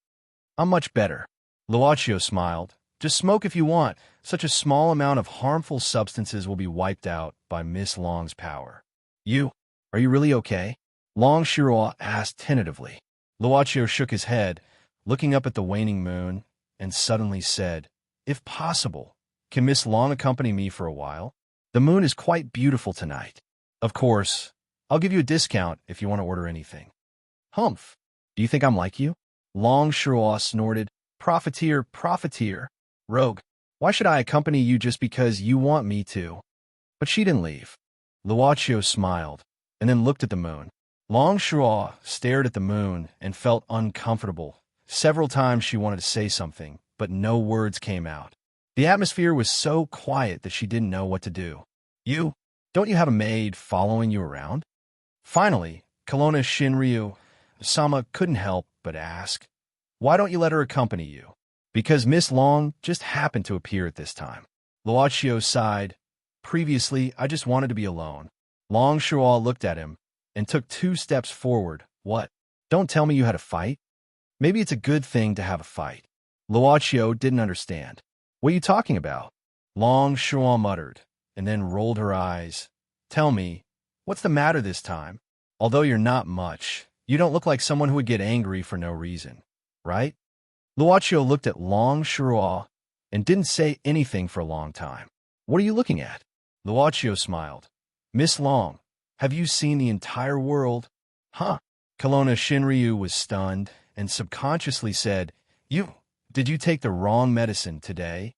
I'm much better. Luochio smiled. Just smoke if you want. Such a small amount of harmful substances will be wiped out by Miss Long's power. Are you really okay? Long Shiro asked tentatively. Luochio shook his head, looking up at the waning moon, and suddenly said, If possible, can Miss Long accompany me for a while? The moon is quite beautiful tonight. Of course, I'll give you a discount if you want to order anything. Humph. Do you think I'm like you? Long Shiro snorted. Profiteer, profiteer. Rogue, why should I accompany you just because you want me to? But she didn't leave. Luochio smiled, and then looked at the moon. Long Shiro stared at the moon and felt uncomfortable. Several times she wanted to say something, but no words came out. The atmosphere was so quiet that she didn't know what to do. Don't you have a maid following you around? Finally, Kelowna Shinryu-sama couldn't help but ask, Why don't you let her accompany you? Because Miss Long just happened to appear at this time. Luochio sighed. Previously, I just wanted to be alone. Long Shiro looked at him and took 2 steps forward. What? Don't tell me you had a fight? Maybe it's a good thing to have a fight. Luochio didn't understand. What are you talking about? Long Shiro muttered, and then rolled her eyes. Tell me, what's the matter this time? Although you're not much, you don't look like someone who would get angry for no reason, right? Luochio looked at Long Shiro and didn't say anything for a long time. What are you looking at? Luochio smiled. Miss Long, have you seen the entire world? Huh? Kelowna Shinryu was stunned and subconsciously said, Did you take the wrong medicine today?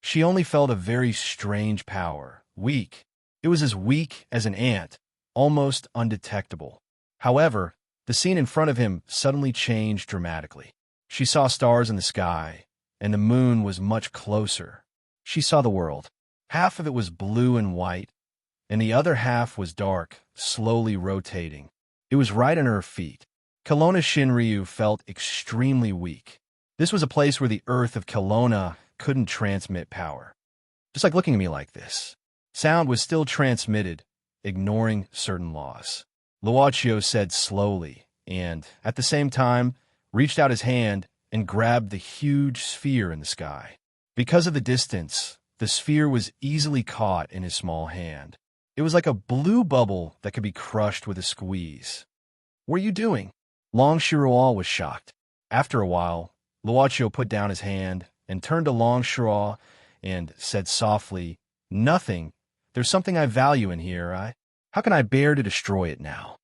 She only felt a very strange power, weak. It was as weak as an ant, almost undetectable. However, the scene in front of him suddenly changed dramatically. She saw stars in the sky, and the moon was much closer. She saw the world. Half of it was blue and white, and the other half was dark, slowly rotating. It was right under her feet. Kelowna Shinryu felt extremely weak. This was a place where the earth of Kelowna couldn't transmit power. Just like looking at me like this. Sound was still transmitted, ignoring certain laws. Luochio said slowly, and, at the same time, reached out his hand and grabbed the huge sphere in the sky. Because of the distance, the sphere was easily caught in his small hand. It was like a blue bubble that could be crushed with a squeeze. What are you doing? Long Shiro was shocked. After a while, Luochio put down his hand and turned to Long Shiro and said softly, Nothing. There's something I value in here. How can I bear to destroy it now?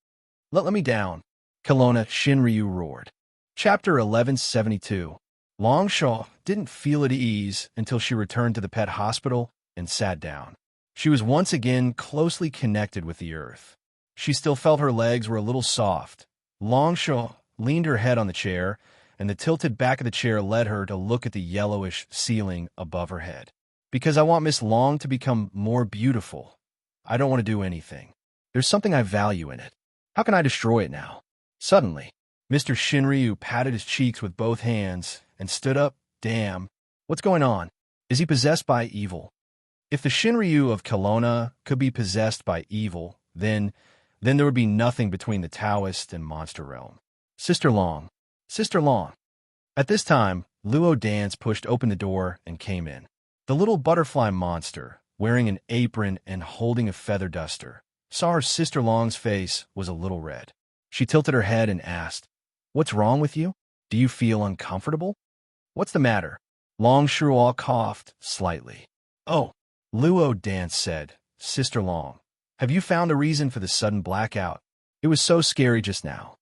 Let me down. Kelowna Shinryu roared. Chapter 1172. Long Shiro didn't feel at ease until she returned to the pet hospital and sat down. She was once again closely connected with the earth. She still felt her legs were a little soft. Long Shiro leaned her head on the chair, and the tilted back of the chair led her to look at the yellowish ceiling above her head. Because I want Miss Long to become more beautiful. I don't want to do anything. There's something I value in it. How can I destroy it now? Suddenly, Mr. Shinryu patted his cheeks with both hands and stood up. Damn. What's going on? Is he possessed by evil? If the Shinryu of Kelowna could be possessed by evil, then there would be nothing between the Taoist and monster realm. Sister Long. Sister Long. At this time, Luo Dance pushed open the door and came in. The little butterfly monster, wearing an apron and holding a feather duster, saw her sister Long's face was a little red. She tilted her head and asked, What's wrong with you? Do you feel uncomfortable? What's the matter? Long Shiro coughed slightly. Oh, Luo Dance said, Sister Long, have you found a reason for the sudden blackout? It was so scary just now.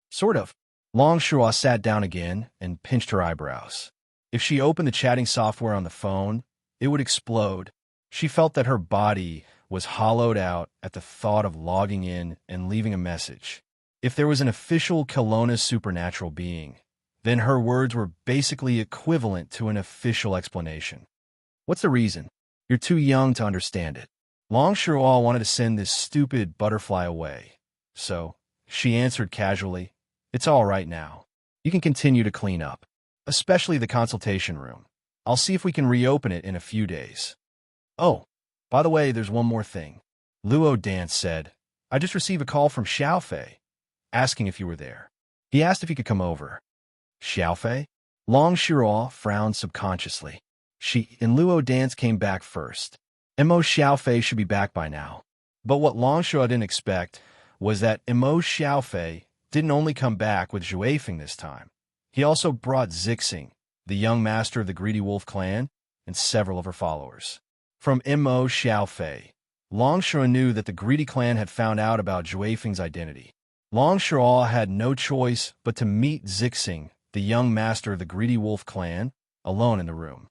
Sort of. Long Shiro sat down again and pinched her eyebrows. If she opened the chatting software on the phone, it would explode. She felt that her body was hollowed out at the thought of logging in and leaving a message. If there was an official Kelowna supernatural being, Then her words were basically equivalent to an official explanation. What's the reason? You're too young to understand it. Long Shural wanted to send this stupid butterfly away. So, she answered casually, it's all right now. You can continue to clean up, especially the consultation room. I'll see if we can reopen it in a few days. Oh, by the way, there's one more thing. Luo Dan said, I just received a call from Xiaofei, asking if you were there. He asked if he could come over. Xiaofei? Long Shural frowned subconsciously. She and Luo Dance came back first. Mo Xiaofei should be back by now. But what Long Shural didn't expect was that Mo Xiaofei didn't only come back with Zhuefeng this time. He also brought Zixing, the young master of the Greedy Wolf clan, and several of her followers. From Mo Xiaofei, Long Shural knew that the Greedy clan had found out about Zhuefeng's identity. Long Shural had no choice but to meet Zixing, the young master of the Greedy Wolf clan, alone in the room.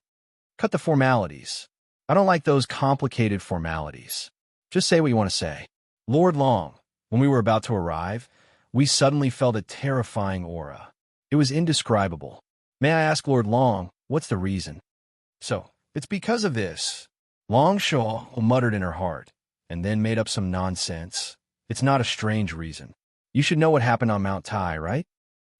Cut the formalities. I don't like those complicated formalities. Just say what you want to say. Lord Long, when we were about to arrive, we suddenly felt a terrifying aura. It was indescribable. May I ask Lord Long, what's the reason? So, it's because of this. Long Shural muttered in her heart, and then made up some nonsense. It's not a strange reason. You should know what happened on Mount Tai, right?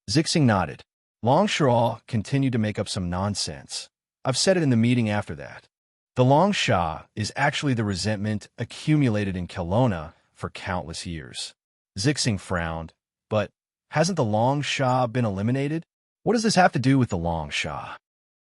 Zixing nodded. Long Shural continued to make up some nonsense. I've said it in the meeting after that. The Long Sha is actually the resentment accumulated in Kelowna for countless years. Zixing frowned, but hasn't the Long Sha been eliminated? What does this have to do with the Long Sha?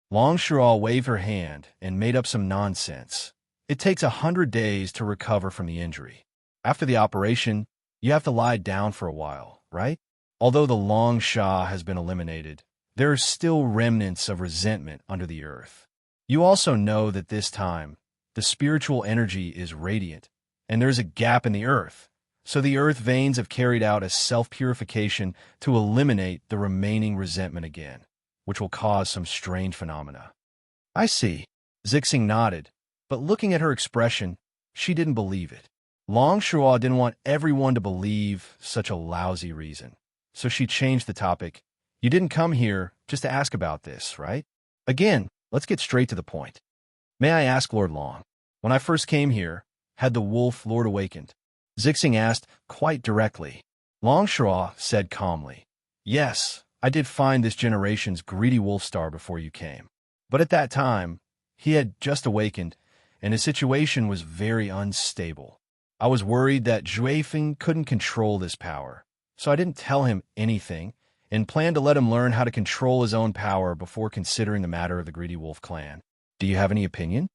Long Shural waved her hand and made up some nonsense. It takes 100 days to recover from the injury. After the operation, you have to lie down for a while, right? Although the Long Sha has been eliminated, there are still remnants of resentment under the earth. You also know that this time, the spiritual energy is radiant, and there's a gap in the earth, so the earth veins have carried out a self-purification to eliminate the remaining resentment again, which will cause some strange phenomena. I see. Zixing nodded, but looking at her expression, she didn't believe it. Long Shural didn't want everyone to believe such a lousy reason, so she changed the topic. You didn't come here just to ask about this, right? Again, let's get straight to the point. May I ask Lord Long, when I first came here, had the Wolf Lord awakened? Zixing asked quite directly. Long Shural said calmly, yes, I did find this generation's greedy wolf star before you came. But at that time, he had just awakened, and his situation was very unstable. I was worried that Zhuefeng couldn't control this power, so I didn't tell him anything, and planned to let him learn how to control his own power before considering the matter of the Greedy Wolf clan. Do you have any opinion?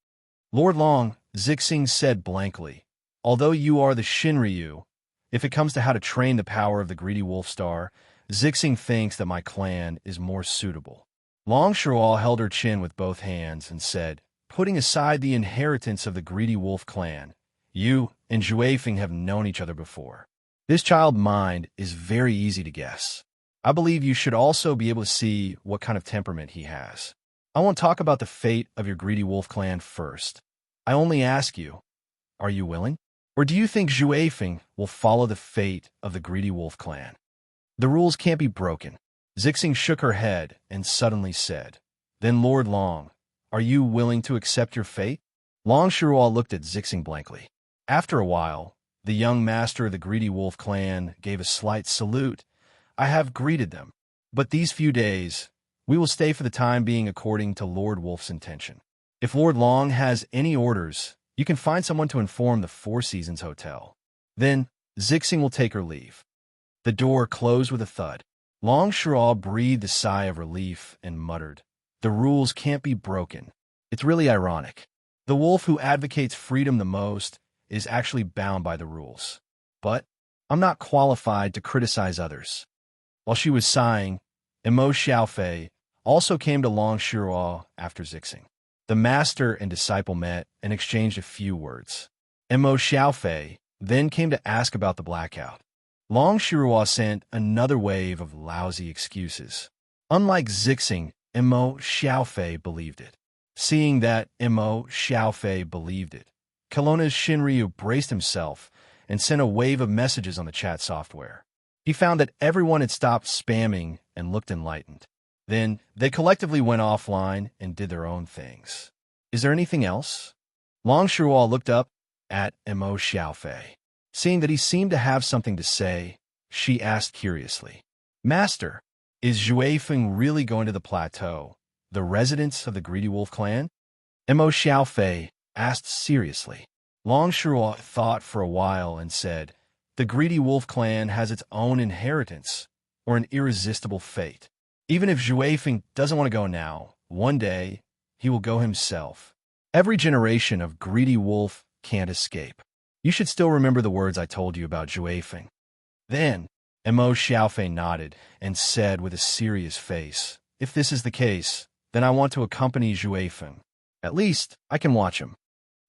Lord Long, Zixing said blankly, although you are the Shinryu, if it comes to how to train the power of the Greedy Wolf Star, Zixing thinks that my clan is more suitable. Long Shural held her chin with both hands and said, putting aside the inheritance of the Greedy Wolf clan, you and Zhuefeng have known each other before. This child mind is very easy to guess. I believe you should also be able to see what kind of temperament he has. I won't talk about the fate of your Greedy Wolf clan first. I only ask you, are you willing? Or do you think Zhuefeng will follow the fate of the Greedy Wolf clan? The rules can't be broken. Zixing shook her head and suddenly said, then Lord Long, are you willing to accept your fate? Long Shural looked at Zixing blankly. After a while, the young master of the Greedy Wolf clan gave a slight salute. I have greeted them, but these few days, we will stay for the time being according to Lord Wolf's intention. If Lord Long has any orders, you can find someone to inform the Four Seasons Hotel. Then, Zixing will take her leave. The door closed with a thud. Long Shural breathed a sigh of relief and muttered, the rules can't be broken. It's really ironic. The wolf who advocates freedom the most is actually bound by the rules. But I'm not qualified to criticize others. While she was sighing, Mo Xiaofei also came to Long Shural after Zixing. The master and disciple met and exchanged a few words. Mo Xiaofei then came to ask about the blackout. Long Shural sent another wave of lousy excuses. Unlike Zixing, Mo Xiaofei believed it. Seeing that Mo Xiaofei believed it, Kelowna's Shinryu braced himself and sent a wave of messages on the chat software. He found that everyone had stopped spamming and looked enlightened. Then they collectively went offline and did their own things. Is there anything else? Long Shuo looked up at Mo Xiaofei. Seeing that he seemed to have something to say, she asked curiously, Master, is Xuefeng really going to the plateau, the residence of the Greedy Wolf clan? Mo Xiaofei asked seriously. Long Shuo thought for a while and said, the Greedy Wolf clan has its own inheritance, or an irresistible fate. Even if Xuefeng doesn't want to go now, one day he will go himself. Every generation of Greedy Wolf can't escape. You should still remember the words I told you about Xuefeng. Then, Mo Xiaofei nodded and said with a serious face, if this is the case, then I want to accompany Xuefeng. At least, I can watch him.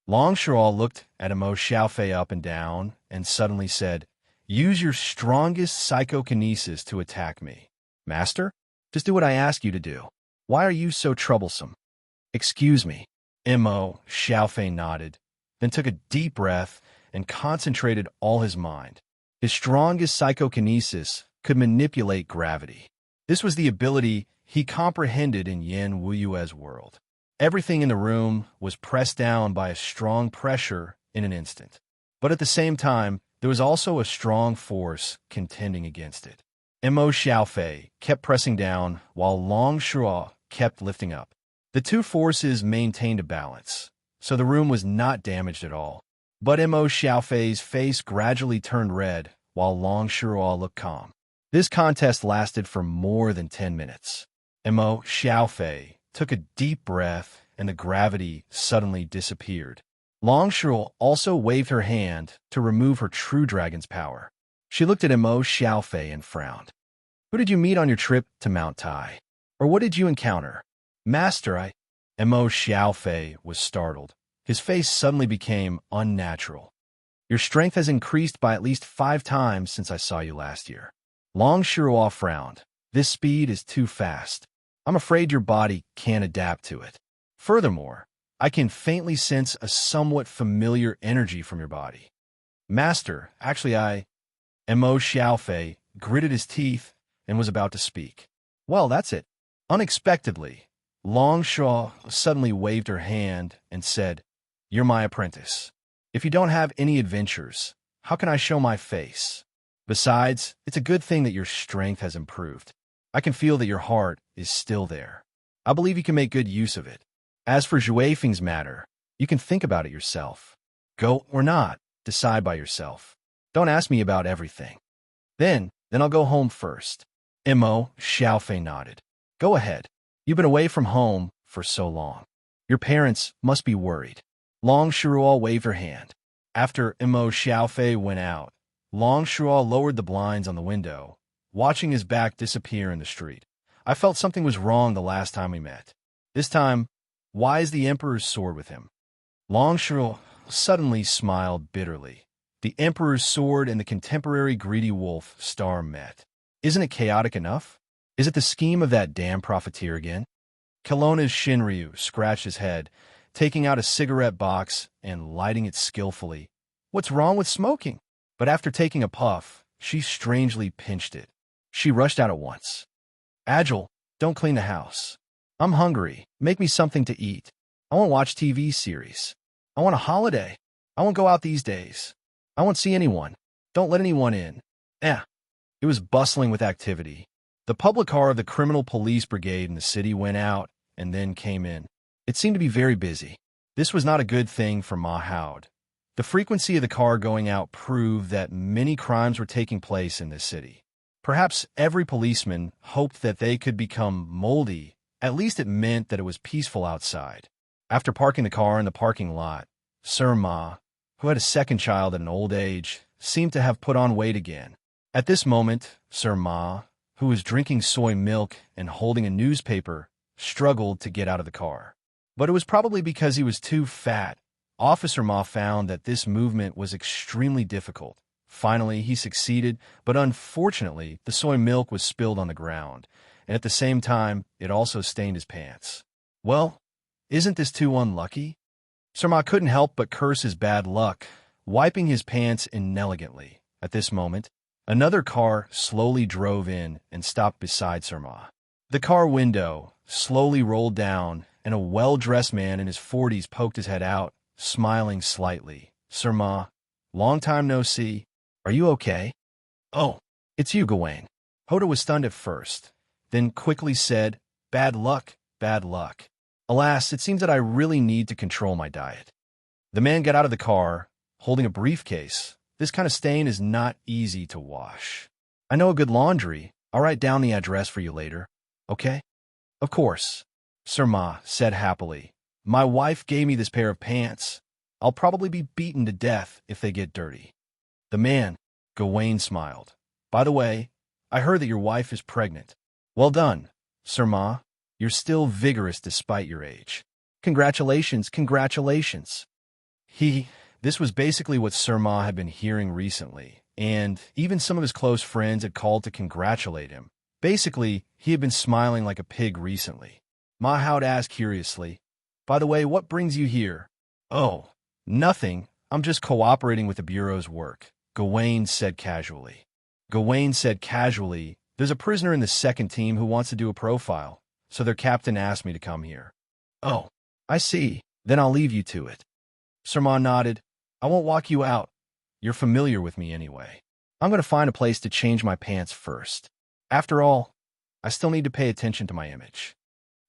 Long Shuo looked at Mo Xiaofei up and down and suddenly said, use your strongest psychokinesis to attack me. Master, just do what I ask you to do. Why are you so troublesome? Excuse me. Mo Xiaofei nodded, then took a deep breath and concentrated all his mind. His strongest psychokinesis could manipulate gravity. This was the ability he comprehended in Yan Wuyue's world. Everything in the room was pressed down by a strong pressure in an instant. But at the same time, there was also a strong force contending against it. Mo Xiaofei kept pressing down while Long Shuo kept lifting up. The two forces maintained a balance, so the room was not damaged at all. But Mo Xiaofei's face gradually turned red while Long Shuo looked calm. This contest lasted for more than 10 minutes. Mo Xiaofei took a deep breath and the gravity suddenly disappeared. Long Shuo also waved her hand to remove her true dragon's power. She looked at Mo Xiaofei and frowned. Who did you meet on your trip to Mount Tai? Or what did you encounter? Master, Mo Xiaofei was startled. His face suddenly became unnatural. Your strength has increased by at least 5 times since I saw you last year. Long Shuo frowned. This speed is too fast. I'm afraid your body can't adapt to it. Furthermore, I can faintly sense a somewhat familiar energy from your body. Master, actually Mo Xiaofei gritted his teeth and was about to speak. Well, that's it. Unexpectedly, Long Shuo suddenly waved her hand and said, you're my apprentice. If you don't have any adventures, how can I show my face? Besides, it's a good thing that your strength has improved. I can feel that your heart is still there. I believe you can make good use of it. As for Xuefeng's matter, you can think about it yourself. Go or not, decide by yourself. Don't ask me about everything. Then I'll go home first. Mo Xiaofei nodded. Go ahead. You've been away from home for so long. Your parents must be worried. Long Shuo waved her hand. After Mo Xiaofei went out, Long Shuo lowered the blinds on the window, watching his back disappear in the street. I felt something was wrong the last time we met. This time, why is the Emperor's sword with him? Long Shuo suddenly smiled bitterly. The Emperor's sword and the contemporary Greedy Wolf star met. Isn't it chaotic enough? Is it the scheme of that damn profiteer again? Kelowna's Shinryu scratched his head, taking out a cigarette box and lighting it skillfully. What's wrong with smoking? But after taking a puff, she strangely pinched it. She rushed out at once. Agile, don't clean the house. I'm hungry. Make me something to eat. I won't watch TV series. I want a holiday. I won't go out these days. I won't see anyone. Don't let anyone in. It was bustling with activity. The public car of the criminal police brigade in the city went out and then came in. It seemed to be very busy. This was not a good thing for Ma Haud. The frequency of the car going out proved that many crimes were taking place in this city. Perhaps every policeman hoped that they could become moldy. At least it meant that it was peaceful outside. After parking the car in the parking lot, Sir Ma, who had a second child at an old age, seemed to have put on weight again. At this moment, Sir Ma, who was drinking soy milk and holding a newspaper, struggled to get out of the car. But it was probably because he was too fat. Officer Ma found that this movement was extremely difficult. Finally, he succeeded, but unfortunately, the soy milk was spilled on the ground, and at the same time, it also stained his pants. Well, isn't this too unlucky? Sir Ma couldn't help but curse his bad luck, wiping his pants inelegantly. At this moment, another car slowly drove in and stopped beside Sir Ma. The car window slowly rolled down, and a well-dressed man in his 40s poked his head out, smiling slightly. "Sir Ma, long time no see. Are you okay?" "Oh, it's you, Gawain." Hoda was stunned at first, then quickly said, "Bad luck, bad luck. Alas, it seems that I really need to control my diet." The man got out of the car, holding a briefcase. "This kind of stain is not easy to wash. I know a good laundry. I'll write down the address for you later. Okay?" "Of course," Sir Ma said happily. "My wife gave me this pair of pants. I'll probably be beaten to death if they get dirty." The man, Gawain, smiled. "By the way, I heard that your wife is pregnant. Well done, Sir Ma. You're still vigorous despite your age. Congratulations, congratulations." This was basically what Sir Ma had been hearing recently, and even some of his close friends had called to congratulate him. Basically, he had been smiling like a pig recently. Ma Hao asked curiously, "By the way, what brings you here?" "Oh, nothing. I'm just cooperating with the Bureau's work," Gawain said casually. "There's a prisoner in the second team who wants to do a profile, so their captain asked me to come here." "Oh, I see. Then I'll leave you to it." Sir Ma nodded. "I won't walk you out. You're familiar with me anyway. I'm going to find a place to change my pants first. After all, I still need to pay attention to my image."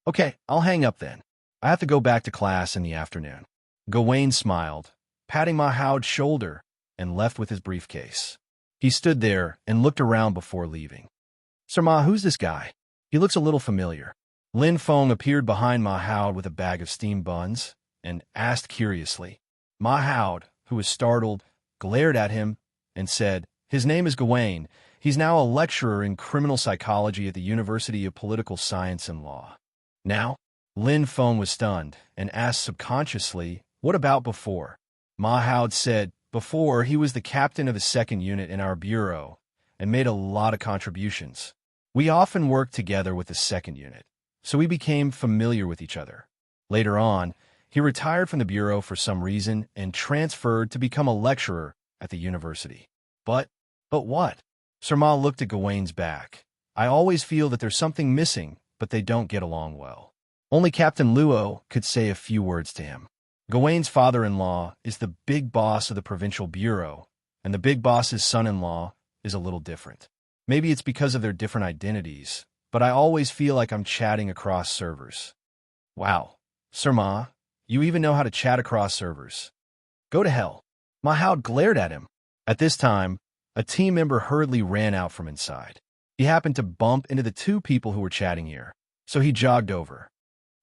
"Okay, I'll hang up then. I have to go back to class in the afternoon." Gawain smiled, patting Ma Hao's shoulder, and left with his briefcase. He stood there and looked around before leaving. "Sir Ma, who's this guy? He looks a little familiar." Lin Feng appeared behind Ma Hao with a bag of steamed buns and asked curiously. Ma Hao, who was startled, glared at him and said, "His name is Gawain. He's now a lecturer in criminal psychology at the University of Political Science and Law." "Now?" Lin Feng was stunned and asked subconsciously, "What about before?" Ma Hao said, "Before, he was the captain of the second unit in our bureau and made a lot of contributions. We often worked together with the second unit, so we became familiar with each other. Later on, he retired from the bureau for some reason and transferred to become a lecturer at the university." But what?" Sir Ma looked at Gawain's back. "I always feel that there's something missing, but they don't get along well." Only Captain Luo could say a few words to him. Gawain's father-in-law is the big boss of the provincial bureau, and the big boss's son-in-law is a little different. Maybe it's because of their different identities, but I always feel like I'm chatting across servers. "Wow, Sir Ma, you even know how to chat across servers. Go to hell." Ma Hao glared at him. At this time, a team member hurriedly ran out from inside. He happened to bump into the two people who were chatting here, so he jogged over.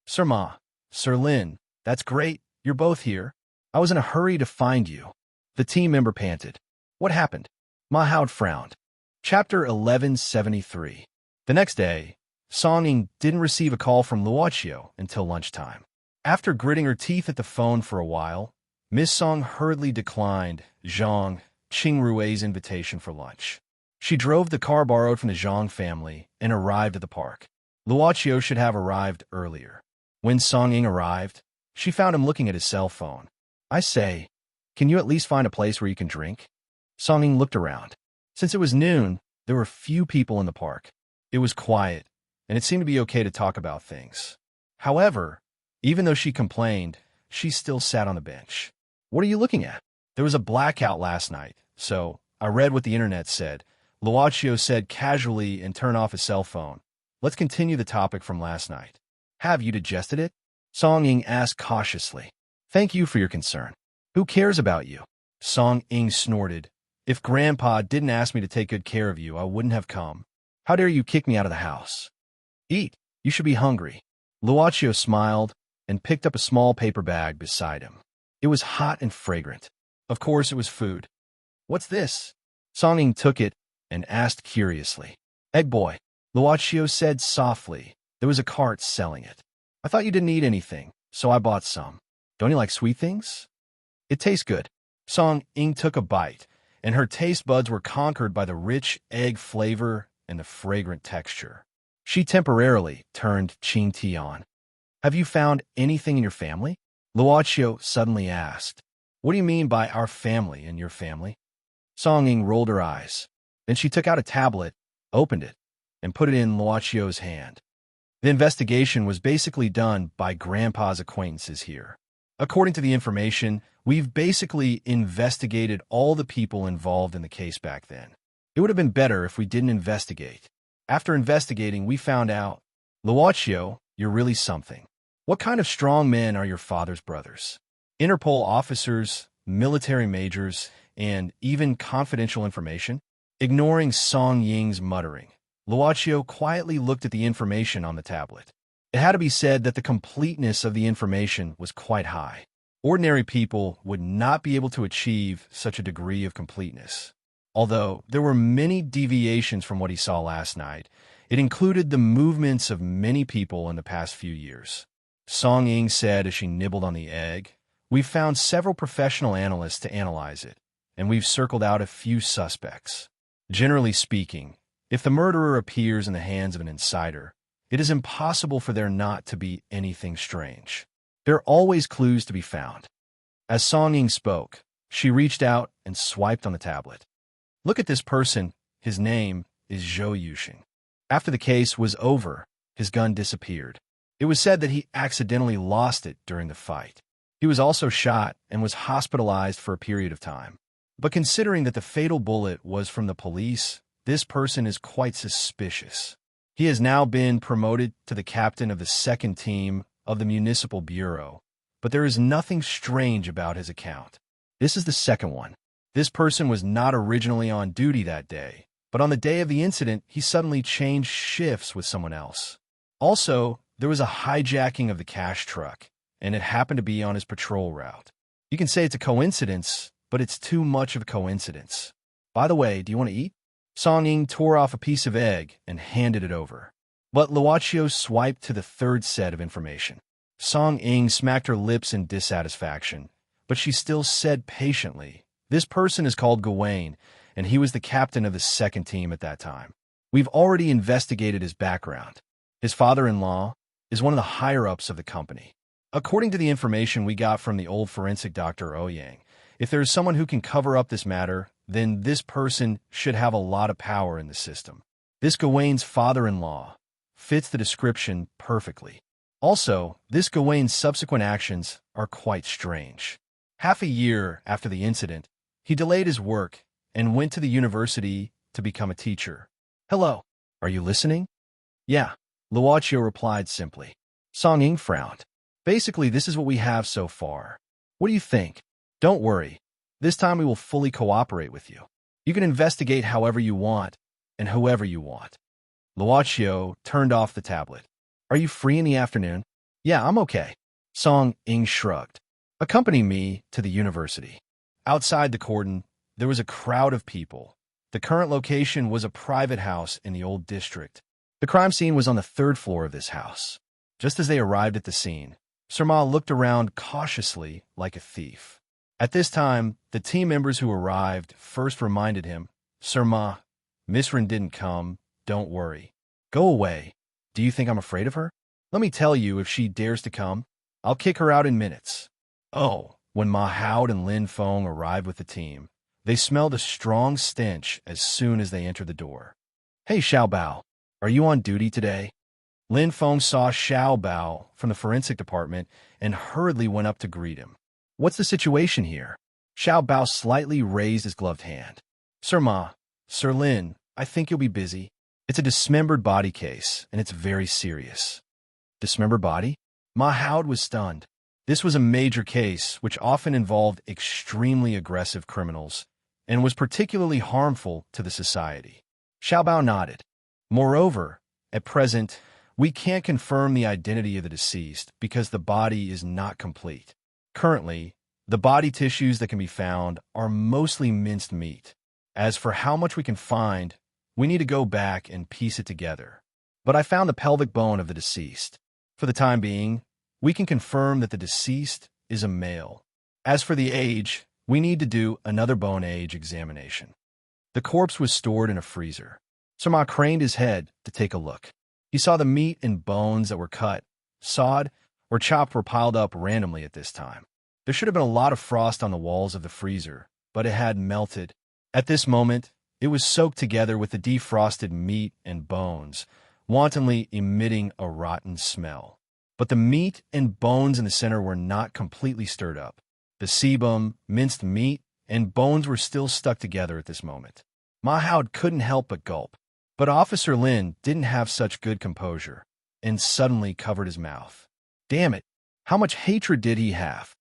"Sir Ma, Sir Lin, that's great. You're both here. I was in a hurry to find you." The team member panted. "What happened?" Ma Hao frowned. Chapter 1173. The next day, Song Ying didn't receive a call from Luochio until lunchtime. After gritting her teeth at the phone for a while, Miss Song hurriedly declined Zhang Qingrui's invitation for lunch. She drove the car borrowed from the Zhang family and arrived at the park. Luochio should have arrived earlier. When Song Ying arrived, she found him looking at his cell phone. "I say, can you at least find a place where you can drink?" Song Ying looked around. Since it was noon, there were few people in the park. It was quiet, and it seemed to be okay to talk about things. However, even though she complained, she still sat on the bench. "What are you looking at?" "There was a blackout last night, so I read what the internet said," Luochio said casually and turned off his cell phone. "Let's continue the topic from last night." "Have you digested it?" Song Ying asked cautiously. "Thank you for your concern. Who cares about you?" Song Ying snorted. "If Grandpa didn't ask me to take good care of you, I wouldn't have come. How dare you kick me out of the house?" "Eat. You should be hungry." Luochio smiled and picked up a small paper bag beside him. It was hot and fragrant. Of course it was food. "What's this?" Song Ying took it and asked curiously. "Egg boy," Luochio said softly. "There was a cart selling it. I thought you didn't eat anything, so I bought some. Don't you like sweet things?" "It tastes good." Song Ying took a bite, and her taste buds were conquered by the rich egg flavor and the fragrant texture. She temporarily turned Qing Ti on. "Have you found anything in your family?" Luochio suddenly asked. "What do you mean by our family and your family?" Song Ying rolled her eyes. Then she took out a tablet, opened it, and put it in Luochio's hand. The investigation was basically done by Grandpa's acquaintances here. According to the information, we've basically investigated all the people involved in the case back then. It would have been better if we didn't investigate. After investigating, we found out, Luaccio, you're really something. What kind of strong men are your father's brothers? Interpol officers, military majors, and even confidential information? Ignoring Song Ying's muttering, Luaccio quietly looked at the information on the tablet. It had to be said that the completeness of the information was quite high. Ordinary people would not be able to achieve such a degree of completeness. Although there were many deviations from what he saw last night, it included the movements of many people in the past few years. Song Ying said as she nibbled on the egg, "We've found several professional analysts to analyze it, and we've circled out a few suspects. Generally speaking, if the murderer appears in the hands of an insider, it is impossible for there not to be anything strange. There are always clues to be found." As Song Ying spoke, she reached out and swiped on the tablet. "Look at this person. His name is Zhou Yuxing. After the case was over, his gun disappeared. It was said that he accidentally lost it during the fight. He was also shot and was hospitalized for a period of time. But considering that the fatal bullet was from the police, this person is quite suspicious. He has now been promoted to the captain of the second team of the Municipal Bureau, but there is nothing strange about his account. This is the second one. This person was not originally on duty that day, but on the day of the incident, he suddenly changed shifts with someone else. Also, there was a hijacking of the cash truck, and it happened to be on his patrol route. You can say it's a coincidence, but it's too much of a coincidence. By the way, do you want to eat?" Song Ying tore off a piece of egg and handed it over. But Luaccio swiped to the third set of information. Song Ying smacked her lips in dissatisfaction, but she still said patiently, "This person is called Gawain, and he was the captain of the second team at that time. We've already investigated his background. His father-in-law is one of the higher-ups of the company. According to the information we got from the old forensic Dr. Ouyang, if there is someone who can cover up this matter, then this person should have a lot of power in the system. This Gawain's father-in-law fits the description perfectly. Also, this Gawain's subsequent actions are quite strange. Half a year after the incident, he delayed his work and went to the university to become a teacher. Hello, are you listening?" "Yeah," Luaccio replied simply. Song Ying frowned. "Basically, this is what we have so far. What do you think? Don't worry. This time we will fully cooperate with you. You can investigate however you want and whoever you want." Luaccio turned off the tablet. "Are you free in the afternoon?" "Yeah, I'm okay." Song Ying shrugged. "Accompany me to the university." Outside the cordon, there was a crowd of people. The current location was a private house in the old district. The crime scene was on the third floor of this house. Just as they arrived at the scene, Sirma looked around cautiously like a thief. At this time, the team members who arrived first reminded him, "Sirma, Misrin didn't come. Don't worry. Go away. Do you think I'm afraid of her? Let me tell you, if she dares to come, I'll kick her out in minutes." Oh, when Ma Haoud and Lin Feng arrived with the team, they smelled a strong stench as soon as they entered the door. "Hey, Xiao Bao, are you on duty today?" Lin Feng saw Xiao Bao from the forensic department and hurriedly went up to greet him. "What's the situation here?" Xiao Bao slightly raised his gloved hand. "Sir Ma, Sir Lin, I think you'll be busy. It's a dismembered body case, and it's very serious." Dismembered body? Ma Haoud was stunned. This was a major case which often involved extremely aggressive criminals and was particularly harmful to the society. Xiao Bao nodded. "Moreover, at present, we can't confirm the identity of the deceased because the body is not complete. Currently, the body tissues that can be found are mostly minced meat. As for how much we can find, we need to go back and piece it together. But I found the pelvic bone of the deceased. For the time being, we can confirm that the deceased is a male. As for the age, we need to do another bone age examination." The corpse was stored in a freezer. Sirma craned his head to take a look. He saw the meat and bones that were cut, sawed, or chopped were piled up randomly at this time. There should have been a lot of frost on the walls of the freezer, but it had melted. At this moment, it was soaked together with the defrosted meat and bones, wantonly emitting a rotten smell. But the meat and bones in the center were not completely stirred up. The sebum, minced meat, and bones were still stuck together at this moment. Mahoud couldn't help but gulp. But Officer Lin didn't have such good composure, and suddenly covered his mouth. Damn it, how much hatred did he have?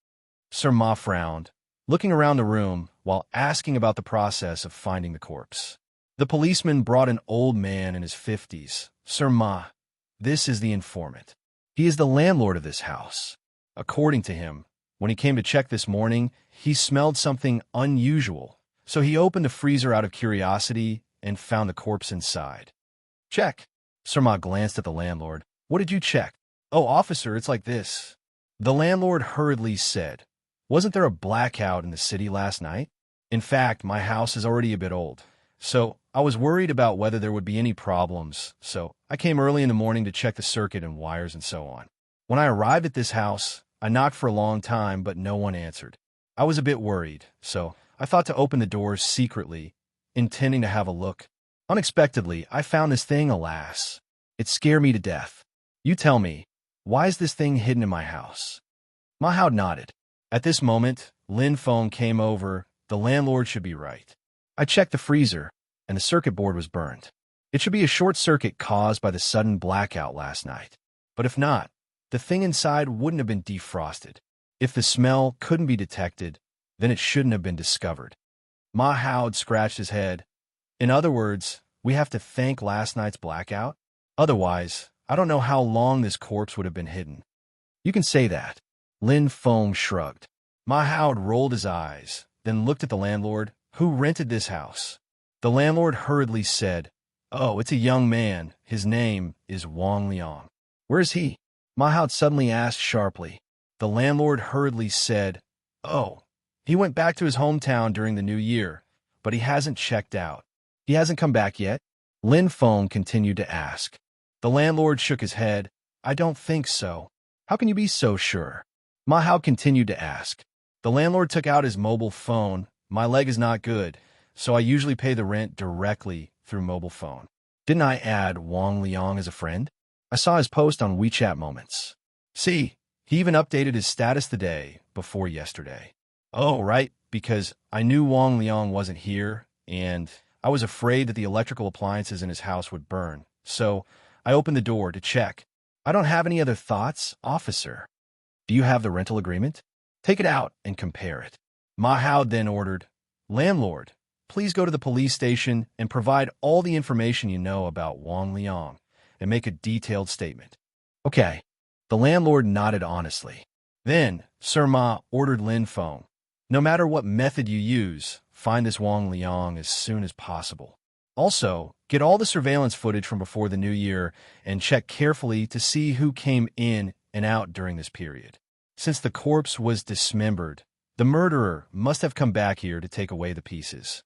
Sir Ma frowned, looking around the room while asking about the process of finding the corpse. The policeman brought an old man in his 50s. Sir Ma, this is the informant. He is the landlord of this house. According to him, when he came to check this morning, he smelled something unusual, so he opened the freezer out of curiosity and found the corpse inside. Check. Sir Ma glanced at the landlord. What did you check? Oh, officer, it's like this. The landlord hurriedly said, wasn't there a blackout in the city last night? In fact, my house is already a bit old, so I was worried about whether there would be any problems, so I came early in the morning to check the circuit and wires and so on. When I arrived at this house, I knocked for a long time, but no one answered. I was a bit worried, so I thought to open the doors secretly, intending to have a look. Unexpectedly, I found this thing, alas. It scared me to death. You tell me, why is this thing hidden in my house? Mahoud nodded. At this moment, Lin Feng came over. The landlord should be right. I checked the freezer, and the circuit board was burned. It should be a short circuit caused by the sudden blackout last night. But if not, the thing inside wouldn't have been defrosted. If the smell couldn't be detected, then it shouldn't have been discovered. Mahoud scratched his head. In other words, we have to thank last night's blackout? Otherwise, I don't know how long this corpse would have been hidden. You can say that. Lin Feng shrugged. Mahoud rolled his eyes, then looked at the landlord, who rented this house. The landlord hurriedly said, oh, it's a young man. His name is Wang Liang. Where is he? Mahoud suddenly asked sharply. The landlord hurriedly said, oh, he went back to his hometown during the new year, but he hasn't checked out. He hasn't come back yet? Lin Feng continued to ask. The landlord shook his head. I don't think so. How can you be so sure? Mahoud continued to ask. The landlord took out his mobile phone. My leg is not good, so I usually pay the rent directly through mobile phone. Didn't I add Wang Liang as a friend? I saw his post on WeChat Moments. See, he even updated his status the day before yesterday. Oh, right, because I knew Wang Liang wasn't here, and I was afraid that the electrical appliances in his house would burn, so I opened the door to check. I don't have any other thoughts, officer. Do you have the rental agreement? Take it out and compare it. Mahoud then ordered, landlord, please go to the police station and provide all the information you know about Wang Liang and make a detailed statement. Okay. The landlord nodded honestly. Then, Sir Ma ordered Lin Feng, no matter what method you use, find this Wang Liang as soon as possible. Also, get all the surveillance footage from before the new year and check carefully to see who came in and out during this period. Since the corpse was dismembered, the murderer must have come back here to take away the pieces.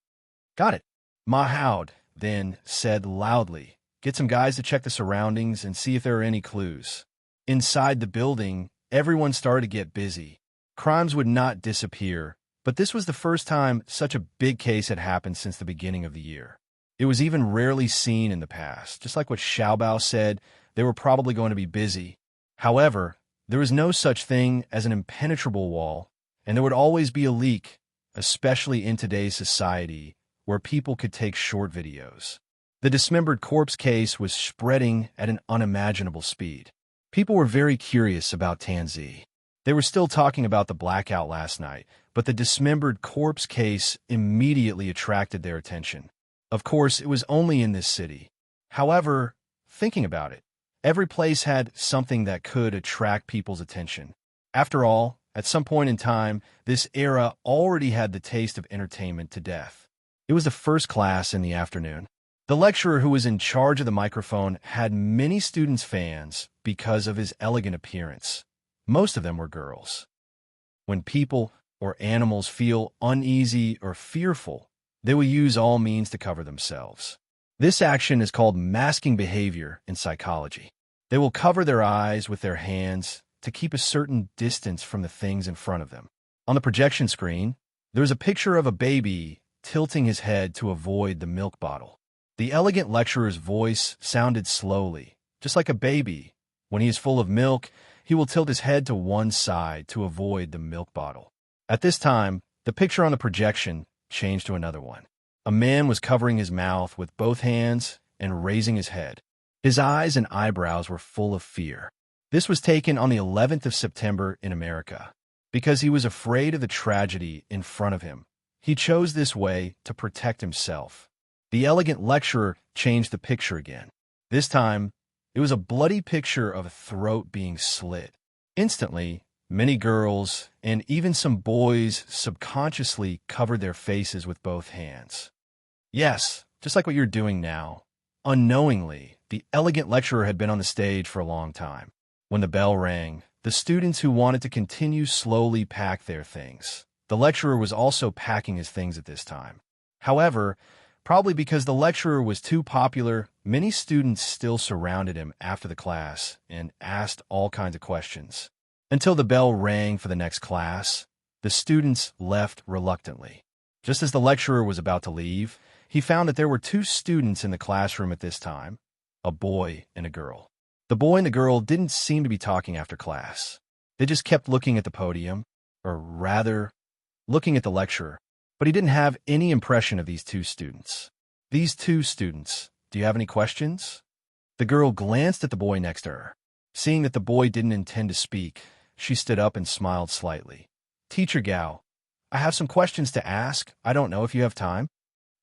Got it. Mahoud then said loudly, get some guys to check the surroundings and see if there are any clues. Inside the building, everyone started to get busy. Crimes would not disappear, but this was the first time such a big case had happened since the beginning of the year. It was even rarely seen in the past. Just like what Xiaobao said, they were probably going to be busy. However, there was no such thing as an impenetrable wall, and there would always be a leak, especially in today's society, where people could take short videos. The dismembered corpse case was spreading at an unimaginable speed. People were very curious about Tanzi. They were still talking about the blackout last night, but the dismembered corpse case immediately attracted their attention. Of course, it was only in this city. However, thinking about it, every place had something that could attract people's attention. After all, at some point in time, this era already had the taste of entertainment to death. It was the first class in the afternoon. The lecturer who was in charge of the microphone had many students fans because of his elegant appearance. Most of them were girls. When people or animals feel uneasy or fearful, they will use all means to cover themselves. This action is called masking behavior in psychology. They will cover their eyes with their hands to keep a certain distance from the things in front of them. On the projection screen, there is a picture of a baby tilting his head to avoid the milk bottle. The elegant lecturer's voice sounded slowly, just like a baby. When he is full of milk, he will tilt his head to one side to avoid the milk bottle. At this time, the picture on the projection changed to another one. A man was covering his mouth with both hands and raising his head. His eyes and eyebrows were full of fear. This was taken on the 11th of September in America. Because he was afraid of the tragedy in front of him, he chose this way to protect himself. The elegant lecturer changed the picture again. This time, it was a bloody picture of a throat being slit. Instantly, many girls and even some boys subconsciously covered their faces with both hands. Yes, just like what you're doing now. Unknowingly, the elegant lecturer had been on the stage for a long time. When the bell rang, the students who wanted to continue slowly packed their things. The lecturer was also packing his things at this time. However, probably because the lecturer was too popular, many students still surrounded him after the class and asked all kinds of questions. Until the bell rang for the next class, the students left reluctantly. Just as the lecturer was about to leave, he found that there were two students in the classroom at this time, a boy and a girl. The boy and the girl didn't seem to be talking after class. They just kept looking at the podium, or rather, looking at the lecturer, but he didn't have any impression of these two students. These two students, do you have any questions? The girl glanced at the boy next to her. Seeing that the boy didn't intend to speak, she stood up and smiled slightly. Teacher Gao, I have some questions to ask. I don't know if you have time.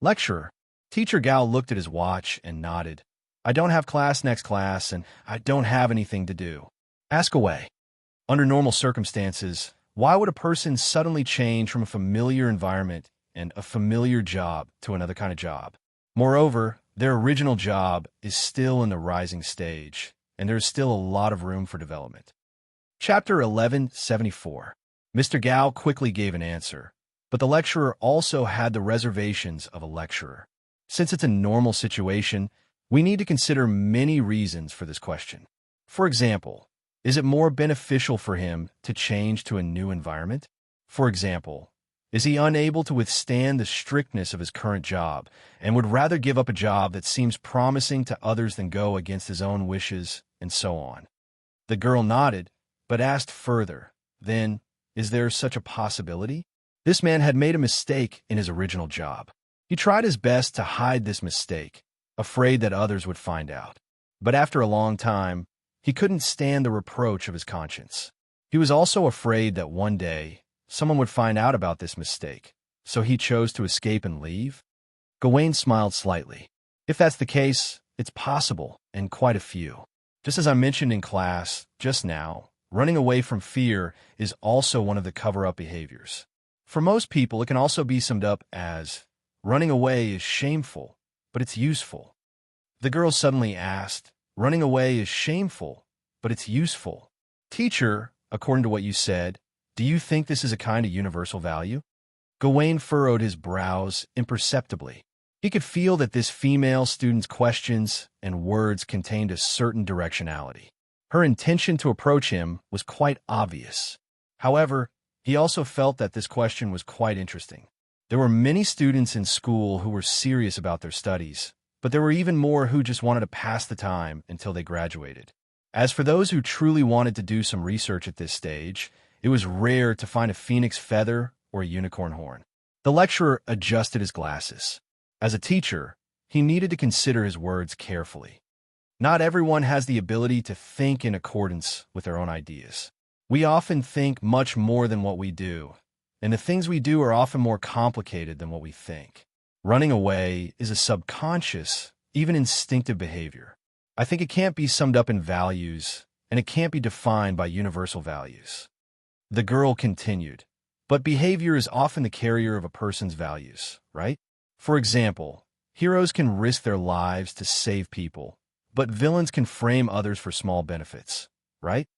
Lecturer. Teacher Gao looked at his watch and nodded. I don't have class next class, and I don't have anything to do. Ask away. Under normal circumstances, why would a person suddenly change from a familiar environment and a familiar job to another kind of job? Moreover, their original job is still in the rising stage, and there is still a lot of room for development. Chapter 1174. Mr. Gao quickly gave an answer, but the lecturer also had the reservations of a lecturer. Since it's a normal situation, we need to consider many reasons for this question. For example, is it more beneficial for him to change to a new environment? For example, is he unable to withstand the strictness of his current job and would rather give up a job that seems promising to others than go against his own wishes, and so on? The girl nodded, but asked further, then, is there such a possibility? This man had made a mistake in his original job. He tried his best to hide this mistake, afraid that others would find out. But after a long time, he couldn't stand the reproach of his conscience. He was also afraid that one day, someone would find out about this mistake, so he chose to escape and leave. Gawain smiled slightly. If that's the case, it's possible, and quite a few. Just as I mentioned in class just now, running away from fear is also one of the cover-up behaviors. For most people, it can also be summed up as, running away is shameful, but it's useful. The girl suddenly asked, running away is shameful, but it's useful. Teacher, according to what you said, do you think this is a kind of universal value? Gawain furrowed his brows imperceptibly. He could feel that this female student's questions and words contained a certain directionality. Her intention to approach him was quite obvious. However, he also felt that this question was quite interesting. There were many students in school who were serious about their studies, but there were even more who just wanted to pass the time until they graduated. As for those who truly wanted to do some research at this stage, it was rare to find a phoenix feather or a unicorn horn. The lecturer adjusted his glasses. As a teacher, he needed to consider his words carefully. Not everyone has the ability to think in accordance with their own ideas. We often think much more than what we do, and the things we do are often more complicated than what we think. Running away is a subconscious, even instinctive behavior. I think it can't be summed up in values, and it can't be defined by universal values. The girl continued, but behavior is often the carrier of a person's values, right? For example, heroes can risk their lives to save people, but villains can frame others for small benefits, right?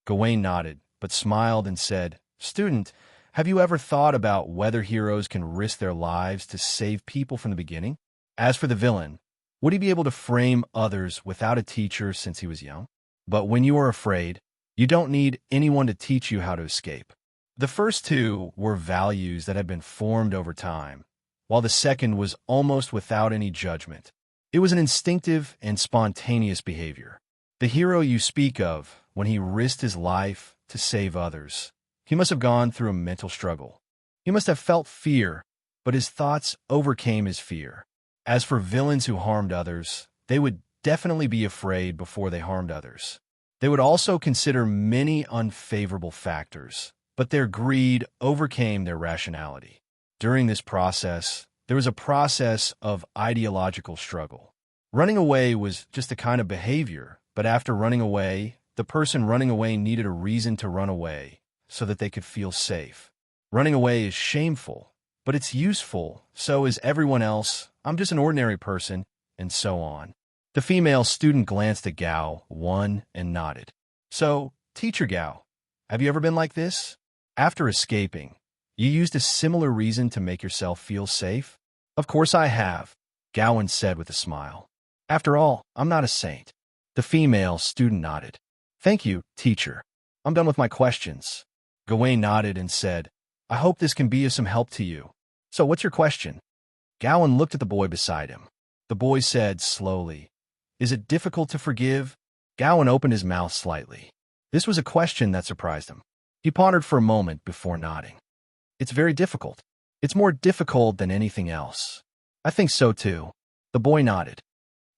Gawain nodded, but smiled and said, Student, have you ever thought about whether heroes can risk their lives to save people from the beginning? As for the villain, would he be able to frame others without a teacher since he was young? But when you are afraid, you don't need anyone to teach you how to escape. The first two were values that had been formed over time, while the second was almost without any judgment. It was an instinctive and spontaneous behavior. The hero you speak of, when he risked his life to save others, he must have gone through a mental struggle. He must have felt fear, but his thoughts overcame his fear. As for villains who harmed others, they would definitely be afraid before they harmed others. They would also consider many unfavorable factors, but their greed overcame their rationality. During this process, there was a process of ideological struggle. Running away was just a kind of behavior, but after running away, the person running away needed a reason to run away so that they could feel safe. Running away is shameful, but it's useful, so is everyone else. I'm just an ordinary person, and so on. The female student glanced at Gao, won, and nodded. So, teacher Gao, have you ever been like this? After escaping, you used a similar reason to make yourself feel safe? Of course I have, Gowan said with a smile. After all, I'm not a saint. The female student nodded. Thank you, teacher. I'm done with my questions. Gawain nodded and said, I hope this can be of some help to you. So what's your question? Gowan looked at the boy beside him. The boy said slowly, Is it difficult to forgive? Gowan opened his mouth slightly. This was a question that surprised him. He pondered for a moment before nodding. It's very difficult. It's more difficult than anything else. I think so too. The boy nodded.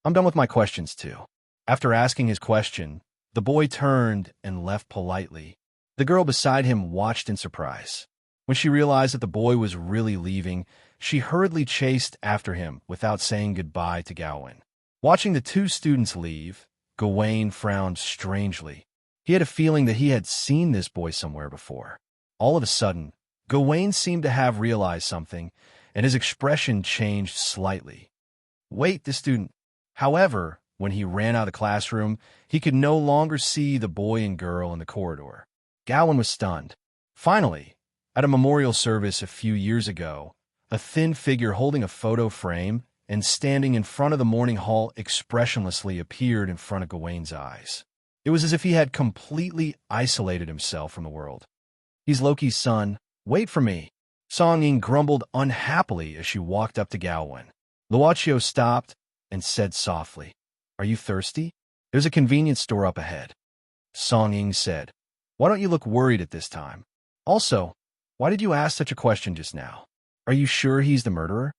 I'm done with my questions too. After asking his question, the boy turned and left politely. The girl beside him watched in surprise. When she realized that the boy was really leaving, she hurriedly chased after him without saying goodbye to Gawain. Watching the two students leave, Gawain frowned strangely. He had a feeling that he had seen this boy somewhere before. All of a sudden, Gawain seemed to have realized something, and his expression changed slightly. Wait, the student. However, when he ran out of the classroom, he could no longer see the boy and girl in the corridor. Gawain was stunned. Finally, at a memorial service a few years ago, a thin figure holding a photo frame and standing in front of the morning hall expressionlessly appeared in front of Gawain's eyes. It was as if he had completely isolated himself from the world. He's Loki's son. Wait for me. Song Ying grumbled unhappily as she walked up to Gawain. Luochio stopped and said softly, Are you thirsty? There's a convenience store up ahead. Song Ying said, Why don't you look worried at this time? Also, why did you ask such a question just now? Are you sure he's the murderer?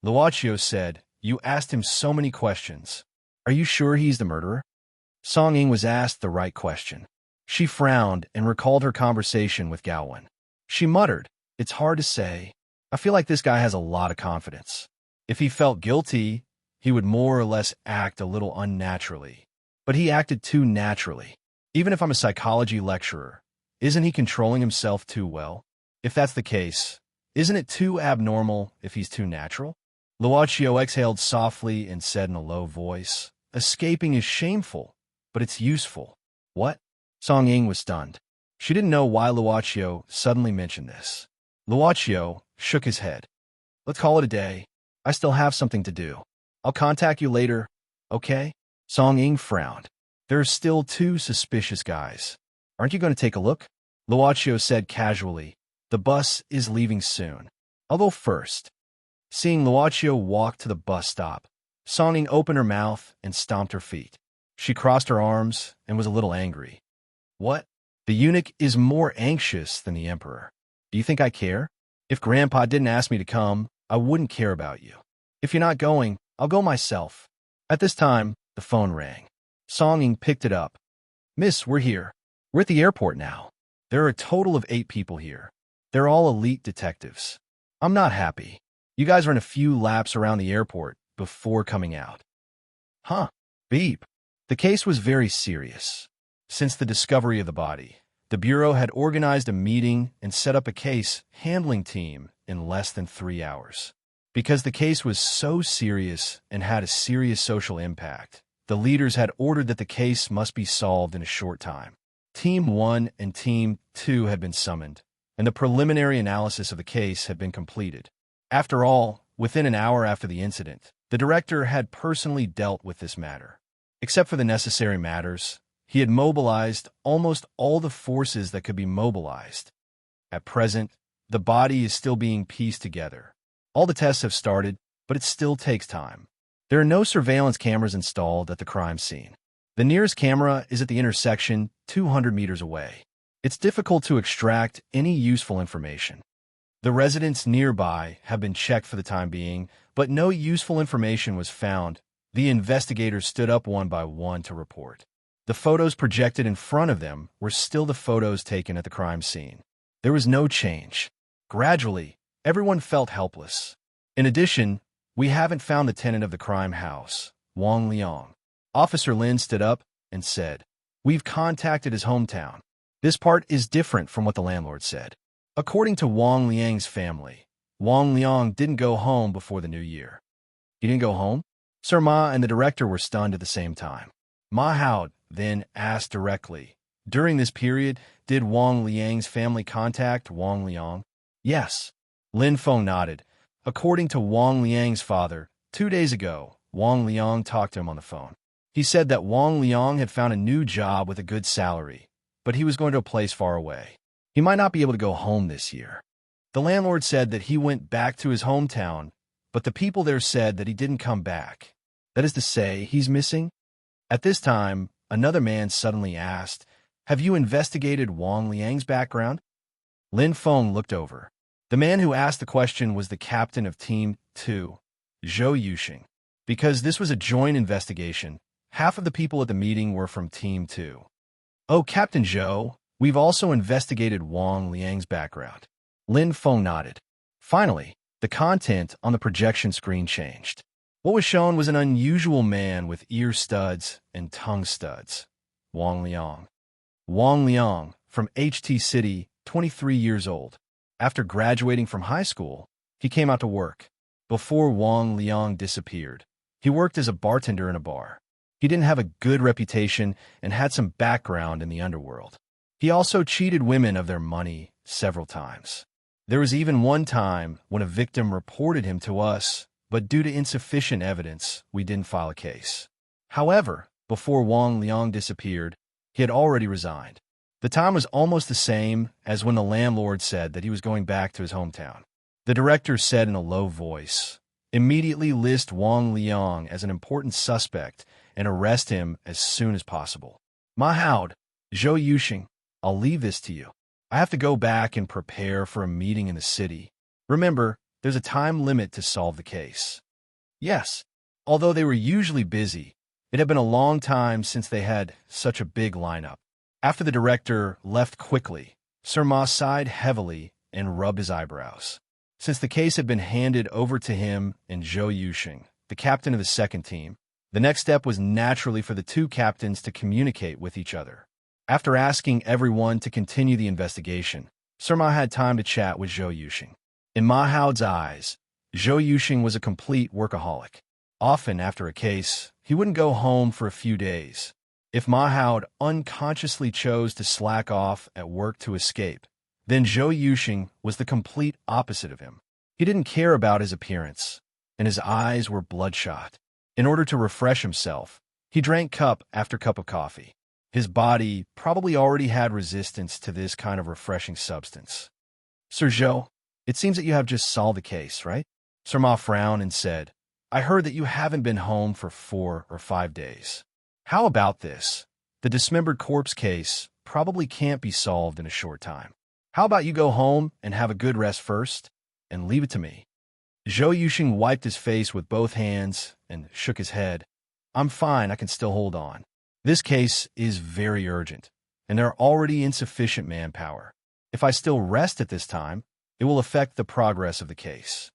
Luochio said, You asked him so many questions. Are you sure he's the murderer? Song Ying was asked the right question. She frowned and recalled her conversation with Gawain. She muttered, It's hard to say. I feel like this guy has a lot of confidence. If he felt guilty, he would more or less act a little unnaturally. But he acted too naturally. Even if I'm a psychology lecturer, isn't he controlling himself too well? If that's the case, isn't it too abnormal if he's too natural? Luochio exhaled softly and said in a low voice, Escaping is shameful, but it's useful. What? Song Ying was stunned. She didn't know why Luochio suddenly mentioned this. Luochio shook his head. Let's call it a day. I still have something to do. I'll contact you later, okay? Song Ying frowned. There are still two suspicious guys. Aren't you going to take a look? Luochio said casually. The bus is leaving soon. I'll go first. Seeing Luochio walk to the bus stop, Song Ying opened her mouth and stomped her feet. She crossed her arms and was a little angry. What? The eunuch is more anxious than the emperor. Do you think I care? If Grandpa didn't ask me to come, I wouldn't care about you. If you're not going, I'll go myself. At this time, the phone rang. Song Ying picked it up. Miss, we're here. We're at the airport now. There are a total of 8 people here. They're all elite detectives. I'm not happy. You guys ran a few laps around the airport before coming out. Huh. Beep. The case was very serious. Since the discovery of the body, the Bureau had organized a meeting and set up a case handling team in less than 3 hours. Because the case was so serious and had a serious social impact, the leaders had ordered that the case must be solved in a short time. Team 1 and Team 2 had been summoned, and the preliminary analysis of the case had been completed. After all, within an hour after the incident, the director had personally dealt with this matter. Except for the necessary matters, he had mobilized almost all the forces that could be mobilized. At present, the body is still being pieced together. All the tests have started, but it still takes time. There are no surveillance cameras installed at the crime scene. The nearest camera is at the intersection 200 meters away. It's difficult to extract any useful information. The residents nearby have been checked for the time being, but no useful information was found. The investigators stood up one by one to report. The photos projected in front of them were still the photos taken at the crime scene. There was no change. Gradually, everyone felt helpless. In addition, we haven't found the tenant of the crime house, Wang Liang. Officer Lin stood up and said, "We've contacted his hometown. This part is different from what the landlord said." According to Wang Liang's family, Wang Liang didn't go home before the new year. He didn't go home? Sir Ma and the director were stunned at the same time. Ma Hao then asked directly, "During this period, did Wang Liang's family contact Wang Liang?" "Yes." Lin Feng nodded. According to Wang Liang's father, 2 days ago, Wang Liang talked to him on the phone. He said that Wang Liang had found a new job with a good salary, but he was going to a place far away. He might not be able to go home this year. The landlord said that he went back to his hometown, but the people there said that he didn't come back. That is to say, he's missing? At this time, another man suddenly asked, "Have you investigated Wang Liang's background?" Lin Feng looked over. The man who asked the question was the captain of Team 2, Zhou Yuxing. Because this was a joint investigation, half of the people at the meeting were from Team 2. "Oh, Captain Zhou, we've also investigated Wang Liang's background." Lin Feng nodded. Finally, the content on the projection screen changed. What was shown was an unusual man with ear studs and tongue studs. Wang Liang. Wang Liang, from HT City, 23 years old. After graduating from high school, he came out to work. Before Wang Liang disappeared, he worked as a bartender in a bar. He didn't have a good reputation and had some background in the underworld. He also cheated women of their money several times. There was even one time when a victim reported him to us, but due to insufficient evidence, we didn't file a case. However, before Wang Liang disappeared, he had already resigned. The time was almost the same as when the landlord said that he was going back to his hometown. The director said in a low voice, "Immediately list Wang Liang as an important suspect and arrest him as soon as possible." Ma Hao, Zhou Yuxing, I'll leave this to you. I have to go back and prepare for a meeting in the city. Remember, there's a time limit to solve the case. Yes, although they were usually busy, it had been a long time since they had such a big lineup. After the director left quickly, Sir Ma sighed heavily and rubbed his eyebrows. Since the case had been handed over to him and Zhou Yuxing, the captain of the second team, the next step was naturally for the two captains to communicate with each other. After asking everyone to continue the investigation, Sir Ma had time to chat with Zhou Yuxing. In Ma Hao's eyes, Zhou Yuxing was a complete workaholic. Often after a case, he wouldn't go home for a few days. If Ma Hao unconsciously chose to slack off at work to escape, then Zhou Yuxing was the complete opposite of him. He didn't care about his appearance, and his eyes were bloodshot. In order to refresh himself, he drank cup after cup of coffee. His body probably already had resistance to this kind of refreshing substance. "Sir Zhou, it seems that you have just solved the case, right?" Sir Ma frowned and said, "I heard that you haven't been home for 4 or 5 days. How about this? The dismembered corpse case probably can't be solved in a short time. How about you go home and have a good rest first, and leave it to me?" Zhou Yuxing wiped his face with both hands and shook his head. "I'm fine, I can still hold on. This case is very urgent, and there are already insufficient manpower. If I still rest at this time, it will affect the progress of the case."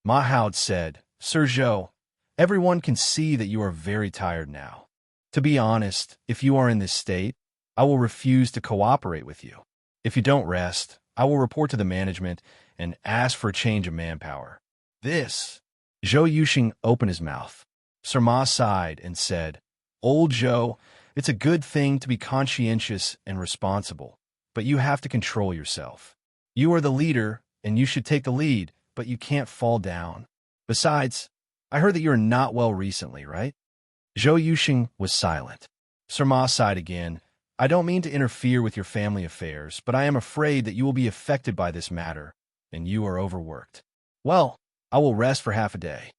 Ma Hao said, "Sir Zhou, everyone can see that you are very tired now. To be honest, if you are in this state, I will refuse to cooperate with you. If you don't rest, I will report to the management and ask for a change of manpower." This. Zhou Yuxing opened his mouth. Sir Ma sighed and said, "Old Zhou, it's a good thing to be conscientious and responsible, but you have to control yourself. You are the leader, and you should take the lead, but you can't fall down. Besides, I heard that you are not well recently, right?" Zhou Yuxing was silent. Sir Ma sighed again. "I don't mean to interfere with your family affairs, but I am afraid that you will be affected by this matter, and you are overworked. Well, I will rest for half a day."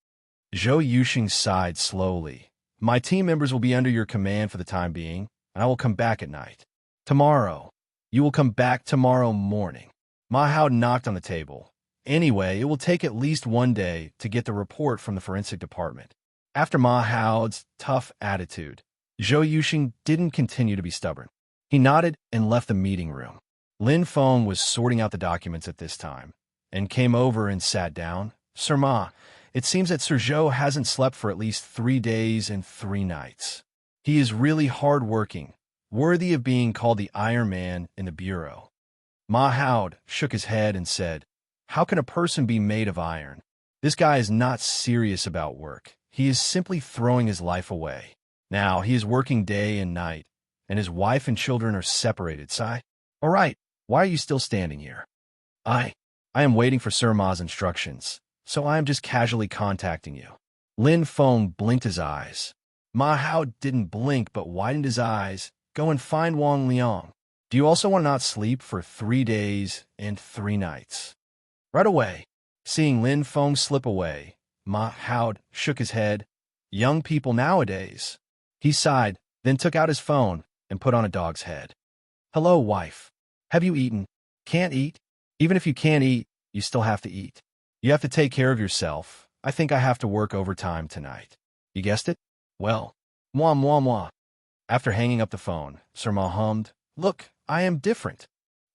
Zhou Yuxing sighed slowly. My team members will be under your command for the time being, and I will come back at night. Tomorrow. You will come back tomorrow morning. Ma Hao knocked on the table. Anyway, it will take at least one day to get the report from the forensic department. After Ma Hao's tough attitude, Zhou Yuxing didn't continue to be stubborn. He nodded and left the meeting room. Lin Feng was sorting out the documents at this time, and came over and sat down. Sir Ma, it seems that Sir Zhou hasn't slept for at least 3 days and 3 nights. He is really hard-working, worthy of being called the Iron Man in the Bureau. Ma Hao shook his head and said, how can a person be made of iron? This guy is not serious about work. He is simply throwing his life away. Now, he is working day and night, and his wife and children are separated. Sai? All right, why are you still standing here? I am waiting for Sir Ma's instructions, so I am just casually contacting you. Lin Feng blinked his eyes. Ma Hao didn't blink but widened his eyes. Go and find Wang Liang. Do you also want to not sleep for 3 days and 3 nights? Right away. Seeing Lin Feng slip away, Ma Hao shook his head. Young people nowadays. He sighed, then took out his phone and put on a dog's head. Hello, wife. Have you eaten? Can't eat? Even if you can't eat, you still have to eat. You have to take care of yourself. I think I have to work overtime tonight. You guessed it? Well, moi, moi, moi. After hanging up the phone, Sir Ma hummed, Look, I am different.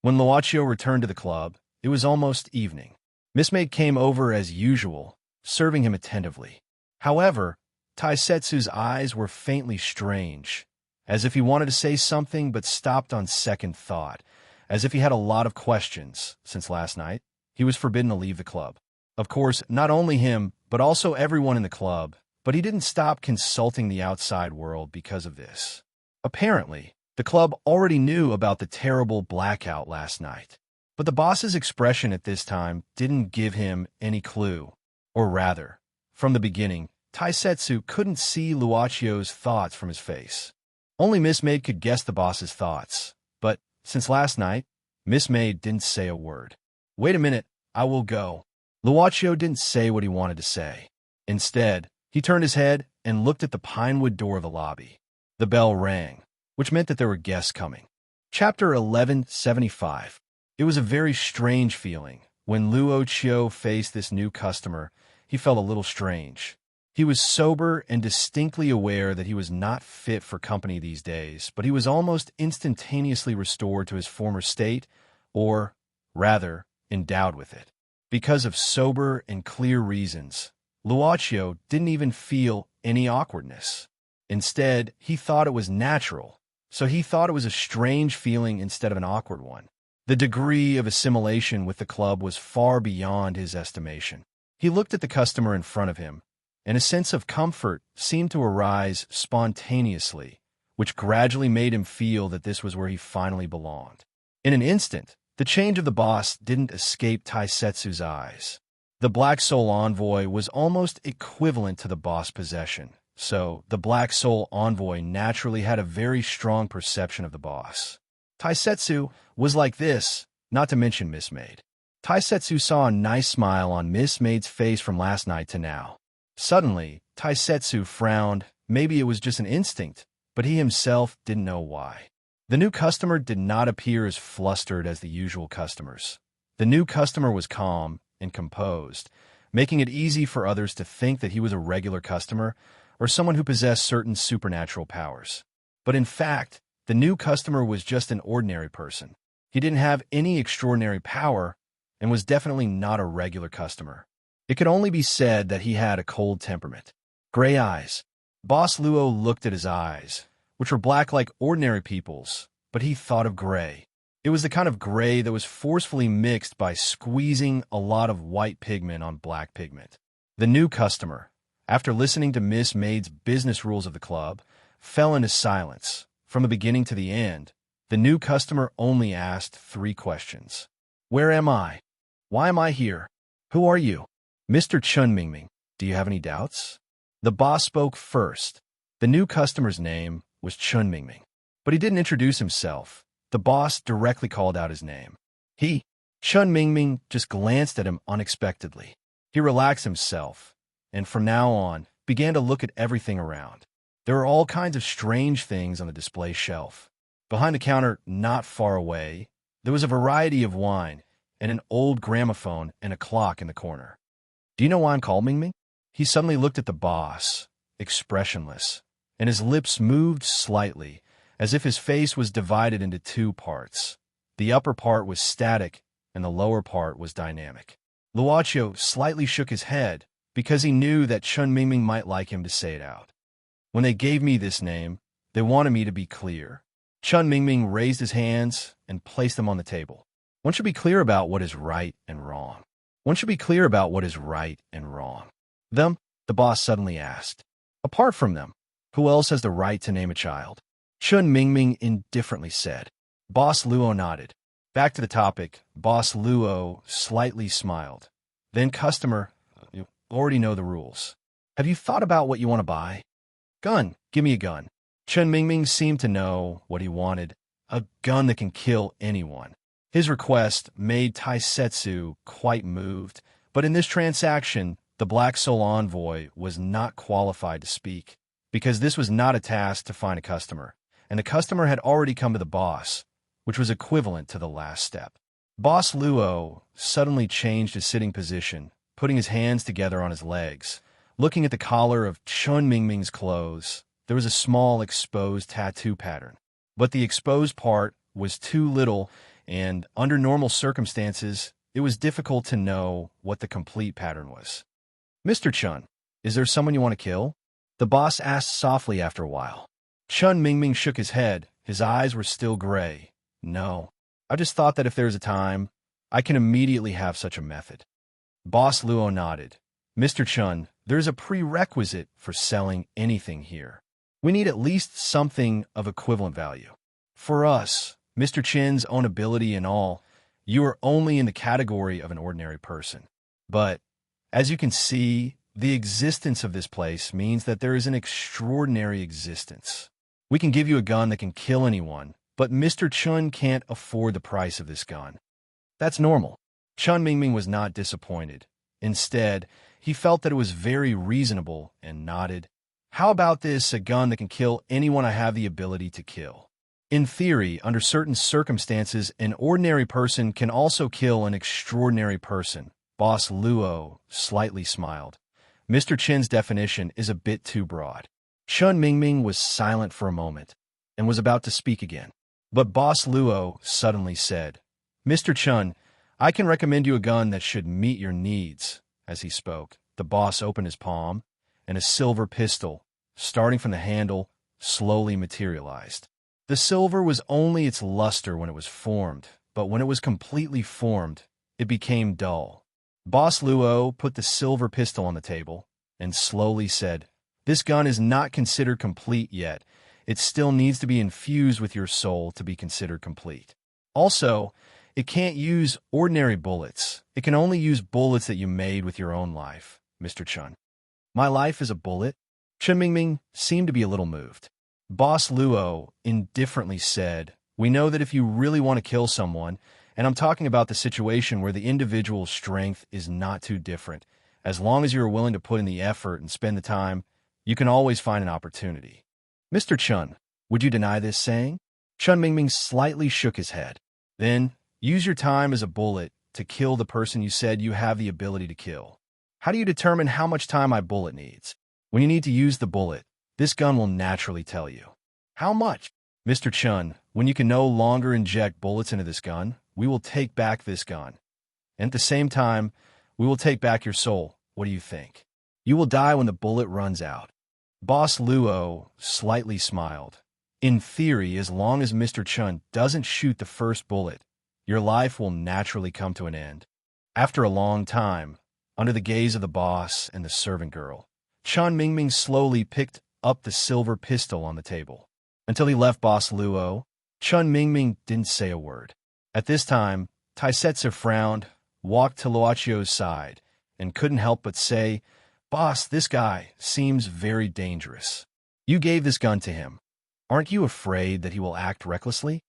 When Luochio returned to the club, it was almost evening. Miss Maid came over as usual, serving him attentively. However, Taisetsu's eyes were faintly strange, as if he wanted to say something but stopped on second thought, as if he had a lot of questions, since last night he was forbidden to leave the club. Of course, not only him, but also everyone in the club, but he didn't stop consulting the outside world because of this. Apparently, the club already knew about the terrible blackout last night, but the boss's expression at this time didn't give him any clue. Or rather, from the beginning, Taisetsu couldn't see Luochio's thoughts from his face. Only Miss Maid could guess the boss's thoughts, but since last night, Miss Maid didn't say a word. Wait a minute, I will go. Luochio didn't say what he wanted to say. Instead, he turned his head and looked at the pinewood door of the lobby. The bell rang, which meant that there were guests coming. Chapter 1175. It was a very strange feeling. When Luochio faced this new customer, he felt a little strange. He was sober and distinctly aware that he was not fit for company these days, but he was almost instantaneously restored to his former state, or, rather, endowed with it. Because of sober and clear reasons, Luochio didn't even feel any awkwardness. Instead, he thought it was natural, so he thought it was a strange feeling instead of an awkward one. The degree of assimilation with the club was far beyond his estimation. He looked at the customer in front of him, and a sense of comfort seemed to arise spontaneously, which gradually made him feel that this was where he finally belonged. In an instant, the change of the boss didn't escape Taisetsu's eyes. The Black Soul Envoy was almost equivalent to the boss possession, so the Black Soul Envoy naturally had a very strong perception of the boss. Taisetsu was like this, not to mention Miss Maid. Taisetsu saw a nice smile on Miss Maid's face from last night to now. Suddenly, Taisetsu frowned. Maybe it was just an instinct, but he himself didn't know why. The new customer did not appear as flustered as the usual customers. The new customer was calm and composed, making it easy for others to think that he was a regular customer or someone who possessed certain supernatural powers. But in fact, the new customer was just an ordinary person. He didn't have any extraordinary power and was definitely not a regular customer. It could only be said that he had a cold temperament. Gray eyes. Boss Luo looked at his eyes, which were black like ordinary people's, but he thought of gray. It was the kind of gray that was forcefully mixed by squeezing a lot of white pigment on black pigment. The new customer, after listening to Miss Maid's business rules of the club, fell into silence. From the beginning to the end, the new customer only asked 3 questions. Where am I? Why am I here? Who are you? Mr. Chun Mingming, do you have any doubts? The boss spoke first. The new customer's name was Chun Mingming, but he didn't introduce himself. The boss directly called out his name. Chun Mingming just glanced at him unexpectedly. He relaxed himself, and from now on, began to look at everything around. There were all kinds of strange things on the display shelf. Behind the counter, not far away, there was a variety of wine and an old gramophone and a clock in the corner. "Do you know why I'm calling me?" He suddenly looked at the boss, expressionless, and his lips moved slightly, as if his face was divided into two parts. The upper part was static, and the lower part was dynamic. Luocio slightly shook his head, because he knew that Chun Mingming might like him to say it out. "When they gave me this name, they wanted me to be clear." Chun Mingming raised his hands and placed them on the table. "One should be clear about what is right and wrong. One should be clear about what is right and wrong." "Them?" the boss suddenly asked. "Apart from them, who else has the right to name a child?" Chun Mingming indifferently said. Boss Luo nodded. Back to the topic, Boss Luo slightly smiled. "Then, customer, you already know the rules. Have you thought about what you want to buy?" "Gun. Give me a gun." Chun Mingming seemed to know what he wanted, a gun that can kill anyone. His request made Taisetsu quite moved, but in this transaction, the Black Soul Envoy was not qualified to speak, because this was not a task to find a customer, and the customer had already come to the boss, which was equivalent to the last step. Boss Luo suddenly changed his sitting position, putting his hands together on his legs. Looking at the collar of Chun Mingming's clothes, there was a small exposed tattoo pattern, but the exposed part was too little, and under normal circumstances, it was difficult to know what the complete pattern was. "Mr. Chun, is there someone you want to kill?" the boss asked softly after a while. Chun Mingming shook his head. His eyes were still gray. "No, I just thought that if there's a time, I can immediately have such a method." Boss Luo nodded. "Mr. Chun, there's a prerequisite for selling anything here. We need at least something of equivalent value. For us, Mr. Chin's own ability and all, you are only in the category of an ordinary person. But, as you can see, the existence of this place means that there is an extraordinary existence. We can give you a gun that can kill anyone, but Mr. Chun can't afford the price of this gun." "That's normal." Chun Mingming was not disappointed. Instead, he felt that it was very reasonable and nodded. "How about this, a gun that can kill anyone I have the ability to kill? In theory, under certain circumstances, an ordinary person can also kill an extraordinary person." Boss Luo slightly smiled. "Mr. Chin's definition is a bit too broad." Chun Mingming was silent for a moment and was about to speak again. But Boss Luo suddenly said, "Mr. Chun, I can recommend you a gun that should meet your needs." As he spoke, the boss opened his palm, and a silver pistol, starting from the handle, slowly materialized. The silver was only its luster when it was formed, but when it was completely formed, it became dull. Boss Luo put the silver pistol on the table and slowly said, "This gun is not considered complete yet. It still needs to be infused with your soul to be considered complete. Also, it can't use ordinary bullets. It can only use bullets that you made with your own life, Mr. Chun." "My life is a bullet?" Chun Mingming seemed to be a little moved. Boss Luo indifferently said, "We know that if you really want to kill someone, and I'm talking about the situation where the individual's strength is not too different, as long as you are willing to put in the effort and spend the time, you can always find an opportunity. Mr. Chun, would you deny this saying?" Chun Mingming slightly shook his head. "Then, use your time as a bullet to kill the person you said you have the ability to kill. How do you determine how much time my bullet needs? When you need to use the bullet, this gun will naturally tell you. How much? Mr. Chun, when you can no longer inject bullets into this gun, we will take back this gun. And at the same time, we will take back your soul. What do you think? You will die when the bullet runs out." Boss Luo slightly smiled. "In theory, as long as Mr. Chun doesn't shoot the first bullet, your life will naturally come to an end." After a long time, under the gaze of the boss and the servant girl, Chun Mingming slowly picked up the silver pistol on the table. Until he left Boss Luo, Chun Mingming didn't say a word. At this time, Taisetsu frowned, walked to Luocio's side, and couldn't help but say, "Boss, this guy seems very dangerous. You gave this gun to him. Aren't you afraid that he will act recklessly?"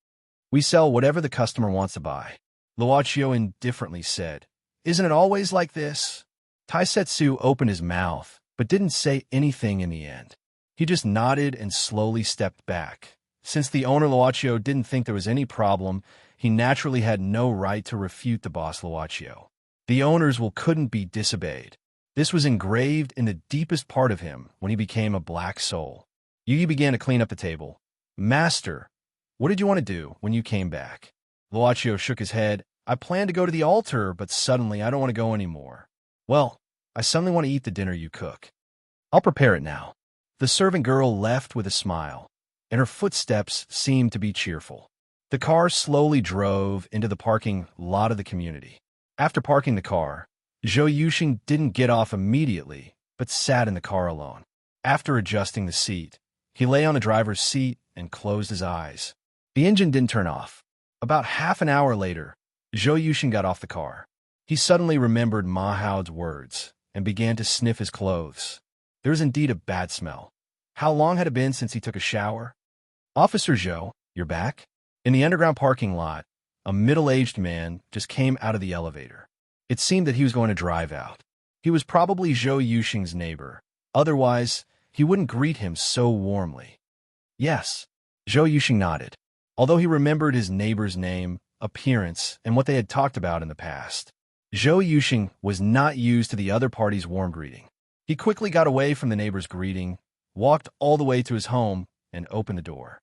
"We sell whatever the customer wants to buy," Luocio indifferently said. "Isn't it always like this?" Taisetsu opened his mouth, but didn't say anything in the end. He just nodded and slowly stepped back. Since the owner Luaccio didn't think there was any problem, he naturally had no right to refute the boss Luaccio. The owner's will couldn't be disobeyed. This was engraved in the deepest part of him when he became a black soul. Yugi began to clean up the table. Master, what did you want to do when you came back? Luaccio shook his head. I planned to go to the altar, but suddenly I don't want to go anymore. Well, I suddenly want to eat the dinner you cook. I'll prepare it now. The servant girl left with a smile, and her footsteps seemed to be cheerful. The car slowly drove into the parking lot of the community. After parking the car, Zhou Yuxing didn't get off immediately, but sat in the car alone. After adjusting the seat, he lay on the driver's seat and closed his eyes. The engine didn't turn off. About half an hour later, Zhou Yuxing got off the car. He suddenly remembered Ma Hao's words and began to sniff his clothes. There was indeed a bad smell. How long had it been since he took a shower? Officer Zhou, you're back? In the underground parking lot, a middle-aged man just came out of the elevator. It seemed that he was going to drive out. He was probably Zhou Yuxing's neighbor. Otherwise, he wouldn't greet him so warmly. Yes, Zhou Yuxing nodded. Although he remembered his neighbor's name, appearance, and what they had talked about in the past, Zhou Yuxing was not used to the other party's warm greeting. He quickly got away from the neighbor's greeting, walked all the way to his home, and opened the door.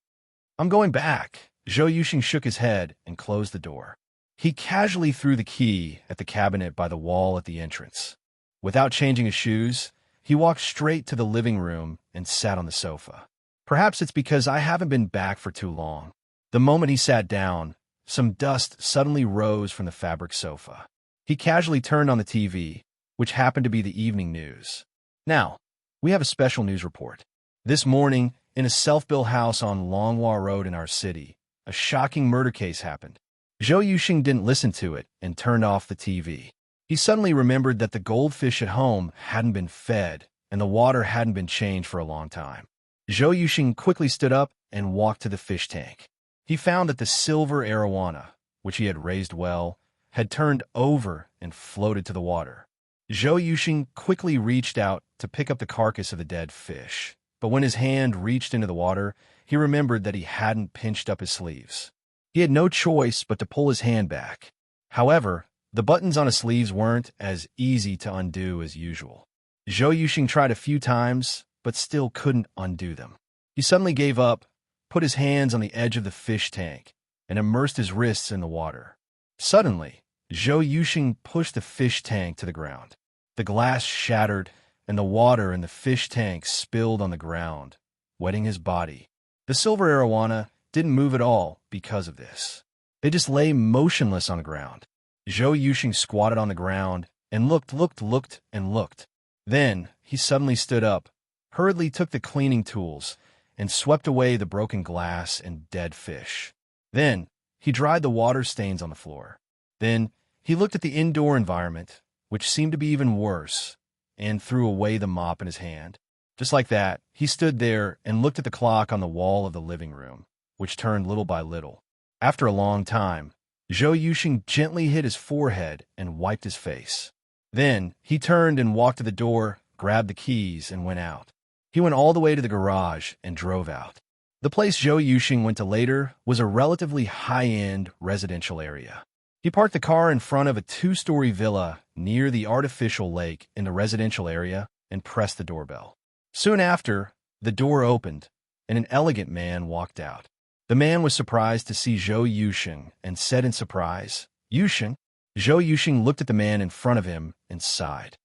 I'm going back. Zhou Yuxing shook his head and closed the door. He casually threw the key at the cabinet by the wall at the entrance. Without changing his shoes, he walked straight to the living room and sat on the sofa. Perhaps it's because I haven't been back for too long. The moment he sat down, some dust suddenly rose from the fabric sofa. He casually turned on the TV, which happened to be the evening news. Now, we have a special news report. This morning, in a self-built house on Longhua Road in our city, a shocking murder case happened. Zhou Yuxing didn't listen to it and turned off the TV. He suddenly remembered that the goldfish at home hadn't been fed and the water hadn't been changed for a long time. Zhou Yuxing quickly stood up and walked to the fish tank. He found that the silver arowana, which he had raised well, had turned over and floated to the water. Zhou Yuxing quickly reached out to pick up the carcass of the dead fish, but when his hand reached into the water, he remembered that he hadn't pinched up his sleeves. He had no choice but to pull his hand back. However, the buttons on his sleeves weren't as easy to undo as usual. Zhou Yuxing tried a few times, but still couldn't undo them. He suddenly gave up, put his hands on the edge of the fish tank, and immersed his wrists in the water. Suddenly, Zhou Yuxing pushed the fish tank to the ground. The glass shattered, and the water in the fish tank spilled on the ground, wetting his body. The silver arowana didn't move at all because of this. They just lay motionless on the ground. Zhou Yuxing squatted on the ground and looked. Then, he suddenly stood up, hurriedly took the cleaning tools, and swept away the broken glass and dead fish. Then, he dried the water stains on the floor. Then, he looked at the indoor environment, which seemed to be even worse, and threw away the mop in his hand. Just like that, he stood there and looked at the clock on the wall of the living room, which turned little by little. After a long time, Zhou Yuxing gently hit his forehead and wiped his face. Then, he turned and walked to the door, grabbed the keys, and went out. He went all the way to the garage and drove out. The place Zhou Yuxing went to later was a relatively high-end residential area. He parked the car in front of a 2-story villa near the artificial lake in the residential area and pressed the doorbell. Soon after, the door opened, and an elegant man walked out. The man was surprised to see Zhou Yuxing and said in surprise, "Yuxing?" Zhou Yuxing looked at the man in front of him and sighed.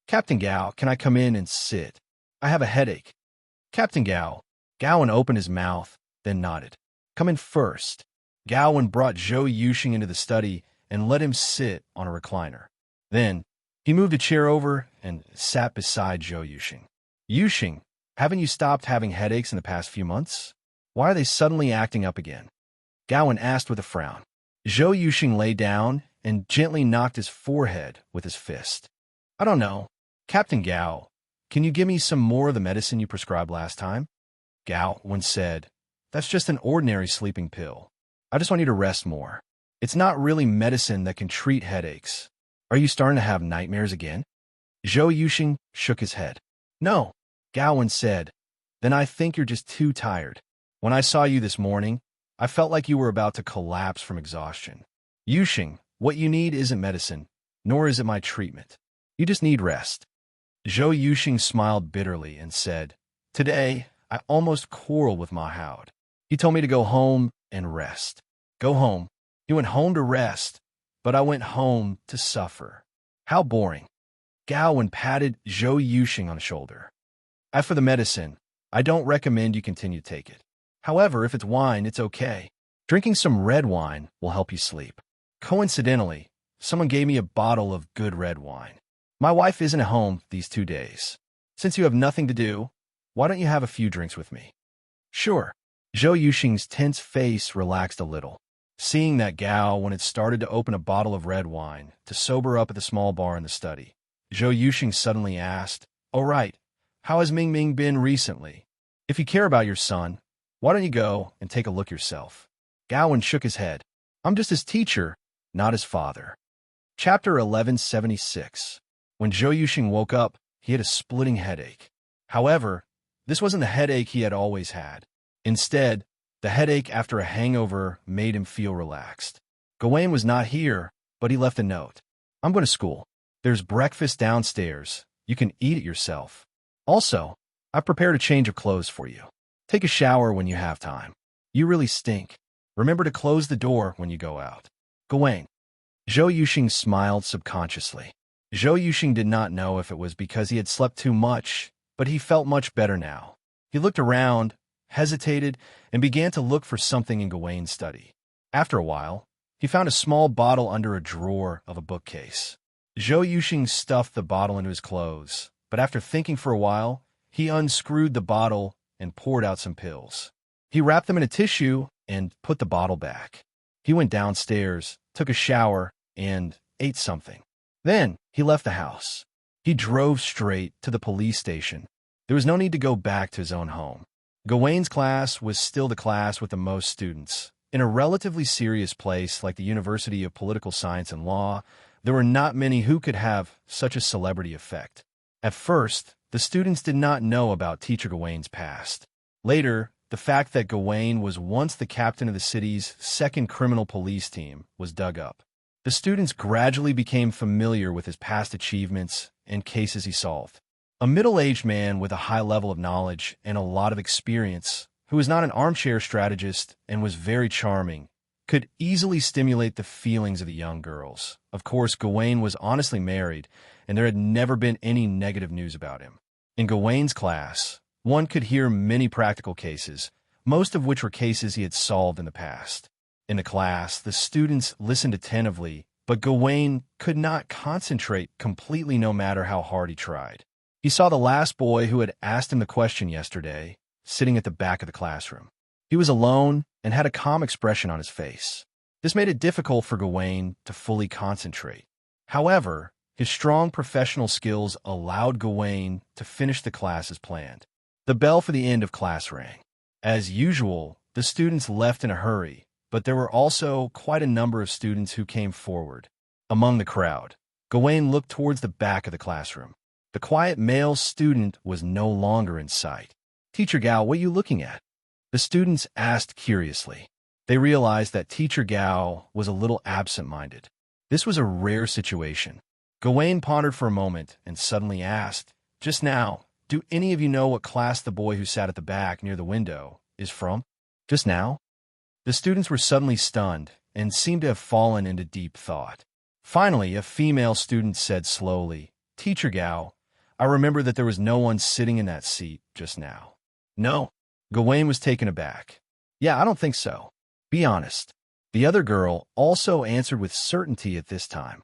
"Captain Gao, can I come in and sit? I have a headache." "Captain Gao." Gowan opened his mouth, then nodded. "Come in first." Gowan brought Zhou Yuxing into the study and let him sit on a recliner. Then, he moved a chair over and sat beside Zhou Yuxing. "Yuxing, haven't you stopped having headaches in the past few months? Why are they suddenly acting up again?" Gowan asked with a frown. Zhou Yuxing lay down and gently knocked his forehead with his fist. "I don't know. Captain Gao, can you give me some more of the medicine you prescribed last time?" Gowan said, "That's just an ordinary sleeping pill. I just want you to rest more. It's not really medicine that can treat headaches. Are you starting to have nightmares again?" Zhou Yuxing shook his head. No, Gawain said. Then I think you're just too tired. When I saw you this morning, I felt like you were about to collapse from exhaustion. Yuxing, what you need isn't medicine, nor is it my treatment. You just need rest. Zhou Yuxing smiled bitterly and said, Today, I almost quarreled with Ma Haod. He told me to go home and rest. Go home. He went home to rest, but I went home to suffer. How boring. Gawain patted Zhou Yuxing on the shoulder. As for the medicine, I don't recommend you continue to take it. However, if it's wine, it's okay. Drinking some red wine will help you sleep. Coincidentally, someone gave me a bottle of good red wine. My wife isn't at home these 2 days. Since you have nothing to do, why don't you have a few drinks with me? Sure. Zhou Yuxing's tense face relaxed a little. Seeing that Gawain had started to open a bottle of red wine to sober up at the small bar in the study, Zhou Yuxing suddenly asked, "Oh right, how has Ming Ming been recently? If you care about your son, why don't you go and take a look yourself?" Gawain shook his head. I'm just his teacher, not his father. Chapter 1176. When Zhou Yuxing woke up, he had a splitting headache. However, this wasn't the headache he had always had. Instead, the headache after a hangover made him feel relaxed. Gawain was not here, but he left a note. I'm going to school. There's breakfast downstairs. You can eat it yourself. Also, I've prepared a change of clothes for you. Take a shower when you have time. You really stink. Remember to close the door when you go out. Gawain. Zhou Yuxing smiled subconsciously. Zhou Yuxing did not know if it was because he had slept too much, but he felt much better now. He looked around, hesitated, and began to look for something in Gawain's study. After a while, he found a small bottle under a drawer of a bookcase. Zhou Yuxing stuffed the bottle into his clothes, but after thinking for a while, he unscrewed the bottle and poured out some pills. He wrapped them in a tissue and put the bottle back. He went downstairs, took a shower, and ate something. Then he left the house. He drove straight to the police station. There was no need to go back to his own home. Gawain's class was still the class with the most students. In a relatively serious place like the University of Political Science and Law, there were not many who could have such a celebrity effect. At first, the students did not know about Teacher Gawain's past. Later, the fact that Gawain was once the captain of the city's second criminal police team was dug up. The students gradually became familiar with his past achievements and cases he solved. A middle-aged man with a high level of knowledge and a lot of experience, who was not an armchair strategist and was very charming, could easily stimulate the feelings of the young girls. Of course, Gawain was honestly married, and there had never been any negative news about him. In Gawain's class, one could hear many practical cases, most of which were cases he had solved in the past. In the class, the students listened attentively, but Gawain could not concentrate completely no matter how hard he tried. He saw the last boy who had asked him the question yesterday, sitting at the back of the classroom. He was alone and had a calm expression on his face. This made it difficult for Gawain to fully concentrate. However, his strong professional skills allowed Gawain to finish the class as planned. The bell for the end of class rang. As usual, the students left in a hurry, but there were also quite a number of students who came forward. Among the crowd, Gawain looked towards the back of the classroom. The quiet male student was no longer in sight. Teacher Gao, what are you looking at? The students asked curiously. They realized that Teacher Gao was a little absent-minded. This was a rare situation. Gawain pondered for a moment and suddenly asked, "Just now, do any of you know what class the boy who sat at the back near the window is from?" Just now? The students were suddenly stunned and seemed to have fallen into deep thought. Finally, a female student said slowly, "Teacher Gao, I remember that there was no one sitting in that seat just now." "No." Gawain was taken aback. "Yeah, I don't think so. Be honest." The other girl also answered with certainty at this time.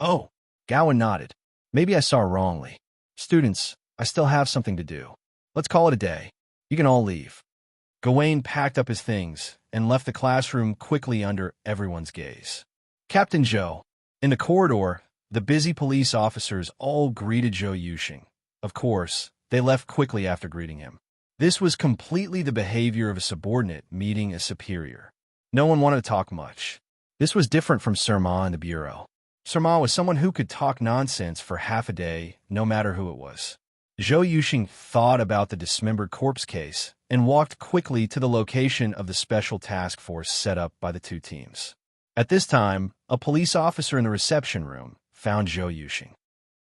"Oh." Gawain nodded. "Maybe I saw wrongly. Students, I still have something to do. Let's call it a day. You can all leave." Gawain packed up his things and left the classroom quickly under everyone's gaze. Captain Zhou. In the corridor, the busy police officers all greeted Zhou Yuxing. Of course, they left quickly after greeting him. This was completely the behavior of a subordinate meeting a superior. No one wanted to talk much. This was different from serene in the bureau. Sima was someone who could talk nonsense for half a day, no matter who it was. Zhou Yuxing thought about the dismembered corpse case and walked quickly to the location of the special task force set up by the two teams. At this time, a police officer in the reception room found Zhou Yuxing.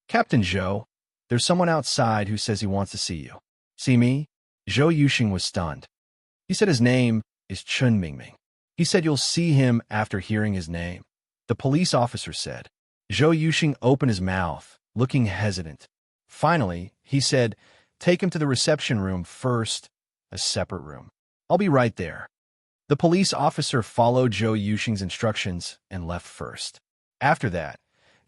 "Captain Zhou, there's someone outside who says he wants to see you." "See me?" Zhou Yuxing was stunned. He said his name is Chun Mingming. He said you'll see him after hearing his name. The police officer said. Zhou Yuxing opened his mouth, looking hesitant. Finally, he said, "Take him to the reception room first, a separate room. I'll be right there." The police officer followed Zhou Yuxing's instructions and left first. After that,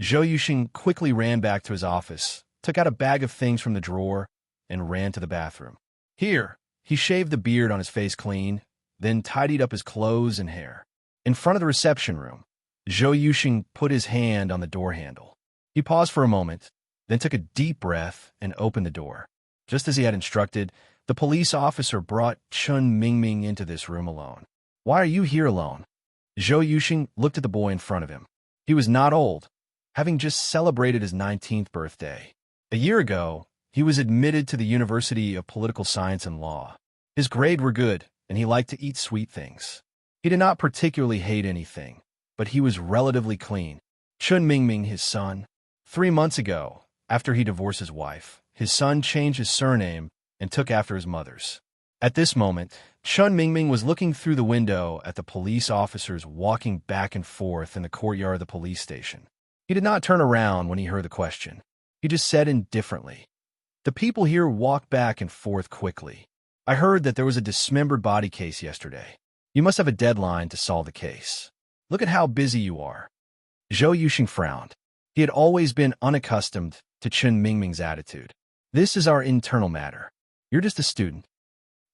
Zhou Yuxing quickly ran back to his office, took out a bag of things from the drawer, and ran to the bathroom. Here, he shaved the beard on his face clean, then tidied up his clothes and hair. In front of the reception room, Zhou Yuxing put his hand on the door handle. He paused for a moment, then took a deep breath and opened the door. Just as he had instructed, the police officer brought Chun Mingming into this room alone. "Why are you here alone?" Zhou Yuxing looked at the boy in front of him. He was not old, having just celebrated his 19th birthday. A year ago, he was admitted to the University of Political Science and Law. His grades were good, and he liked to eat sweet things. He did not particularly hate anything, but he was relatively clean. Chun Mingming, his son. 3 months ago, after he divorced his wife, his son changed his surname and took after his mother's. At this moment, Chun Mingming was looking through the window at the police officers walking back and forth in the courtyard of the police station. He did not turn around when he heard the question. He just said indifferently, "The people here walk back and forth quickly. I heard that there was a dismembered body case yesterday. You must have a deadline to solve the case. Look at how busy you are." Zhou Yuxing frowned. He had always been unaccustomed to Chun Mingming's attitude. "This is our internal matter. You're just a student."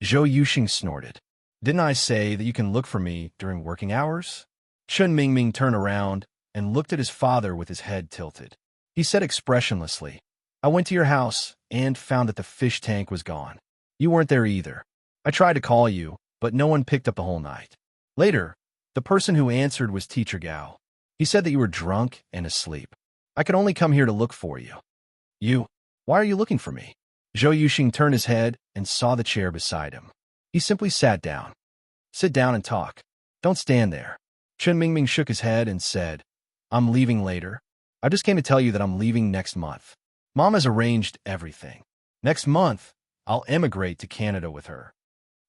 Zhou Yuxing snorted. "Didn't I say that you can look for me during working hours?" Chun Mingming turned around and looked at his father with his head tilted. He said expressionlessly, "I went to your house and found that the fish tank was gone. You weren't there either. I tried to call you, but no one picked up the whole night. Later, the person who answered was Teacher Gao. He said that you were drunk and asleep. I could only come here to look for you." "You? Why are you looking for me?" Zhou Yuxing turned his head and saw the chair beside him. He simply sat down. "Sit down and talk. Don't stand there." Chun Mingming shook his head and said, "I'm leaving later. I just came to tell you that I'm leaving next month. Mom has arranged everything. Next month, I'll emigrate to Canada with her."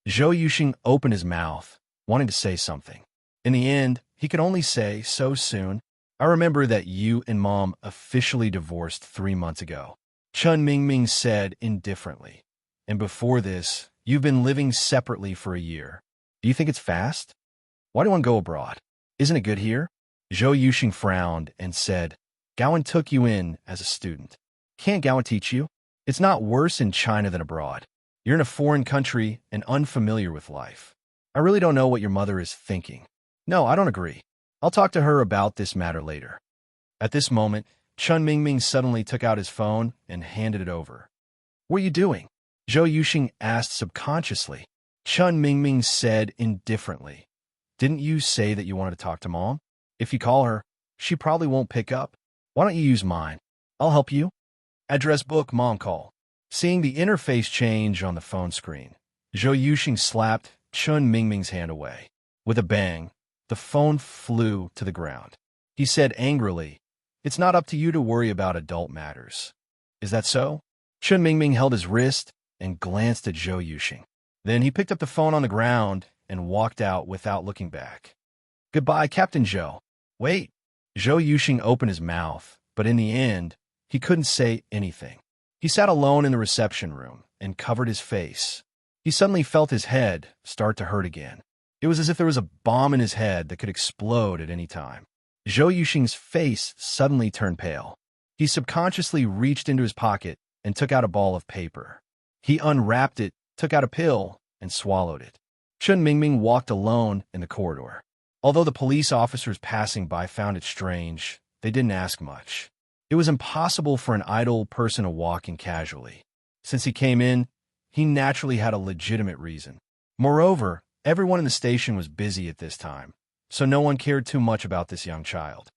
Zhou Yuxing opened his mouth, wanting to say something. In the end, he could only say, "So soon? I remember that you and Mom officially divorced 3 months ago." Chun Mingming said indifferently, "And before this, you've been living separately for a year. Do you think it's fast? Why do you want to go abroad? Isn't it good here?" Zhou Yuxing frowned and said, "Gowan took you in as a student. Can't Gowan teach you? It's not worse in China than abroad. You're in a foreign country and unfamiliar with life. I really don't know what your mother is thinking." "No, I don't agree. I'll talk to her about this matter later." At this moment, Chun Mingming suddenly took out his phone and handed it over. "What are you doing?" Zhou Yuxing asked subconsciously. Chun Mingming said indifferently, "Didn't you say that you wanted to talk to Mom? If you call her, she probably won't pick up. Why don't you use mine? I'll help you." Address book Mom call. Seeing the interface change on the phone screen, Zhou Yuxing slapped Chun Mingming's hand away. With a bang, the phone flew to the ground. He said angrily, "It's not up to you to worry about adult matters." "Is that so?" Chun Mingming held his wrist and glanced at Zhou Yuxing. Then he picked up the phone on the ground and walked out without looking back. "Goodbye, Captain Zhou." "Wait." Zhou Yuxing opened his mouth, but in the end, he couldn't say anything. He sat alone in the reception room and covered his face. He suddenly felt his head start to hurt again. It was as if there was a bomb in his head that could explode at any time. Zhou Yuxing's face suddenly turned pale. He subconsciously reached into his pocket and took out a ball of paper. He unwrapped it, took out a pill, and swallowed it. Chun Mingming walked alone in the corridor. Although the police officers passing by found it strange, they didn't ask much. It was impossible for an idle person to walk in casually. Since he came in, he naturally had a legitimate reason. Moreover, everyone in the station was busy at this time, so no one cared too much about this young child.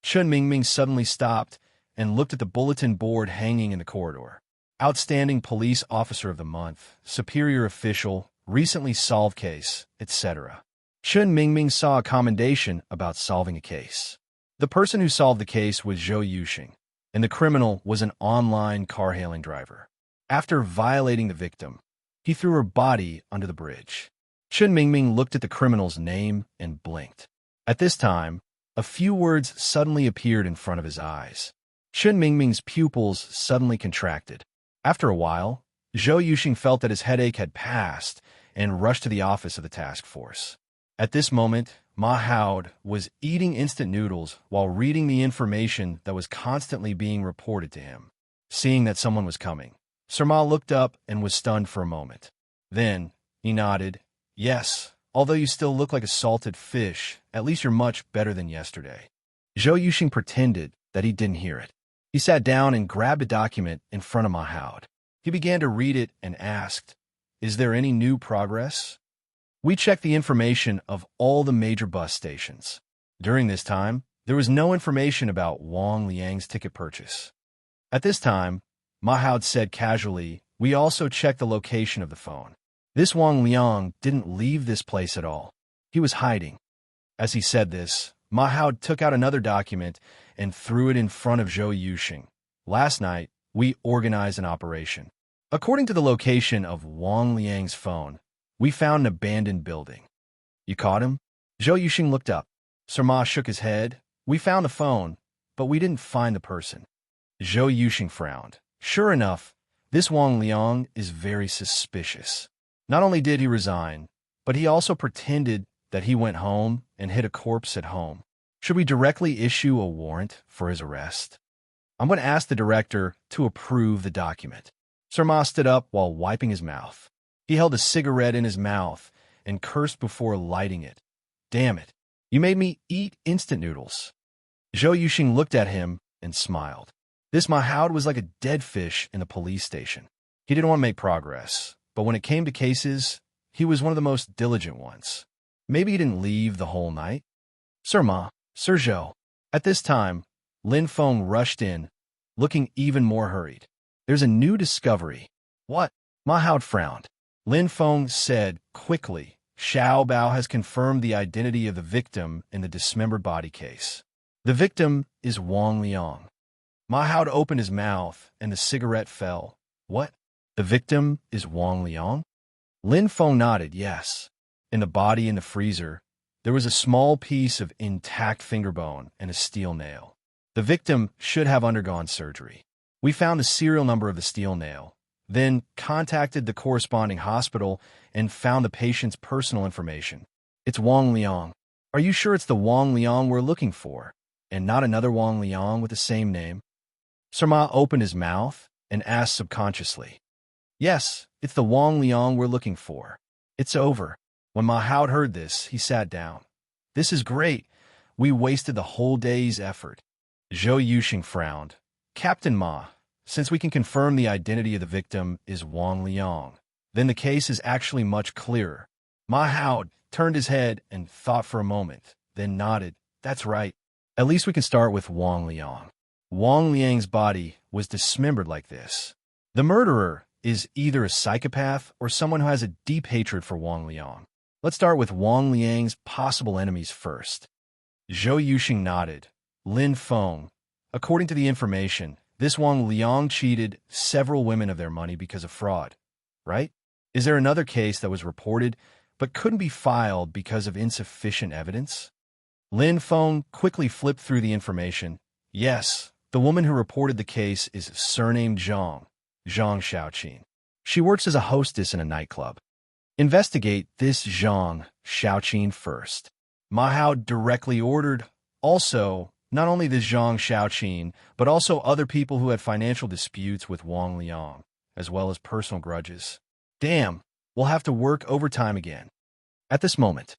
Chun Mingming suddenly stopped and looked at the bulletin board hanging in the corridor. Outstanding Police Officer of the Month, Superior Official, Recently Solved Case, etc. Chun Mingming saw a commendation about solving a case. The person who solved the case was Zhou Yuxing, and the criminal was an online car-hailing driver. After violating the victim, he threw her body under the bridge. Chun Mingming looked at the criminal's name and blinked. At this time, a few words suddenly appeared in front of his eyes. Chun Mingming's pupils suddenly contracted. After a while, Zhou Yuxing felt that his headache had passed and rushed to the office of the task force. At this moment, Ma Haod was eating instant noodles while reading the information that was constantly being reported to him. Seeing that someone was coming, Sir Ma looked up and was stunned for a moment. Then, he nodded. Yes, although you still look like a salted fish, at least you're much better than yesterday. Zhou Yuxing pretended that he didn't hear it. He sat down and grabbed a document in front of Ma Haod. He began to read it and asked, "Is there any new progress?" We checked the information of all the major bus stations. During this time, there was no information about Wang Liang's ticket purchase. At this time, Ma Haod said casually, "We also checked the location of the phone. This Wang Liang didn't leave this place at all. He was hiding." As he said this, Ma Haod took out another document and threw it in front of Zhou Yuxing. "Last night, we organized an operation. According to the location of Wang Liang's phone, we found an abandoned building." "You caught him?" Zhou Yuxing looked up. Sir Ma shook his head. "We found the phone, but we didn't find the person." Zhou Yuxing frowned. Sure enough, this Wang Liang is very suspicious. Not only did he resign, but he also pretended that he went home and hid a corpse at home. Should we directly issue a warrant for his arrest? I'm going to ask the director to approve the document. Sir Ma stood up while wiping his mouth. He held a cigarette in his mouth and cursed before lighting it. "Damn it, you made me eat instant noodles." Zhou Yuxing looked at him and smiled. This Ma Haod was like a dead fish in the police station. He didn't want to make progress, but when it came to cases, he was one of the most diligent ones. Maybe he didn't leave the whole night. "Sir Ma, Sir Zhou." At this time, Lin Feng rushed in, looking even more hurried. "There's a new discovery." "What?" Ma Haod frowned. Lin Feng said quickly, "Xiao Bao has confirmed the identity of the victim in the dismembered body case. The victim is Wang Liang." Ma Haod opened his mouth and the cigarette fell. "What? The victim is Wang Liang?" Lin Feng nodded, yes. In the body in the freezer, there was a small piece of intact finger bone and a steel nail. The victim should have undergone surgery. We found the serial number of the steel nail, then contacted the corresponding hospital and found the patient's personal information. "It's Wang Liang. Are you sure it's the Wang Liang we're looking for, and not another Wang Liang with the same name?" Sir Ma opened his mouth and asked subconsciously. "Yes, it's the Wang Liang we're looking for. It's over." When Ma Haod heard this, he sat down. "This is great. We wasted the whole day's effort." Zhou Yuxing frowned. "Captain Ma, since we can confirm the identity of the victim is Wang Liang, then the case is actually much clearer." Ma Haod turned his head and thought for a moment, then nodded. "That's right. At least we can start with Wang Liang. Wang Liang's body was dismembered like this. The murderer is either a psychopath or someone who has a deep hatred for Wang Liang. Let's start with Wang Liang's possible enemies first." Zhou Yuxing nodded. "Lin Feng, according to the information, this Wang Liang cheated several women of their money because of fraud, right? Is there another case that was reported but couldn't be filed because of insufficient evidence?" Lin Feng quickly flipped through the information. "Yes, the woman who reported the case is surnamed Zhang Xiaoqin. She works as a hostess in a nightclub. Investigate this Zhang Xiaoqin first." Ma Haod directly ordered. Also, not only this Zhang Xiaoqin, but also other people who had financial disputes with Wang Liang, as well as personal grudges. "Damn, we'll have to work overtime again." At this moment,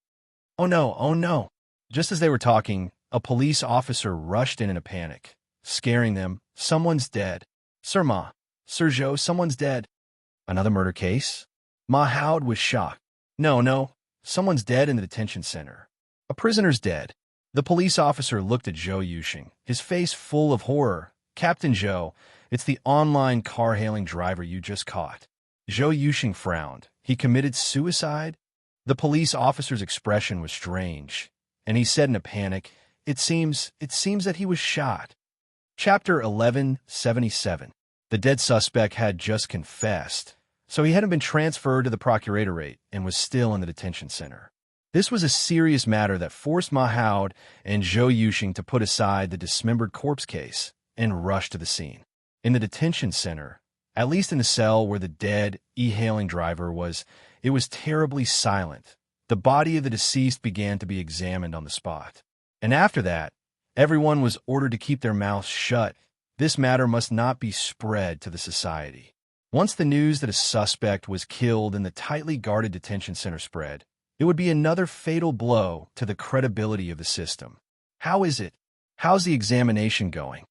"Oh no, oh no." Just as they were talking, a police officer rushed in a panic, scaring them. "Someone's dead. Sir Ma, Sir Zhou, someone's dead." "Another murder case?" Ma Haod was shocked. No, someone's dead in the detention center. A prisoner's dead. The police officer looked at Zhou Yuxing, his face full of horror. Captain Zhou, it's the online car-hailing driver you just caught. Zhou Yuxing frowned. He committed suicide? The police officer's expression was strange, and he said in a panic, It seems that he was shot. Chapter 1177. The dead suspect had just confessed, so he hadn't been transferred to the procuratorate and was still in the detention center. This was a serious matter that forced Mahoud and Zhou Yuxing to put aside the dismembered corpse case and rush to the scene. In the detention center, at least in the cell where the dead e-hailing driver was, it was terribly silent. The body of the deceased began to be examined on the spot. And after that, everyone was ordered to keep their mouths shut. This matter must not be spread to the society. Once the news that a suspect was killed in the tightly guarded detention center spread, it would be another fatal blow to the credibility of the system. How is it? How's the examination going?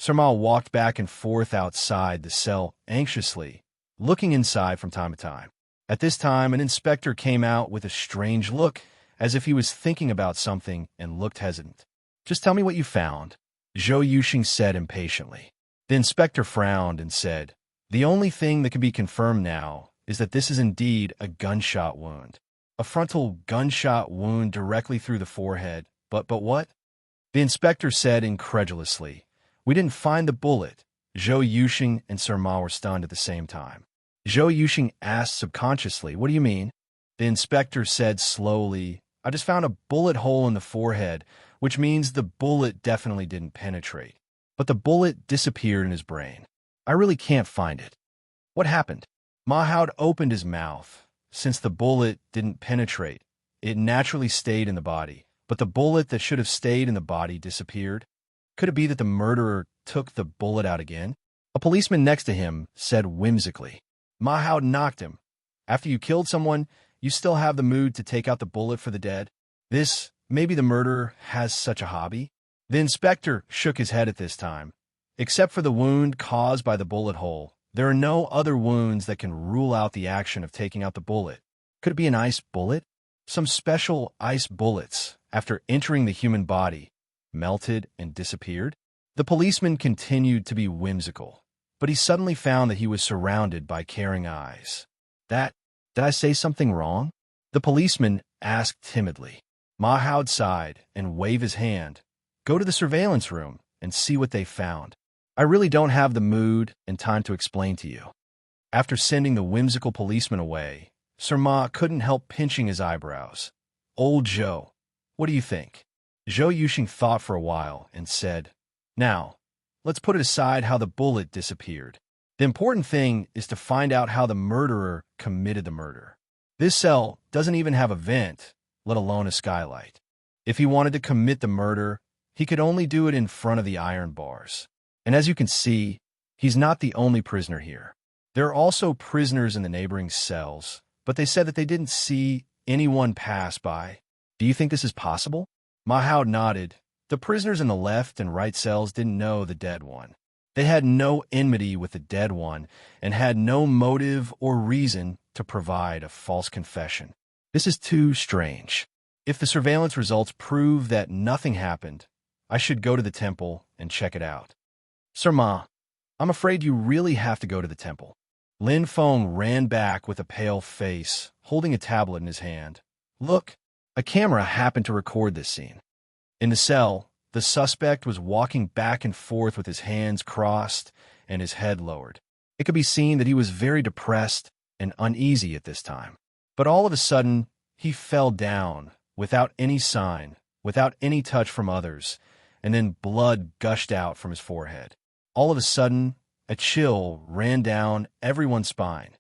Sermal walked back and forth outside the cell anxiously, looking inside from time to time. At this time, an inspector came out with a strange look, as if he was thinking about something and looked hesitant. Just tell me what you found, Zhou Yuxing said impatiently. The inspector frowned and said, The only thing that can be confirmed now is that this is indeed a gunshot wound. A frontal gunshot wound directly through the forehead. But what? The inspector said incredulously, We didn't find the bullet. Zhou Yuxing and Sermal were stunned at the same time. Zhou Yuxing asked subconsciously, What do you mean? The inspector said slowly, I just found a bullet hole in the forehead, which means the bullet definitely didn't penetrate. But the bullet disappeared in his brain. I really can't find it. What happened? Mahoud opened his mouth. Since the bullet didn't penetrate, it naturally stayed in the body. But the bullet that should have stayed in the body disappeared. Could it be that the murderer took the bullet out again? A policeman next to him said whimsically, Mahoud knocked him. After you killed someone, you still have the mood to take out the bullet for the dead? Maybe the murderer has such a hobby? The inspector shook his head at this time. Except for the wound caused by the bullet hole, there are no other wounds that can rule out the action of taking out the bullet. Could it be an ice bullet? Some special ice bullets, after entering the human body, melted and disappeared? The policeman continued to be whimsical, but he suddenly found that he was surrounded by caring eyes. Did I say something wrong? The policeman asked timidly. Mahoud sighed and waved his hand. Go to the surveillance room and see what they found. I really don't have the mood and time to explain to you. After sending the whimsical policeman away, Serma couldn't help pinching his eyebrows. Old Zhou, what do you think? Zhou Yuxing thought for a while and said, Now, let's put it aside how the bullet disappeared. The important thing is to find out how the murderer committed the murder. This cell doesn't even have a vent, let alone a skylight. If he wanted to commit the murder, he could only do it in front of the iron bars. And as you can see, he's not the only prisoner here. There are also prisoners in the neighboring cells, but they said that they didn't see anyone pass by. Do you think this is possible? Mahoud nodded. The prisoners in the left and right cells didn't know the dead one. They had no enmity with the dead one and had no motive or reason to provide a false confession. This is too strange. If the surveillance results prove that nothing happened, I should go to the temple and check it out. Serma, I'm afraid you really have to go to the temple. Lin Feng ran back with a pale face, holding a tablet in his hand. Look, a camera happened to record this scene. In the cell, the suspect was walking back and forth with his hands crossed and his head lowered. It could be seen that he was very depressed and uneasy at this time. But all of a sudden, he fell down, without any sign, without any touch from others, and then blood gushed out from his forehead. All of a sudden, a chill ran down everyone's spine.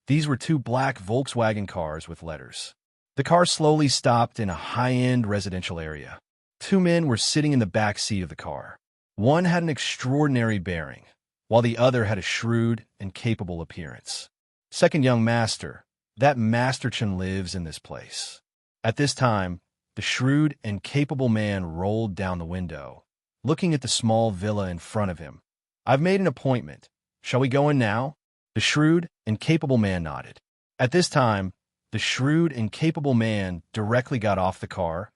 These were two black Volkswagen cars with letters. The car slowly stopped in a high-end residential area. Two men were sitting in the back seat of the car. One had an extraordinary bearing, while the other had a shrewd and capable appearance. Second young master, that Masterchen lives in this place. At this time, the shrewd and capable man rolled down the window, looking at the small villa in front of him. I've made an appointment. Shall we go in now? The shrewd and capable man nodded. At this time, the shrewd and capable man directly got off the car,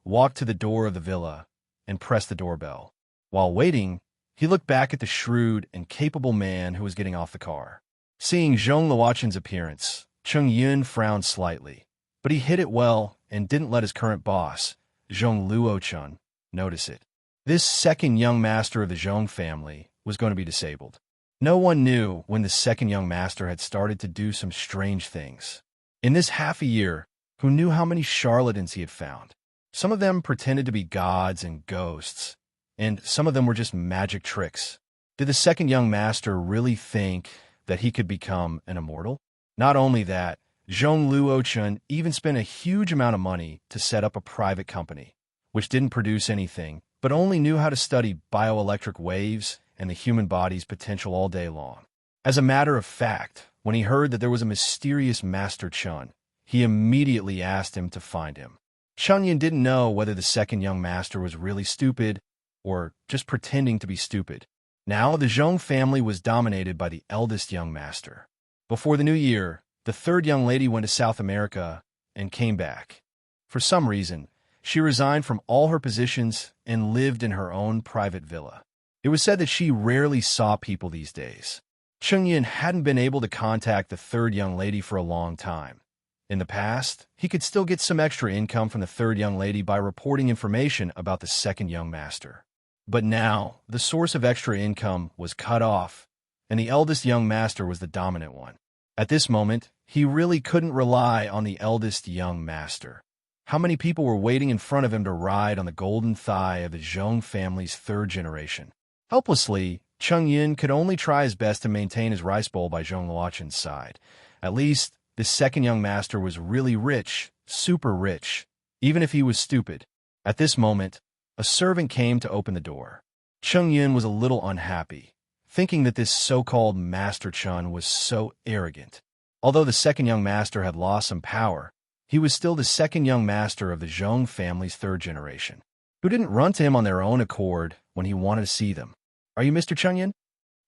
walked to the door of the villa and pressed the doorbell. While waiting, he looked back at the shrewd and capable man who was getting off the car. Seeing Zhong Luoqin's appearance, Cheng Yun frowned slightly, but he hid it well and didn't let his current boss, Zhong Luoqin, notice it. This second young master of the Zhong family was going to be disabled. No one knew when the second young master had started to do some strange things. In this half a year, who knew how many charlatans he had found? Some of them pretended to be gods and ghosts, and some of them were just magic tricks. Did the second young master really think that he could become an immortal? Not only that, Zhong Luoqin even spent a huge amount of money to set up a private company, which didn't produce anything, but only knew how to study bioelectric waves and the human body's potential all day long. As a matter of fact, when he heard that there was a mysterious Master Chun, he immediately asked him to find him. Cheng Yun didn't know whether the second young master was really stupid or just pretending to be stupid. Now, the Zhong family was dominated by the eldest young master. Before the new year, the third young lady went to South America and came back. For some reason, she resigned from all her positions and lived in her own private villa. It was said that she rarely saw people these days. Cheng Yun hadn't been able to contact the third young lady for a long time. In the past, he could still get some extra income from the third young lady by reporting information about the second young master. But now, the source of extra income was cut off, and the eldest young master was the dominant one. At this moment, he really couldn't rely on the eldest young master. How many people were waiting in front of him to ride on the golden thigh of the Zhong family's third generation? Helplessly, Cheng Yun could only try his best to maintain his rice bowl by Zhong Luoqin's side. At least, this second young master was really rich, super rich, even if he was stupid. At this moment, a servant came to open the door. Cheng Yun was a little unhappy, thinking that this so-called Master Chun was so arrogant. Although the second young master had lost some power, he was still the second young master of the Zhong family's third generation, who didn't run to him on their own accord when he wanted to see them. "Are you Mr. Cheng Yun?"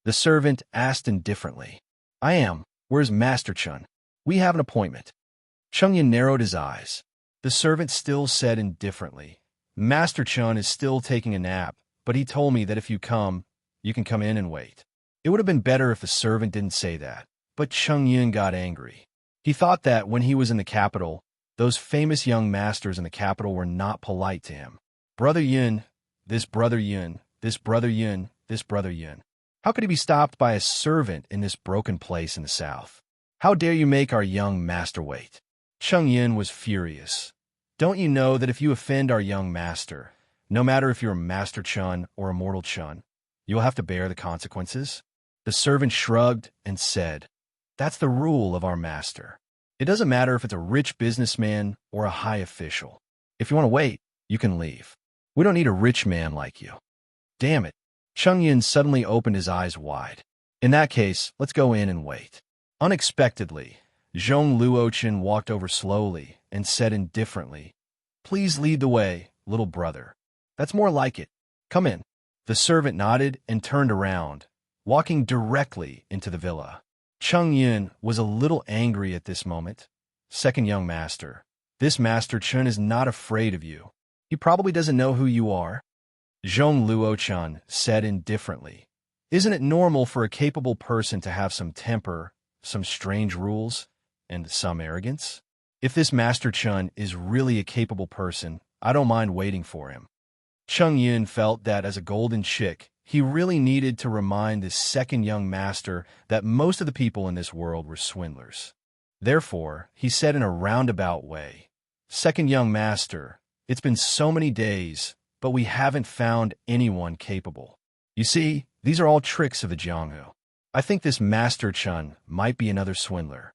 The servant asked indifferently. "I am. Where's Master Chun? We have an appointment." Cheng Yun narrowed his eyes. The servant still said indifferently, "Master Chun is still taking a nap, but he told me that if you can come in and wait." It would have been better if the servant didn't say that, but Cheng Yun got angry. He thought that when he was in the capital, those famous young masters in the capital were not polite to him. "Brother Yun, this brother Yun, this brother Yun, this brother Yun." How could he be stopped by a servant in this broken place in the south? "How dare you make our young master wait?" Cheng Yun was furious. "Don't you know that if you offend our young master, no matter if you're a Master Chun or a mortal Chun, you'll have to bear the consequences?" The servant shrugged and said, "That's the rule of our master. It doesn't matter if it's a rich businessman or a high official. If you want to wait, you can leave. We don't need a rich man like you." Damn it. Cheng Yun suddenly opened his eyes wide. "In that case, let's go in and wait." Unexpectedly, Zhong Luoqin walked over slowly and said indifferently, "Please lead the way, little brother. That's more like it. Come in." The servant nodded and turned around, walking directly into the villa. Cheng Yun was a little angry at this moment. "Second young master, this Master Chun is not afraid of you. He probably doesn't know who you are." Zhong Luoqin said indifferently, "Isn't it normal for a capable person to have some temper, some strange rules, and some arrogance? If this Master Chun is really a capable person, I don't mind waiting for him." Cheng Yun felt that as a golden chick, he really needed to remind this second young master that most of the people in this world were swindlers. Therefore, he said in a roundabout way, "Second young master, it's been so many days, but we haven't found anyone capable. You see, these are all tricks of the Jianghu. I think this Master Chun might be another swindler.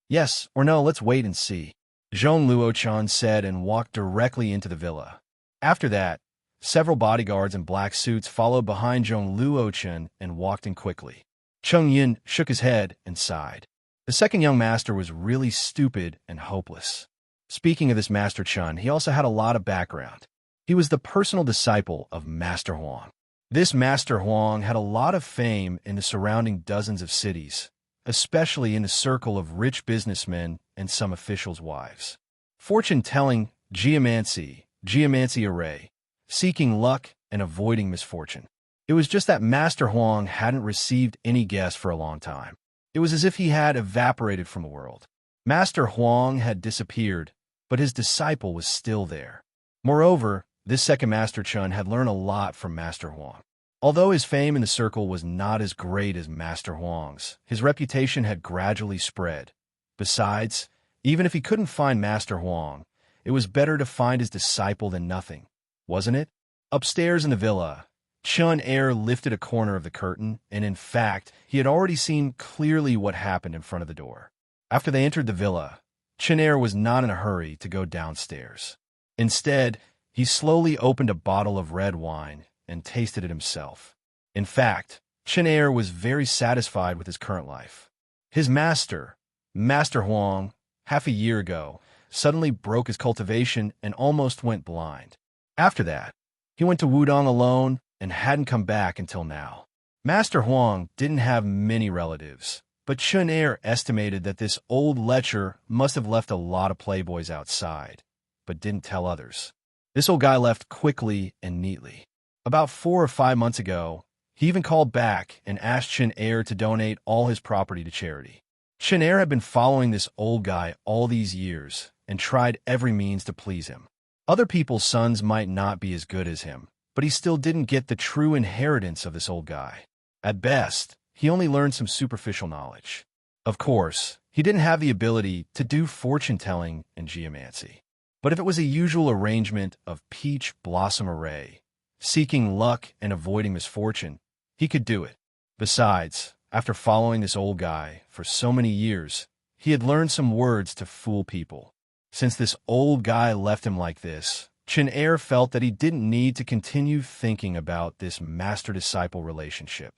Yes or no, let's wait and see." Zhong Luoqin said and walked directly into the villa. After that, several bodyguards in black suits followed behind Zhong Luoqin and walked in quickly. Cheng Yun shook his head and sighed. The second young master was really stupid and hopeless. Speaking of this Master Chun, he also had a lot of background. He was the personal disciple of Master Huang. This Master Huang had a lot of fame in the surrounding dozens of cities, especially in the circle of rich businessmen and some officials' wives. Fortune-telling, geomancy, geomancy array, seeking luck and avoiding misfortune. It was just that Master Huang hadn't received any guests for a long time. It was as if he had evaporated from the world. Master Huang had disappeared, but his disciple was still there. Moreover, this second Master Chun had learned a lot from Master Huang. Although his fame in the circle was not as great as Master Huang's, his reputation had gradually spread. Besides, even if he couldn't find Master Huang, it was better to find his disciple than nothing, wasn't it? Upstairs in the villa, Chun Er lifted a corner of the curtain, and in fact, he had already seen clearly what happened in front of the door. After they entered the villa, Chun Er was not in a hurry to go downstairs. Instead, he slowly opened a bottle of red wine and tasted it himself. In fact, Chun Er was very satisfied with his current life. His master, Master Huang, half a year ago, suddenly broke his cultivation and almost went blind. After that, he went to Wudong alone and hadn't come back until now. Master Huang didn't have many relatives, but Chun Er estimated that this old lecher must have left a lot of playboys outside, but didn't tell others. This old guy left quickly and neatly. About 4 or 5 months ago, he even called back and asked Chun Er to donate all his property to charity. Chun Er had been following this old guy all these years and tried every means to please him. Other people's sons might not be as good as him, but he still didn't get the true inheritance of this old guy. At best, he only learned some superficial knowledge. Of course, he didn't have the ability to do fortune-telling and geomancy. But if it was a usual arrangement of peach blossom array, seeking luck and avoiding misfortune, he could do it. Besides, after following this old guy for so many years, he had learned some words to fool people. Since this old guy left him like this, Chun Er felt that he didn't need to continue thinking about this master-disciple relationship.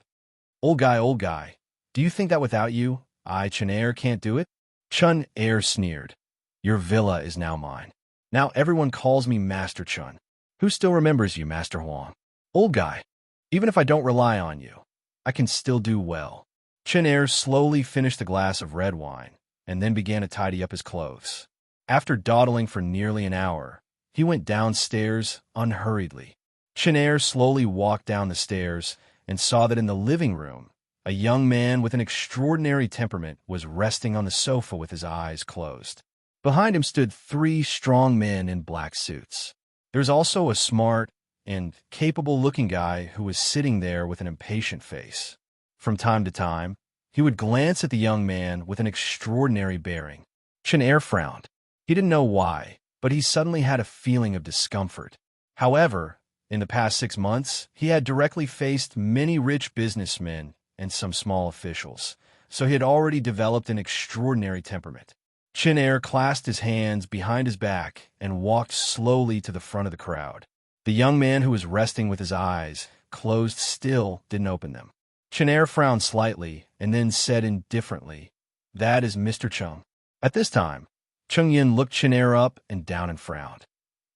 Old guy, do you think that without you, I, Chun Er, can't do it? Chun Er sneered. Your villa is now mine. Now everyone calls me Master Chun. Who still remembers you, Master Huang? Old guy, even if I don't rely on you, I can still do well. Chun Er slowly finished the glass of red wine and then began to tidy up his clothes. After dawdling for nearly an hour, he went downstairs unhurriedly. Chun Er slowly walked down the stairs and saw that in the living room, a young man with an extraordinary temperament was resting on the sofa with his eyes closed. Behind him stood 3 strong men in black suits. There was also a smart and capable-looking guy who was sitting there with an impatient face. From time to time, he would glance at the young man with an extraordinary bearing. Chun Er frowned. He didn't know why, but he suddenly had a feeling of discomfort. However, in the past 6 months, he had directly faced many rich businessmen and some small officials, so he had already developed an extraordinary temperament. Chun Er clasped his hands behind his back and walked slowly to the front of the crowd. The young man who was resting with his eyes closed still didn't open them. Chun Er frowned slightly and then said indifferently, "That is Mr. Chung." At this time, Chung Yin looked Chun Er up and down and frowned.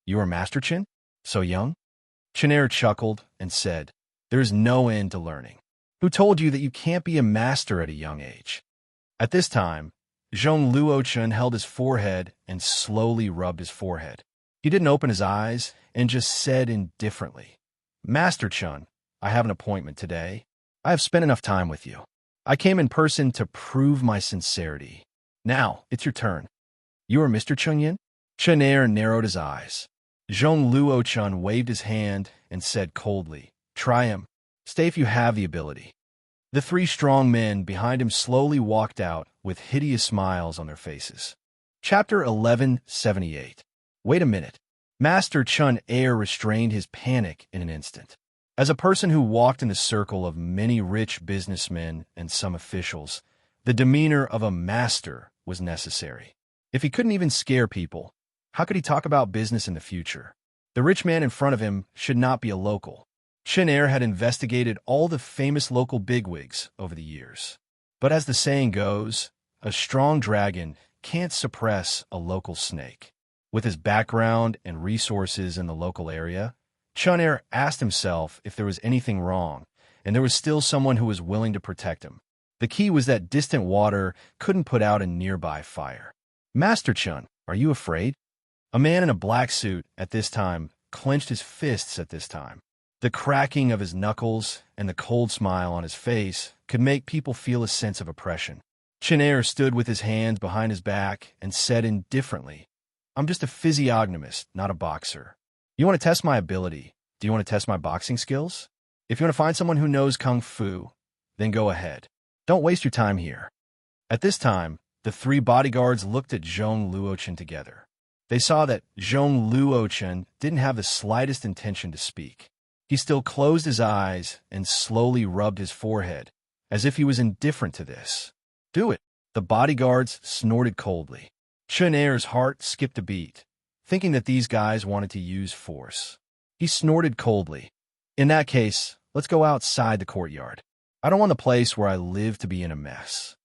"You are Master Chin? So young?" Chun Er chuckled and said, "There is no end to learning. Who told you that you can't be a master at a young age?" At this time, Zhong Luochun held his forehead and slowly rubbed his forehead. He didn't open his eyes and just said indifferently, "Master Chun, I have an appointment today. I have spent enough time with you. I came in person to prove my sincerity. Now, it's your turn. You are Mr. Chung Yin?" Chun Er narrowed his eyes. Zhong Luochun waved his hand and said coldly, "Try him. Stay if you have the ability." The 3 strong men behind him slowly walked out with hideous smiles on their faces. Chapter 1178. Wait a minute. Master Chun Er restrained his panic in an instant. As a person who walked in the circle of many rich businessmen and some officials, the demeanor of a master was necessary. If he couldn't even scare people, how could he talk about business in the future? The rich man in front of him should not be a local. Chun Er had investigated all the famous local bigwigs over the years. But as the saying goes, a strong dragon can't suppress a local snake. With his background and resources in the local area, Chun Er asked himself if there was anything wrong, and there was still someone who was willing to protect him. The key was that distant water couldn't put out a nearby fire. "Master Chun, are you afraid?" A man in a black suit at this time clenched his fists at this time. The cracking of his knuckles and the cold smile on his face could make people feel a sense of oppression. Chenair stood with his hands behind his back and said indifferently, "I'm just a physiognomist, not a boxer. You want to test my ability? Do you want to test my boxing skills? If you want to find someone who knows kung fu, then go ahead. Don't waste your time here." At this time, the three bodyguards looked at Zhong Luochen together. They saw that Zhong Luochen didn't have the slightest intention to speak. He still closed his eyes and slowly rubbed his forehead, as if he was indifferent to this. "Do it." The bodyguards snorted coldly. Chenair's heart skipped a beat, thinking that these guys wanted to use force. He snorted coldly. "In that case, let's go outside the courtyard. I don't want the place where I live to be in a mess."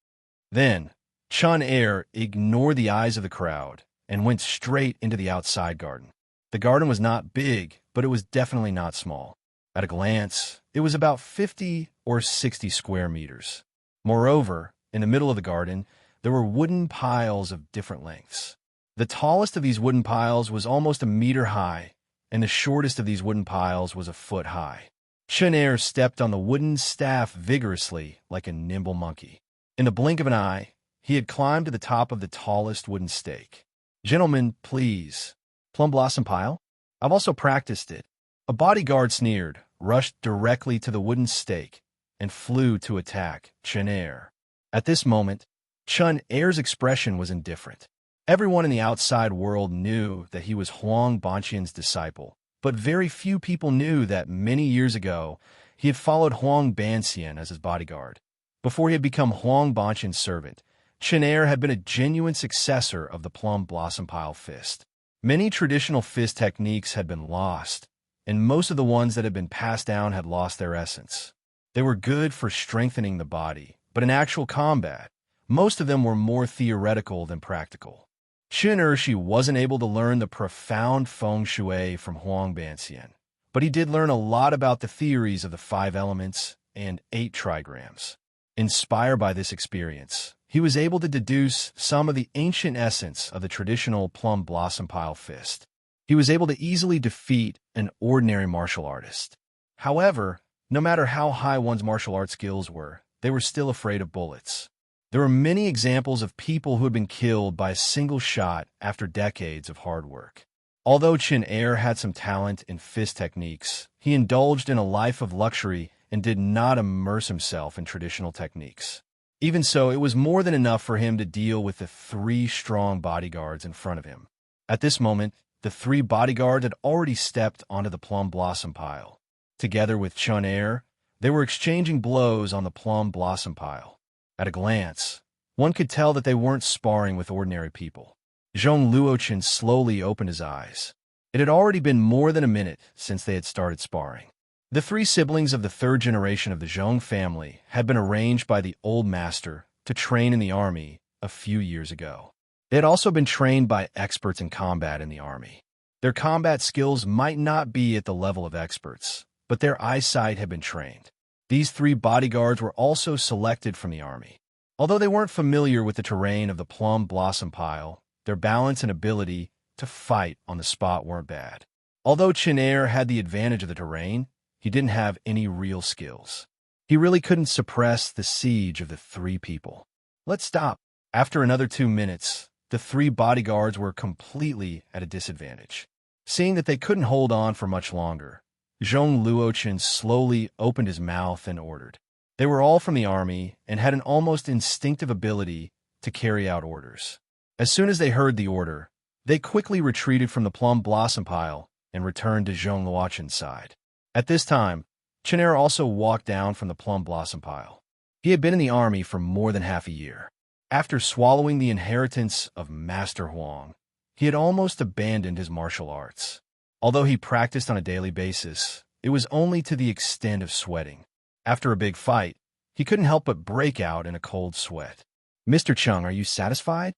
Then, Chenair ignored the eyes of the crowd and went straight into the outside garden. The garden was not big, but it was definitely not small. At a glance, it was about 50 or 60 square meters. Moreover, in the middle of the garden, there were wooden piles of different lengths. The tallest of these wooden piles was almost a meter high, and the shortest of these wooden piles was a foot high. Chenair stepped on the wooden staff vigorously like a nimble monkey. In the blink of an eye, he had climbed to the top of the tallest wooden stake. "Gentlemen, please. Plum blossom pile? I've also practiced it." A bodyguard sneered, rushed directly to the wooden stake, and flew to attack Chenair. At this moment, Chenair's expression was indifferent. Everyone in the outside world knew that he was Huang Banqian's disciple, but very few people knew that many years ago he had followed Huang Banqian as his bodyguard. Before he had become Huang Banqian's servant, Chenair had been a genuine successor of the plum blossom pile fist. Many traditional fist techniques had been lost, and most of the ones that had been passed down had lost their essence. They were good for strengthening the body, but in actual combat, most of them were more theoretical than practical. Qin Ershi wasn't able to learn the profound feng shui from Huang Banqian, but he did learn a lot about the theories of the 5 elements and 8 trigrams. Inspired by this experience, he was able to deduce some of the ancient essence of the traditional plum blossom pile fist. He was able to easily defeat an ordinary martial artist. However, no matter how high one's martial arts skills were, they were still afraid of bullets. There were many examples of people who had been killed by a single shot after decades of hard work. Although Chenair had some talent in fist techniques, he indulged in a life of luxury and did not immerse himself in traditional techniques. Even so, it was more than enough for him to deal with the 3 strong bodyguards in front of him. At this moment, the 3 bodyguards had already stepped onto the plum blossom pile. Together with Chenair, they were exchanging blows on the plum blossom pile. At a glance, one could tell that they weren't sparring with ordinary people. Zhong Luochen slowly opened his eyes. It had already been more than a minute since they had started sparring. The 3 siblings of the 3rd generation of the Zhong family had been arranged by the old master to train in the army a few years ago. They had also been trained by experts in combat in the army. Their combat skills might not be at the level of experts, but their eyesight had been trained. These 3 bodyguards were also selected from the army. Although they weren't familiar with the terrain of the plum blossom pile, their balance and ability to fight on the spot weren't bad. Although Chenair had the advantage of the terrain, he didn't have any real skills. He really couldn't suppress the siege of the 3 people. "Let's stop." After another 2 minutes, the 3 bodyguards were completely at a disadvantage. Seeing that they couldn't hold on for much longer, Zhong Luochen slowly opened his mouth and ordered. They were all from the army and had an almost instinctive ability to carry out orders. As soon as they heard the order, they quickly retreated from the plum blossom pile and returned to Zhong Luochen's side. At this time, Chenair also walked down from the plum blossom pile. He had been in the army for more than half a year. After swallowing the inheritance of Master Huang, he had almost abandoned his martial arts. Although he practiced on a daily basis, it was only to the extent of sweating. After a big fight, he couldn't help but break out in a cold sweat. "Mr. Chung, are you satisfied?"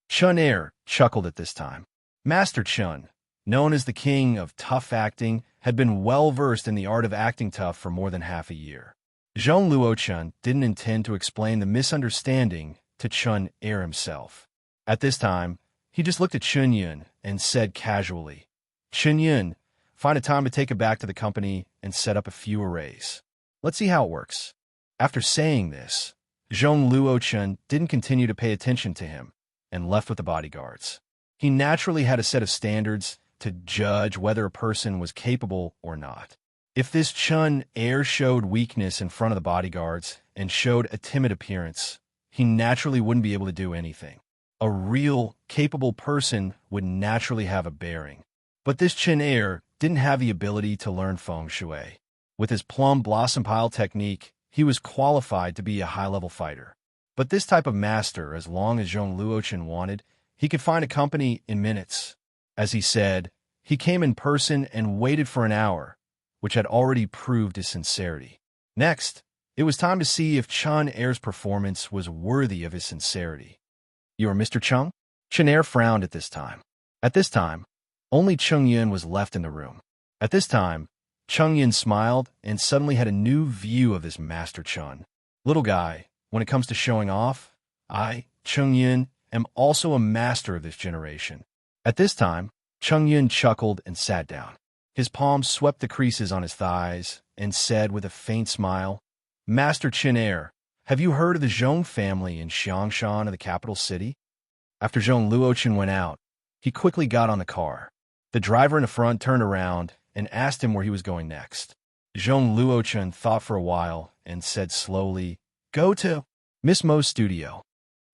Chenair chuckled at this time. Master Chun, known as the king of tough acting, had been well-versed in the art of acting tough for more than half a year. Zhong Luochen didn't intend to explain the misunderstanding to Chenair himself. At this time, he just looked at Chunyun and said casually, "Chunyun, find a time to take it back to the company and set up a few arrays. Let's see how it works." After saying this, Zhong Luochun didn't continue to pay attention to him and left with the bodyguards. He naturally had a set of standards to judge whether a person was capable or not. If this Chun heir showed weakness in front of the bodyguards and showed a timid appearance, he naturally wouldn't be able to do anything. A real, capable person would naturally have a bearing. But this Chun heir didn't have the ability to learn feng shui. With his plum blossom pile technique, he was qualified to be a high-level fighter. But this type of master, as long as Zhong Luochun wanted, he could find a company in minutes. As he said, he came in person and waited for an hour, which had already proved his sincerity. Next, it was time to see if Chun Air's performance was worthy of his sincerity. "You are Mr. Chung?" Chun Air frowned at this time. At this time, only Chung Yun was left in the room. At this time, Chung Yun smiled and suddenly had a new view of this Master Chun. "Little guy, when it comes to showing off, I, Chung Yun, am also a master of this generation." At this time, Chung Yun chuckled and sat down. His palms swept the creases on his thighs and said with a faint smile, "Master Chun Air, have you heard of the Zhong family in Xiangshan, the capital city?" After Zhong Luochun went out, he quickly got on the car. The driver in the front turned around and asked him where he was going next. Zhong Luochun thought for a while and said slowly, "Go to Miss Mo's studio."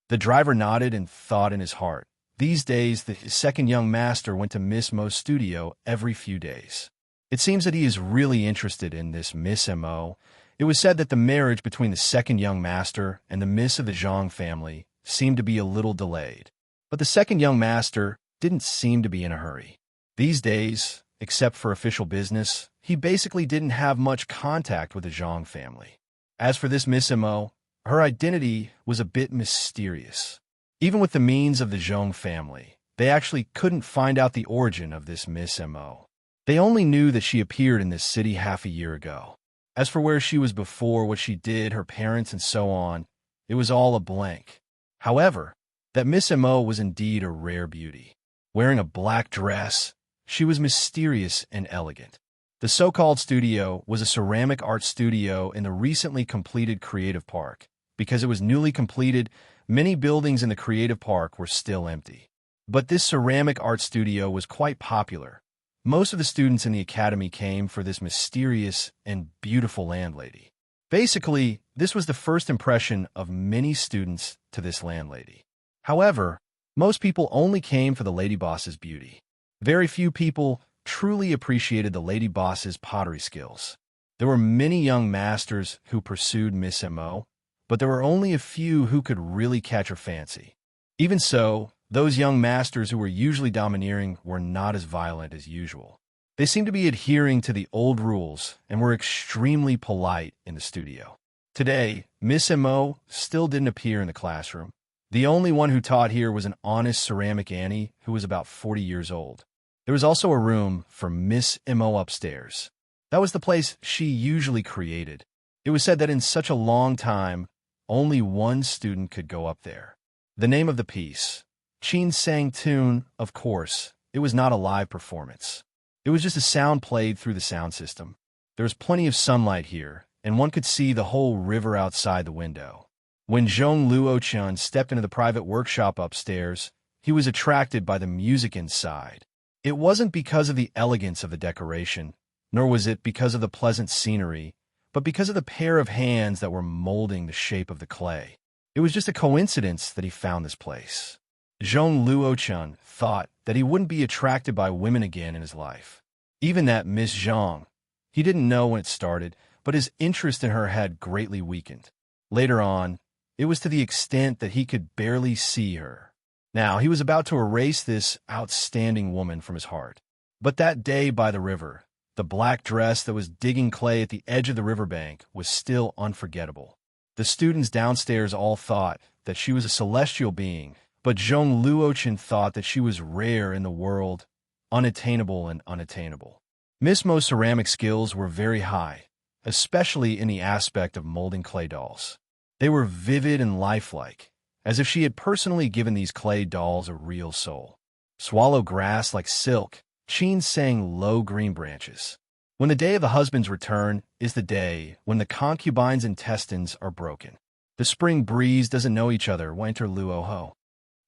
The driver nodded and thought in his heart. These days, the second young master went to Miss Mo's studio every few days. It seems that he is really interested in this Miss Mo. It was said that the marriage between the second young master and the Miss of the Zhang family seemed to be a little delayed. But the second young master didn't seem to be in a hurry. These days, except for official business, he basically didn't have much contact with the Zhang family. As for this Miss Mo, her identity was a bit mysterious. Even with the means of the Zhong family, they actually couldn't find out the origin of this Miss Mo. They only knew that she appeared in this city half a year ago. As for where she was before, what she did, her parents, and so on, it was all a blank. However, that Miss Mo was indeed a rare beauty. Wearing a black dress, she was mysterious and elegant. The so-called studio was a ceramic art studio in the recently completed Creative Park. Because it was newly completed, many buildings in the Creative Park were still empty. But this ceramic art studio was quite popular. Most of the students in the academy came for this mysterious and beautiful landlady. Basically, this was the first impression of many students to this landlady. However, most people only came for the lady boss's beauty. Very few people truly appreciated the lady boss's pottery skills. There were many young masters who pursued Miss Mo, but there were only a few who could really catch her fancy. Even so, those young masters who were usually domineering were not as violent as usual. They seemed to be adhering to the old rules and were extremely polite in the studio. Today, Miss Mo still didn't appear in the classroom. The only one who taught here was an honest ceramic Annie who was about 40 years old. There was also a room for Miss Mo upstairs. That was the place she usually created. It was said that in such a long time, only one student could go up there. The name of the piece, Qin sang tune, of course, it was not a live performance. It was just a sound played through the sound system. There was plenty of sunlight here, and one could see the whole river outside the window. When Zhong Luochun stepped into the private workshop upstairs, he was attracted by the music inside. It wasn't because of the elegance of the decoration, nor was it because of the pleasant scenery, but because of the pair of hands that were molding the shape of the clay. It was just a coincidence that he found this place. Zhong Luochun thought that he wouldn't be attracted by women again in his life. Even that Miss Zhang, he didn't know when it started, but his interest in her had greatly weakened. Later on, it was to the extent that he could barely see her. Now, he was about to erase this outstanding woman from his heart. But that day by the river, the black dress that was digging clay at the edge of the riverbank was still unforgettable. The students downstairs all thought that she was a celestial being, but Zhong Luochun thought that she was rare in the world, unattainable and unattainable. Miss Mo's ceramic skills were very high, especially in the aspect of molding clay dolls. They were vivid and lifelike, as if she had personally given these clay dolls a real soul. Swallow grass like silk, Cheen sang low green branches. When the day of the husband's return is the day when the concubine's intestines are broken. The spring breeze doesn't know each other, winter luo-ho.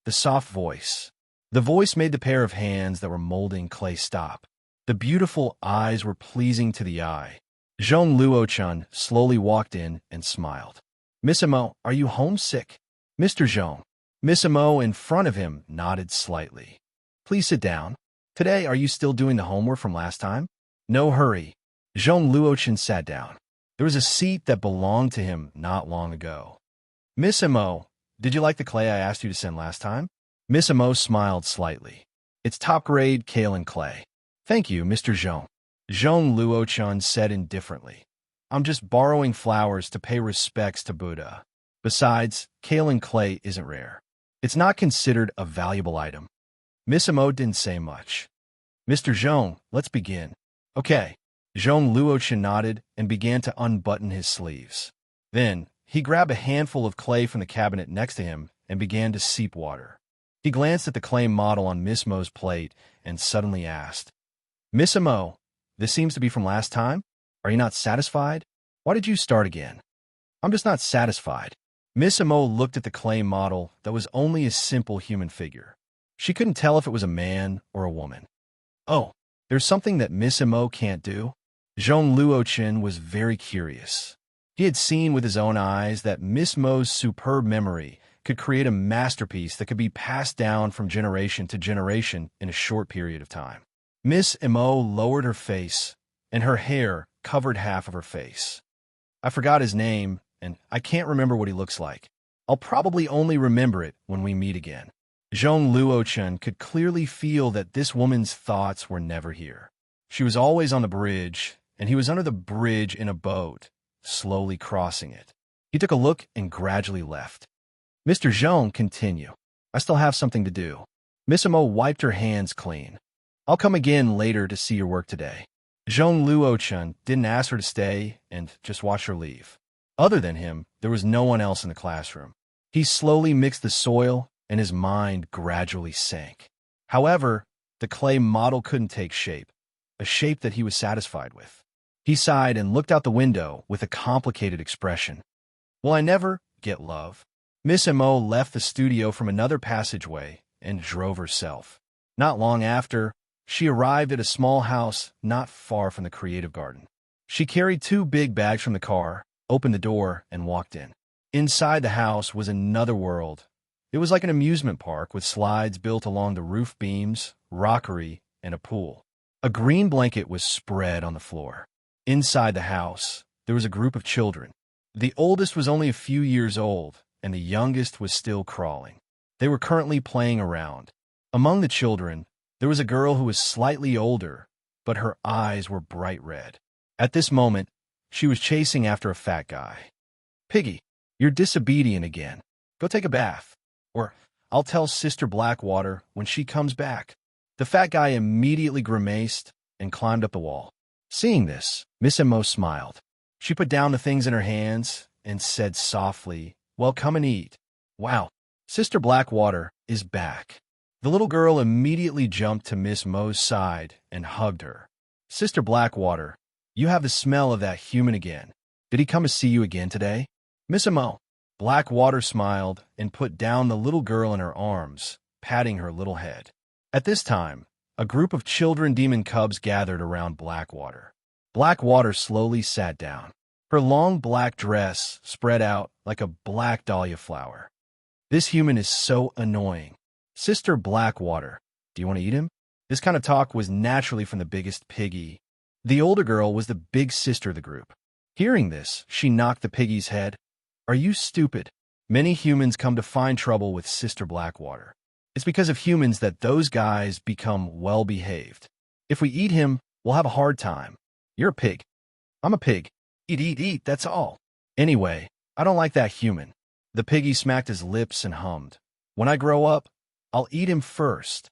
The soft voice. The voice made the pair of hands that were molding clay stop. The beautiful eyes were pleasing to the eye. Zhong Luo-chun slowly walked in and smiled. Miss Imo, are you homesick? Mr. Zhong. Miss Imo in front of him nodded slightly. Please sit down. Today, are you still doing the homework from last time? No hurry. Zhong Luo-chun sat down. There was a seat that belonged to him not long ago. Miss Imo, did you like the clay I asked you to send last time? Miss Imo smiled slightly. It's top-grade kaolin clay. Thank you, Mr. Zhong. Zhong Luo-chun said indifferently. I'm just borrowing flowers to pay respects to Buddha. Besides, kaolin clay isn't rare. It's not considered a valuable item. Miss Imo didn't say much. Mr. Zhong, let's begin. Okay. Zhong Luo-chun nodded and began to unbutton his sleeves. Then, he grabbed a handful of clay from the cabinet next to him and began to seep water. He glanced at the clay model on Miss Mo's plate and suddenly asked, Miss Mo, this seems to be from last time? Are you not satisfied? Why did you start again? I'm just not satisfied. Miss Mo looked at the clay model that was only a simple human figure. She couldn't tell if it was a man or a woman. Oh, there's something that Miss Mo can't do? Zhong Luo-chun was very curious. He had seen with his own eyes that Miss Mo's superb memory could create a masterpiece that could be passed down from generation to generation in a short period of time. Miss Mo lowered her face, and her hair covered half of her face. I forgot his name, and I can't remember what he looks like. I'll probably only remember it when we meet again. Zhong Luo-chun could clearly feel that this woman's thoughts were never here. She was always on the bridge, and he was under the bridge in a boat, slowly crossing it. He took a look and gradually left. Mr. Zhong, continue. I still have something to do. Miss Mo wiped her hands clean. I'll come again later to see your work today. Zhong Luo-chun didn't ask her to stay and just watch her leave. Other than him, there was no one else in the classroom. He slowly mixed the soil, and his mind gradually sank. However, the clay model couldn't take shape, a shape that he was satisfied with. He sighed and looked out the window with a complicated expression. Will I never get love? Miss Mo left the studio from another passageway and drove herself. Not long after, she arrived at a small house not far from the creative garden. She carried 2 big bags from the car, opened the door, and walked in. Inside the house was another world. It was like an amusement park with slides built along the roof beams, rockery, and a pool. A green blanket was spread on the floor. Inside the house, there was a group of children. The oldest was only a few years old, and the youngest was still crawling. They were currently playing around. Among the children, there was a girl who was slightly older, but her eyes were bright red. At this moment, she was chasing after a fat guy. Piggy, you're disobedient again. Go take a bath. Or I'll tell Sister Blackwater when she comes back. The fat guy immediately grimaced and climbed up the wall. Seeing this, Miss Mo smiled. She put down the things in her hands and said softly, well, come and eat. Wow, Sister Blackwater is back. The little girl immediately jumped to Miss Mo's side and hugged her. Sister Blackwater, you have the smell of that human again. Did he come to see you again today? Miss Mo. Blackwater smiled and put down the little girl in her arms, patting her little head. At this time, a group of children demon cubs gathered around Blackwater. Blackwater slowly sat down. Her long black dress spread out like a black dahlia flower. This human is so annoying. Sister Blackwater, do you want to eat him? This kind of talk was naturally from the biggest piggy. The older girl was the big sister of the group. Hearing this, she knocked the piggy's head. Are you stupid? Many humans come to find trouble with Sister Blackwater. It's because of humans that those guys become well-behaved. If we eat him, we'll have a hard time. You're a pig. I'm a pig. Eat, eat, eat, that's all. Anyway, I don't like that human. The piggy smacked his lips and hummed. When I grow up, I'll eat him first.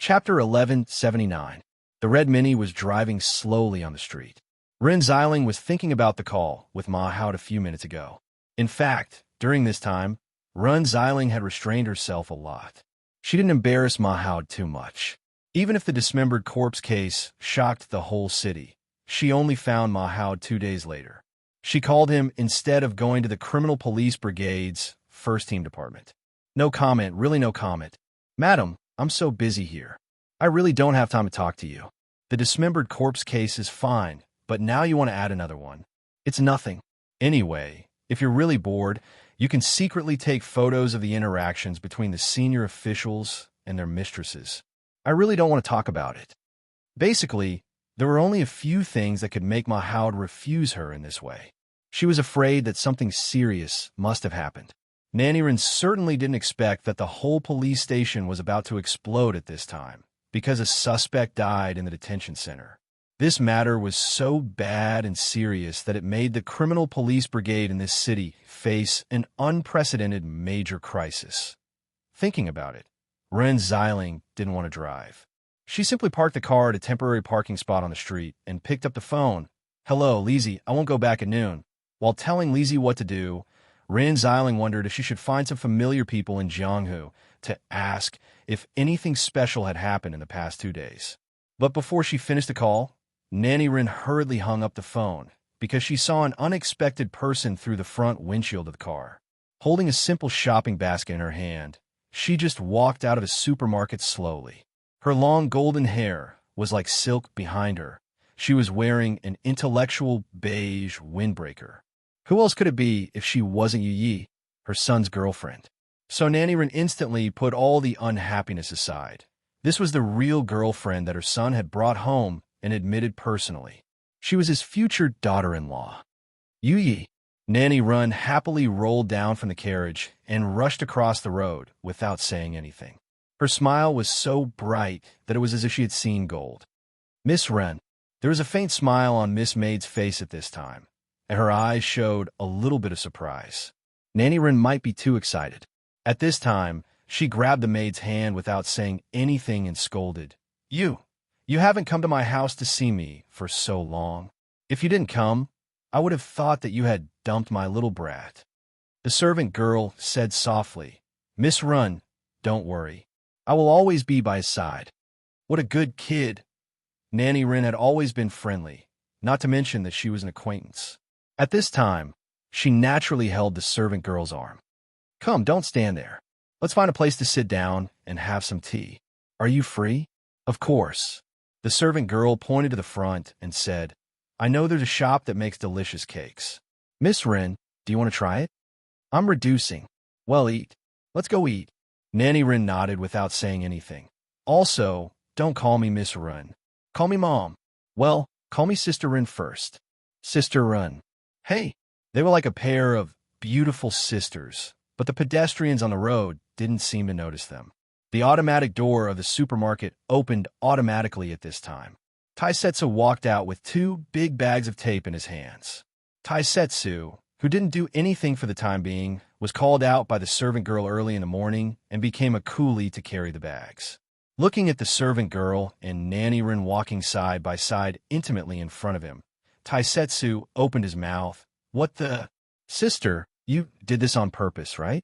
Chapter 1179. The red Mini was driving slowly on the street. Rin Xiling was thinking about the call with Ma Hout a few minutes ago. In fact, during this time, Run Xiling had restrained herself a lot. She didn't embarrass Mahoud too much. Even if the dismembered corpse case shocked the whole city, she only found Mahoud 2 days later. She called him instead of going to the Criminal Police Brigade's first team department. No comment, really no comment. Madam, I'm so busy here. I really don't have time to talk to you. The dismembered corpse case is fine, but now you want to add another one. It's nothing. Anyway, if you're really bored, you can secretly take photos of the interactions between the senior officials and their mistresses. I really don't want to talk about it. Basically, there were only a few things that could make Mahoud refuse her in this way. She was afraid that something serious must have happened. Nanirin certainly didn't expect that the whole police station was about to explode at this time, because a suspect died in the detention center. This matter was so bad and serious that it made the Criminal Police Brigade in this city face an unprecedented major crisis. Thinking about it, Ren Xiling didn't want to drive. She simply parked the car at a temporary parking spot on the street and picked up the phone. "Hello, Lizzie, I won't go back at noon." While telling Lizzie what to do, Ren Xiling wondered if she should find some familiar people in Jianghu to ask if anything special had happened in the past 2 days. But before she finished the call, Nanny Rin hurriedly hung up the phone because she saw an unexpected person through the front windshield of the car. Holding a simple shopping basket in her hand, she just walked out of a supermarket slowly. Her long golden hair was like silk behind her. She was wearing an intellectual beige windbreaker. Who else could it be if she wasn't Yu Yi, her son's girlfriend? So Nanny Rin instantly put all the unhappiness aside. This was the real girlfriend that her son had brought home and admitted personally. She was his future daughter-in-law. Yu Yi. Nanny Run happily rolled down from the carriage and rushed across the road without saying anything. Her smile was so bright that it was as if she had seen gold. Miss Ren. There was a faint smile on Miss Maid's face at this time, and her eyes showed a little bit of surprise. Nanny Ren might be too excited. At this time, she grabbed the maid's hand without saying anything and scolded, You haven't come to my house to see me for so long. If you didn't come, I would have thought that you had dumped my little brat." The servant girl said softly, "Miss Run, don't worry. I will always be by his side." What a good kid. Nanny Rin had always been friendly, not to mention that she was an acquaintance. At this time, she naturally held the servant girl's arm. "Come, don't stand there. Let's find a place to sit down and have some tea. Are you free?" "Of course." The servant girl pointed to the front and said, "I know there's a shop that makes delicious cakes. Miss Rin, do you want to try it?" "I'm reducing." "Well, eat. Let's go eat." Nanny Rin nodded without saying anything. "Also, don't call me Miss Rin. Call me Mom. Well, call me Sister Rin first." Sister Rin. Hey, they were like a pair of beautiful sisters, but the pedestrians on the road didn't seem to notice them. The automatic door of the supermarket opened automatically at this time. Taisetsu walked out with 2 big bags of tape in his hands. Taisetsu, who didn't do anything for the time being, was called out by the servant girl early in the morning and became a coolie to carry the bags. Looking at the servant girl and Nanny Rin walking side by side intimately in front of him, Taisetsu opened his mouth. "What the? Sister, you did this on purpose, right?"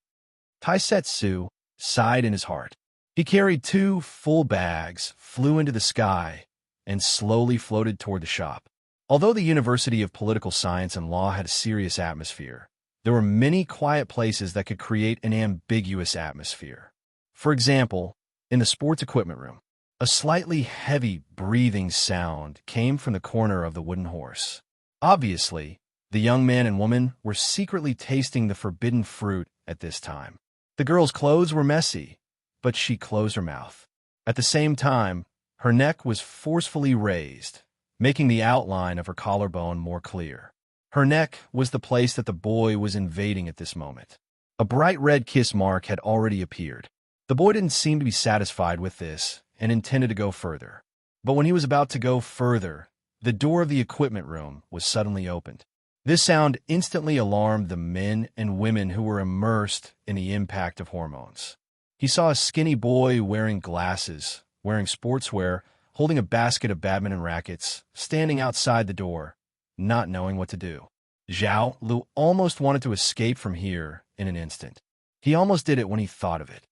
Taisetsu sighed in his heart. He carried 2 full bags, flew into the sky, and slowly floated toward the shop. Although the University of Political Science and Law had a serious atmosphere, there were many quiet places that could create an ambiguous atmosphere. For example, in the sports equipment room, a slightly heavy breathing sound came from the corner of the wooden horse. Obviously, the young man and woman were secretly tasting the forbidden fruit at this time. The girl's clothes were messy, but she closed her mouth. At the same time, her neck was forcefully raised, making the outline of her collarbone more clear. Her neck was the place that the boy was invading at this moment. A bright red kiss mark had already appeared. The boy didn't seem to be satisfied with this and intended to go further. But when he was about to go further, the door of the equipment room was suddenly opened. This sound instantly alarmed the men and women who were immersed in the impact of hormones. He saw a skinny boy wearing glasses, wearing sportswear, holding a basket of badminton rackets, standing outside the door, not knowing what to do. Zhao Lu almost wanted to escape from here in an instant. He almost did it when he thought of it.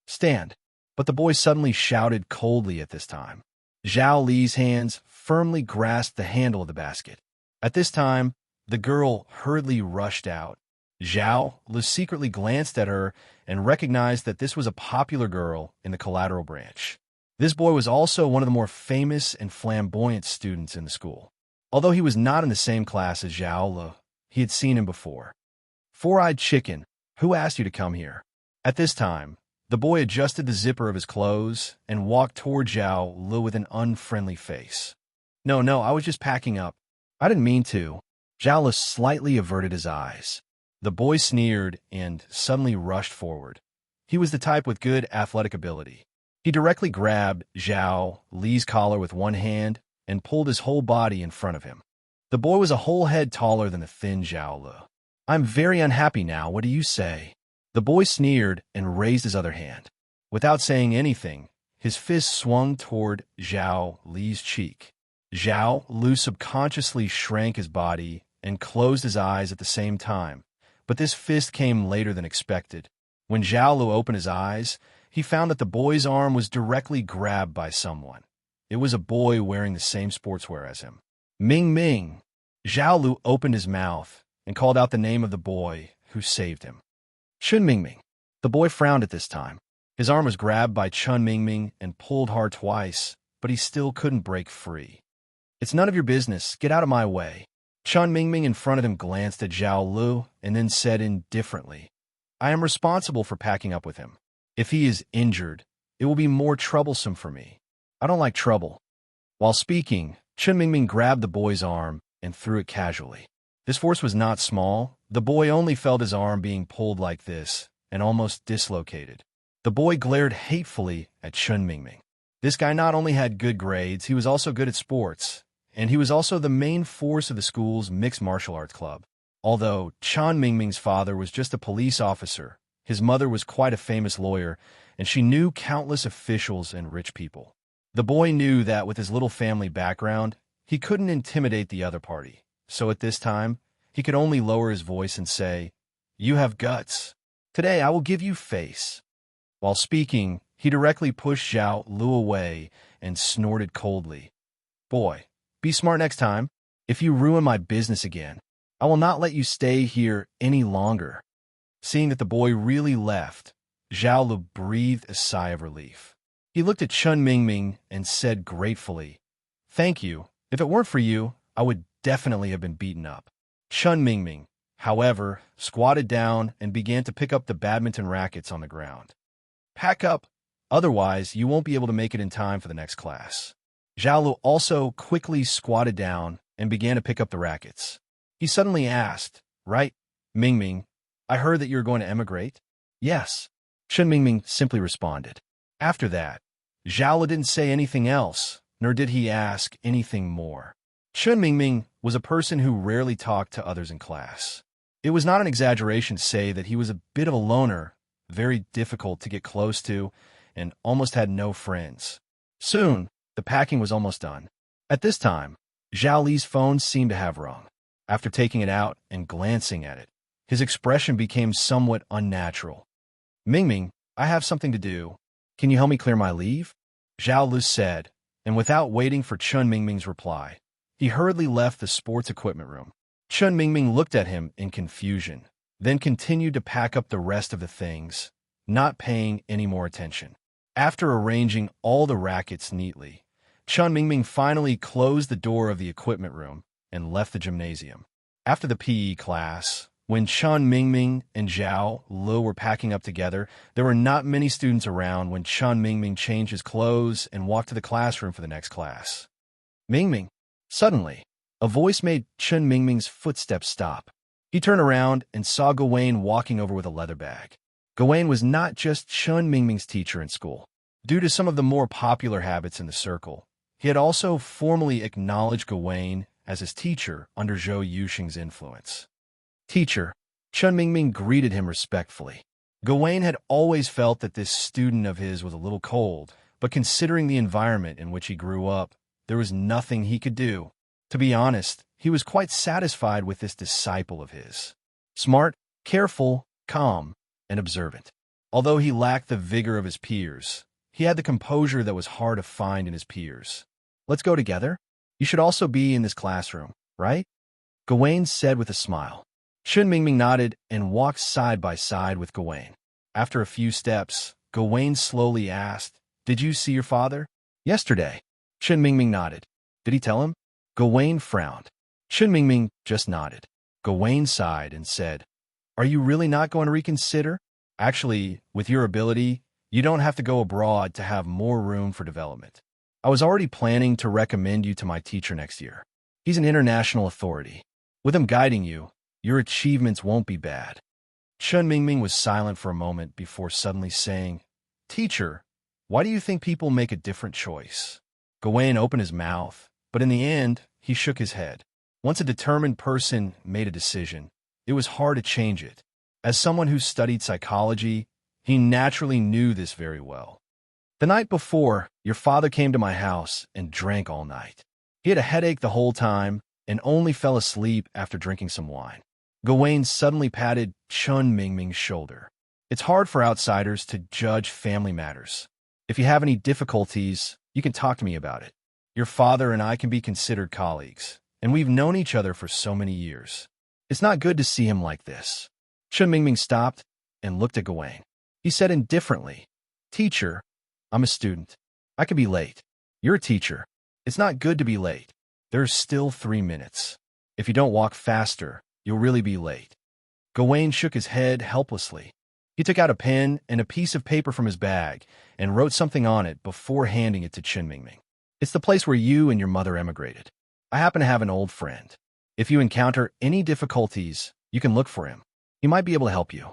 Stand. But the boy suddenly shouted coldly at this time. Zhao Li's hands firmly grasped the handle of the basket. At this time, the girl hurriedly rushed out. Zhao Li secretly glanced at her and recognized that this was a popular girl in the collateral branch. This boy was also one of the more famous and flamboyant students in the school. Although he was not in the same class as Zhao Li, he had seen him before. Four-eyed chicken, who asked you to come here? At this time, the boy adjusted the zipper of his clothes and walked toward Zhao Li with an unfriendly face. No, I was just packing up. I didn't mean to. Zhao Li slightly averted his eyes. The boy sneered and suddenly rushed forward. He was the type with good athletic ability. He directly grabbed Zhao Li's collar with one hand and pulled his whole body in front of him. The boy was a whole head taller than the thin Zhao Li. I'm very unhappy now, what do you say? The boy sneered and raised his other hand. Without saying anything, his fist swung toward Zhao Li's cheek. Zhao Li subconsciously shrank his body and closed his eyes at the same time, but this fist came later than expected. When Zhao Li opened his eyes, he found that the boy's arm was directly grabbed by someone. It was a boy wearing the same sportswear as him. Ming Ming! Zhao Li opened his mouth and called out the name of the boy who saved him. Chun Mingming. The boy frowned at this time. His arm was grabbed by Chun Mingming and pulled hard twice, but he still couldn't break free. It's none of your business. Get out of my way. Chun Mingming in front of him glanced at Zhao Li and then said indifferently, I am responsible for packing up with him. If he is injured, it will be more troublesome for me. I don't like trouble. While speaking, Chun Mingming grabbed the boy's arm and threw it casually. This force was not small. The boy only felt his arm being pulled like this and almost dislocated. The boy glared hatefully at Chun Mingming. This guy not only had good grades, he was also good at sports, and he was also the main force of the school's mixed martial arts club. Although Chun Mingming's father was just a police officer, his mother was quite a famous lawyer, and she knew countless officials and rich people. The boy knew that with his little family background, he couldn't intimidate the other party. So at this time, he could only lower his voice and say, You have guts. Today I will give you face. While speaking, he directly pushed Zhao Li away and snorted coldly. Boy, be smart next time. If you ruin my business again, I will not let you stay here any longer. Seeing that the boy really left, Zhao Li breathed a sigh of relief. He looked at Chun Mingming and said gratefully, Thank you. If it weren't for you, I would definitely have been beaten up. Chun Mingming, however, squatted down and began to pick up the badminton rackets on the ground. Pack up, otherwise you won't be able to make it in time for the next class. Zhao Li also quickly squatted down and began to pick up the rackets. He suddenly asked, Right, Mingming, I heard that you're going to emigrate? Yes. Chun Mingming simply responded. After that, Zhao Li didn't say anything else, nor did he ask anything more. Chun Mingming was a person who rarely talked to others in class. It was not an exaggeration to say that he was a bit of a loner, very difficult to get close to, and almost had no friends. Soon, the packing was almost done. At this time, Zhao Li's phone seemed to have rung. After taking it out and glancing at it, his expression became somewhat unnatural. Mingming, I have something to do. Can you help me clear my leave? Zhao Li said, and without waiting for Chun Mingming's reply, he hurriedly left the sports equipment room. Chun Mingming looked at him in confusion, then continued to pack up the rest of the things, not paying any more attention. After arranging all the rackets neatly, Chun Mingming finally closed the door of the equipment room and left the gymnasium. After the PE class, when Chun Mingming and Zhao Li were packing up together, there were not many students around when Chun Mingming changed his clothes and walked to the classroom for the next class. Mingming. Suddenly, a voice made Chun Mingming's footsteps stop. He turned around and saw Gawain walking over with a leather bag. Gawain was not just Chun Mingming's teacher in school. Due to some of the more popular habits in the circle, he had also formally acknowledged Gawain as his teacher under Zhou Yuxing's influence. Teacher, Chun Mingming greeted him respectfully. Gawain had always felt that this student of his was a little cold, but considering the environment in which he grew up, there was nothing he could do. To be honest, he was quite satisfied with this disciple of his. Smart, careful, calm, and observant. Although he lacked the vigor of his peers, he had the composure that was hard to find in his peers. "Let's go together? You should also be in this classroom, right?" Gawain said with a smile. Chun Mingming nodded and walked side by side with Gawain. After a few steps, Gawain slowly asked, "Did you see your father?" "Yesterday." Chun Mingming nodded. "Did he tell him?" Gawain frowned. Chun Mingming just nodded. Gawain sighed and said, "Are you really not going to reconsider? Actually, with your ability, you don't have to go abroad to have more room for development. I was already planning to recommend you to my teacher next year. He's an international authority. With him guiding you, your achievements won't be bad." Chun Mingming was silent for a moment before suddenly saying, "Teacher, why do you think people make a different choice?" Gawain opened his mouth, but in the end, he shook his head. Once a determined person made a decision, it was hard to change it. As someone who studied psychology, he naturally knew this very well. "The night before, your father came to my house and drank all night. He had a headache the whole time and only fell asleep after drinking some wine." Gawain suddenly patted Chun Mingming's shoulder. "It's hard for outsiders to judge family matters. If you have any difficulties, you can talk to me about it. Your father and I can be considered colleagues, and we've known each other for so many years. It's not good to see him like this." Chun Mingming stopped and looked at Gawain. He said indifferently, "Teacher, I'm a student. I could be late. You're a teacher. It's not good to be late. There's still 3 minutes. If you don't walk faster, you'll really be late." Gawain shook his head helplessly. He took out a pen and a piece of paper from his bag and wrote something on it before handing it to Chun Mingming. "It's the place where you and your mother emigrated. I happen to have an old friend. If you encounter any difficulties, you can look for him. He might be able to help you."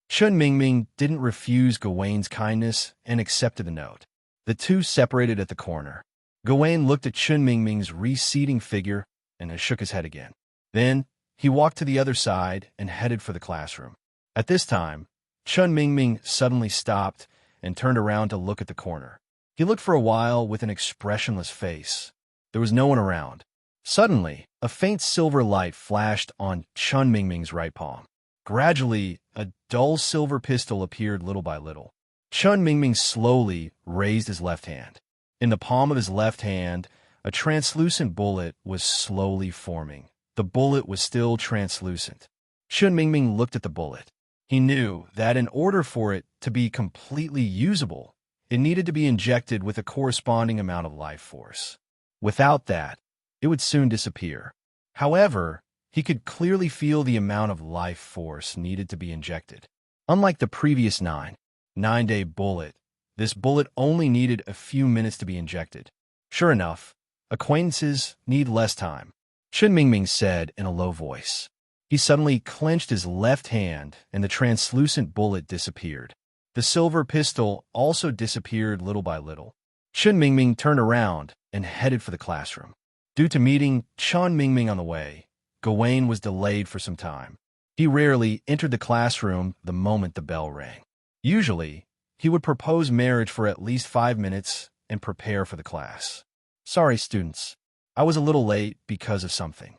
Chun Mingming didn't refuse Gawain's kindness and accepted the note. The two separated at the corner. Gawain looked at Chun Mingming's receding figure and shook his head again. Then he walked to the other side and headed for the classroom. At this time, Chun Mingming suddenly stopped and turned around to look at the corner. He looked for a while with an expressionless face. There was no one around. Suddenly, a faint silver light flashed on Chun Mingming's right palm. Gradually, a dull silver pistol appeared little by little. Chun Mingming slowly raised his left hand. In the palm of his left hand, a translucent bullet was slowly forming. The bullet was still translucent. Chun Mingming looked at the bullet. He knew that in order for it to be completely usable, it needed to be injected with a corresponding amount of life force. Without that, it would soon disappear. However, he could clearly feel the amount of life force needed to be injected. Unlike the previous nine-day bullet, this bullet only needed a few minutes to be injected. Sure enough, acquaintances need less time, Chun Mingming said in a low voice. He suddenly clenched his left hand, and the translucent bullet disappeared. The silver pistol also disappeared little by little. Chun Mingming turned around and headed for the classroom. Due to meeting Chun Mingming on the way, Gawain was delayed for some time. He rarely entered the classroom the moment the bell rang. Usually, he would propose marriage for at least 5 minutes and prepare for the class. "Sorry, students. I was a little late because of something."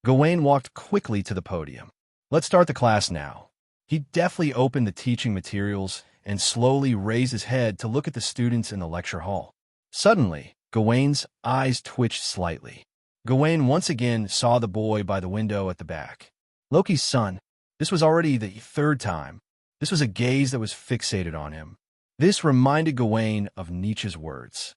Gawain walked quickly to the podium. "Let's start the class now." He deftly opened the teaching materials and slowly raised his head to look at the students in the lecture hall. Suddenly, Gawain's eyes twitched slightly. Gawain once again saw the boy by the window at the back. Loki's son. This was already the 3rd time. This was a gaze that was fixated on him. This reminded Gawain of Nietzsche's words.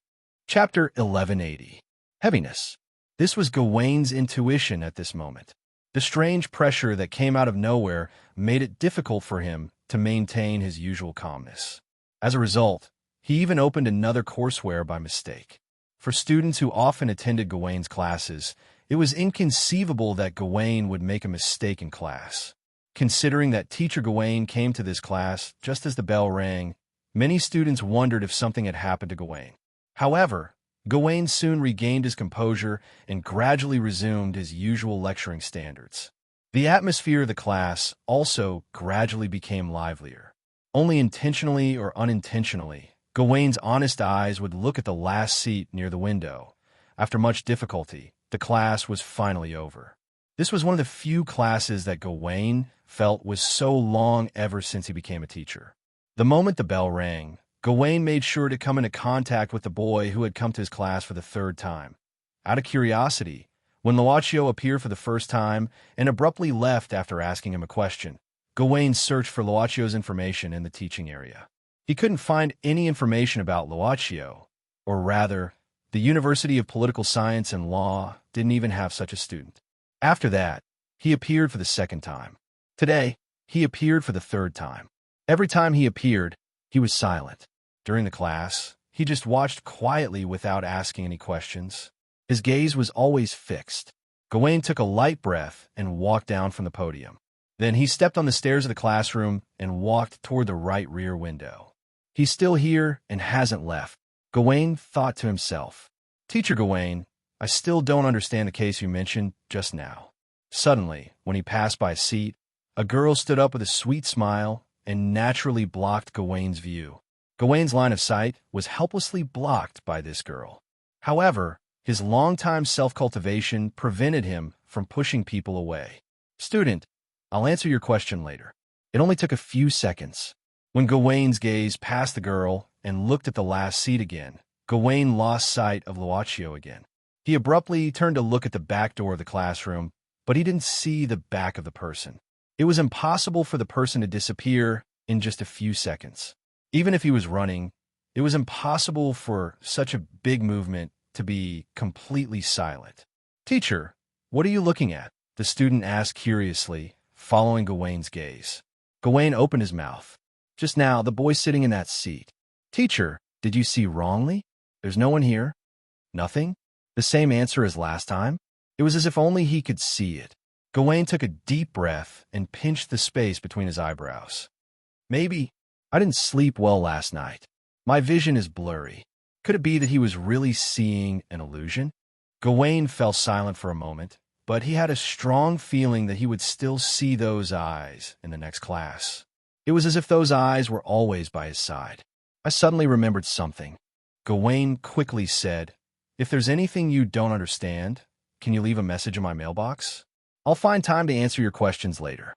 Chapter 1180. Heaviness. This was Gawain's intuition at this moment. The strange pressure that came out of nowhere made it difficult for him to maintain his usual calmness. As a result, he even opened another courseware by mistake. For students who often attended Gawain's classes, it was inconceivable that Gawain would make a mistake in class. Considering that Teacher Gawain came to this class just as the bell rang, many students wondered if something had happened to Gawain. However, Gawain soon regained his composure and gradually resumed his usual lecturing standards. The atmosphere of the class also gradually became livelier. Only intentionally or unintentionally, Gawain's honest eyes would look at the last seat near the window. After much difficulty, the class was finally over. This was one of the few classes that Gawain felt was so long ever since he became a teacher. The moment the bell rang, Gawain made sure to come into contact with the boy who had come to his class for the third time. Out of curiosity, when Luaccio appeared for the first time and abruptly left after asking him a question, Gawain searched for Luaccio's information in the teaching area. He couldn't find any information about Luaccio, or rather, the University of Political Science and Law didn't even have such a student. After that, he appeared for the second time. Today, he appeared for the third time. Every time he appeared, he was silent. During the class, he just watched quietly without asking any questions. His gaze was always fixed. Gawain took a light breath and walked down from the podium. Then he stepped on the stairs of the classroom and walked toward the right rear window. He's still here and hasn't left. Gawain thought to himself, "Teacher Gawain, I still don't understand the case you mentioned just now." Suddenly, when he passed by a seat, a girl stood up with a sweet smile and naturally blocked Gawain's view. Gawain's line of sight was helplessly blocked by this girl. However, his long-time self-cultivation prevented him from pushing people away. "Student, I'll answer your question later." It only took a few seconds. When Gawain's gaze passed the girl and looked at the last seat again, Gawain lost sight of Luaccio again. He abruptly turned to look at the back door of the classroom, but he didn't see the back of the person. It was impossible for the person to disappear in just a few seconds. Even if he was running, it was impossible for such a big movement to be completely silent. "Teacher, what are you looking at?" the student asked curiously, following Gawain's gaze. Gawain opened his mouth. "Just now, the boy sitting in that seat." "Teacher, did you see wrongly? There's no one here." "Nothing?" The same answer as last time. It was as if only he could see it. Gawain took a deep breath and pinched the space between his eyebrows. "Maybe I didn't sleep well last night. My vision is blurry." Could it be that he was really seeing an illusion? Gawain fell silent for a moment, but he had a strong feeling that he would still see those eyes in the next class. It was as if those eyes were always by his side. I suddenly remembered something. Gawain quickly said, "If there's anything you don't understand, can you leave a message in my mailbox? I'll find time to answer your questions later."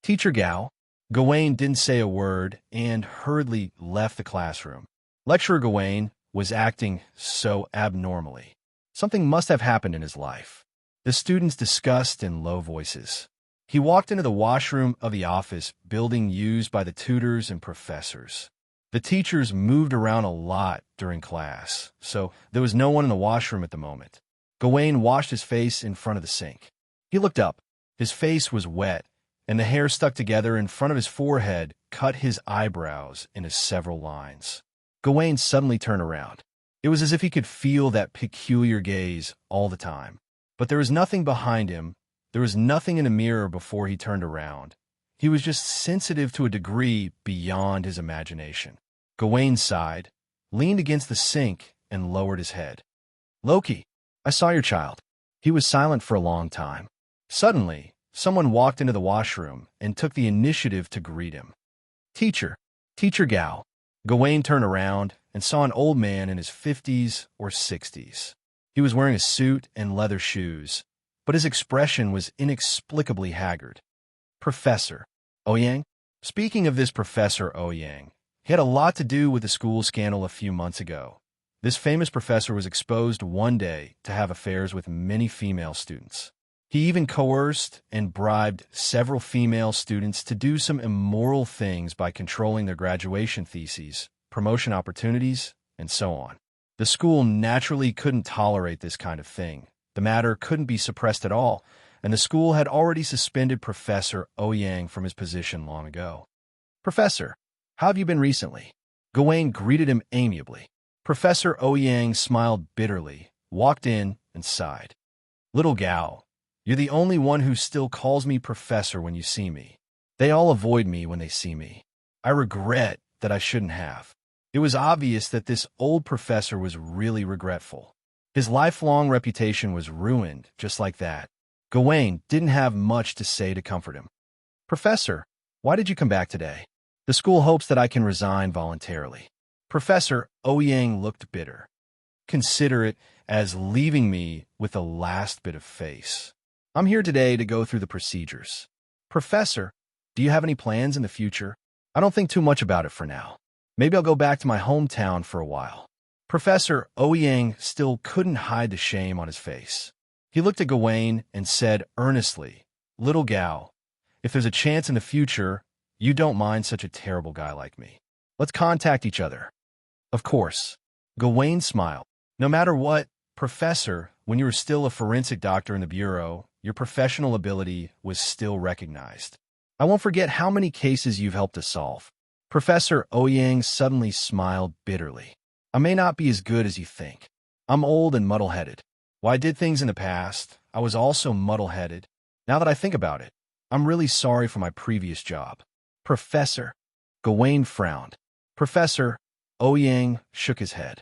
"Teacher Gao." Gawain didn't say a word and hurriedly left the classroom. Lecturer Gawain was acting so abnormally. Something must have happened in his life. The students discussed in low voices. He walked into the washroom of the office building used by the tutors and professors. The teachers moved around a lot during class, so there was no one in the washroom at the moment. Gawain washed his face in front of the sink. He looked up. His face was wet, and the hair stuck together in front of his forehead cut his eyebrows into several lines. Gawain suddenly turned around. It was as if he could feel that peculiar gaze all the time. But there was nothing behind him. There was nothing in the mirror before he turned around. He was just sensitive to a degree beyond his imagination. Gawain sighed, leaned against the sink, and lowered his head. "Loki, I saw your child." He was silent for a long time. Suddenly, someone walked into the washroom and took the initiative to greet him. "Teacher Gao." Gawain turned around and saw an old man in his 50s or 60s. He was wearing a suit and leather shoes, but his expression was inexplicably haggard. "Professor Ouyang?" Speaking of this Professor Ouyang, he had a lot to do with the school scandal a few months ago. This famous professor was exposed one day to have affairs with many female students. He even coerced and bribed several female students to do some immoral things by controlling their graduation theses, promotion opportunities, and so on. The school naturally couldn't tolerate this kind of thing. The matter couldn't be suppressed at all, and the school had already suspended Professor Ouyang from his position long ago. "Professor, how have you been recently?" Gawain greeted him amiably. Professor Ouyang smiled bitterly, walked in, and sighed. "Little Gao, you're the only one who still calls me professor when you see me. They all avoid me when they see me. I regret that I shouldn't have." It was obvious that this old professor was really regretful. His lifelong reputation was ruined just like that. Gawain didn't have much to say to comfort him. "Professor, why did you come back today?" "The school hopes that I can resign voluntarily." Professor Ouyang looked bitter. "Consider it as leaving me with the last bit of face. I'm here today to go through the procedures." "Professor, Do you have any plans in the future? I don't think too much about it for now. Maybe I'll go back to my hometown for a while. Professor Ouyang still couldn't hide the shame on his face. He looked at Gawain and said earnestly, "Little Gao, if there's a chance in the future, you don't mind such a terrible guy like me. Let's contact each other." Of course. Gawain smiled. No matter what, Professor, when you were still a forensic doctor in the Bureau, your professional ability was still recognized. I won't forget how many cases you've helped us solve. Professor Ouyang suddenly smiled bitterly. I may not be as good as you think. I'm old and muddle-headed. While I did things in the past, I was also muddle-headed. Now that I think about it, I'm really sorry for my previous job. Professor. Gawain frowned. Professor Ouyang shook his head.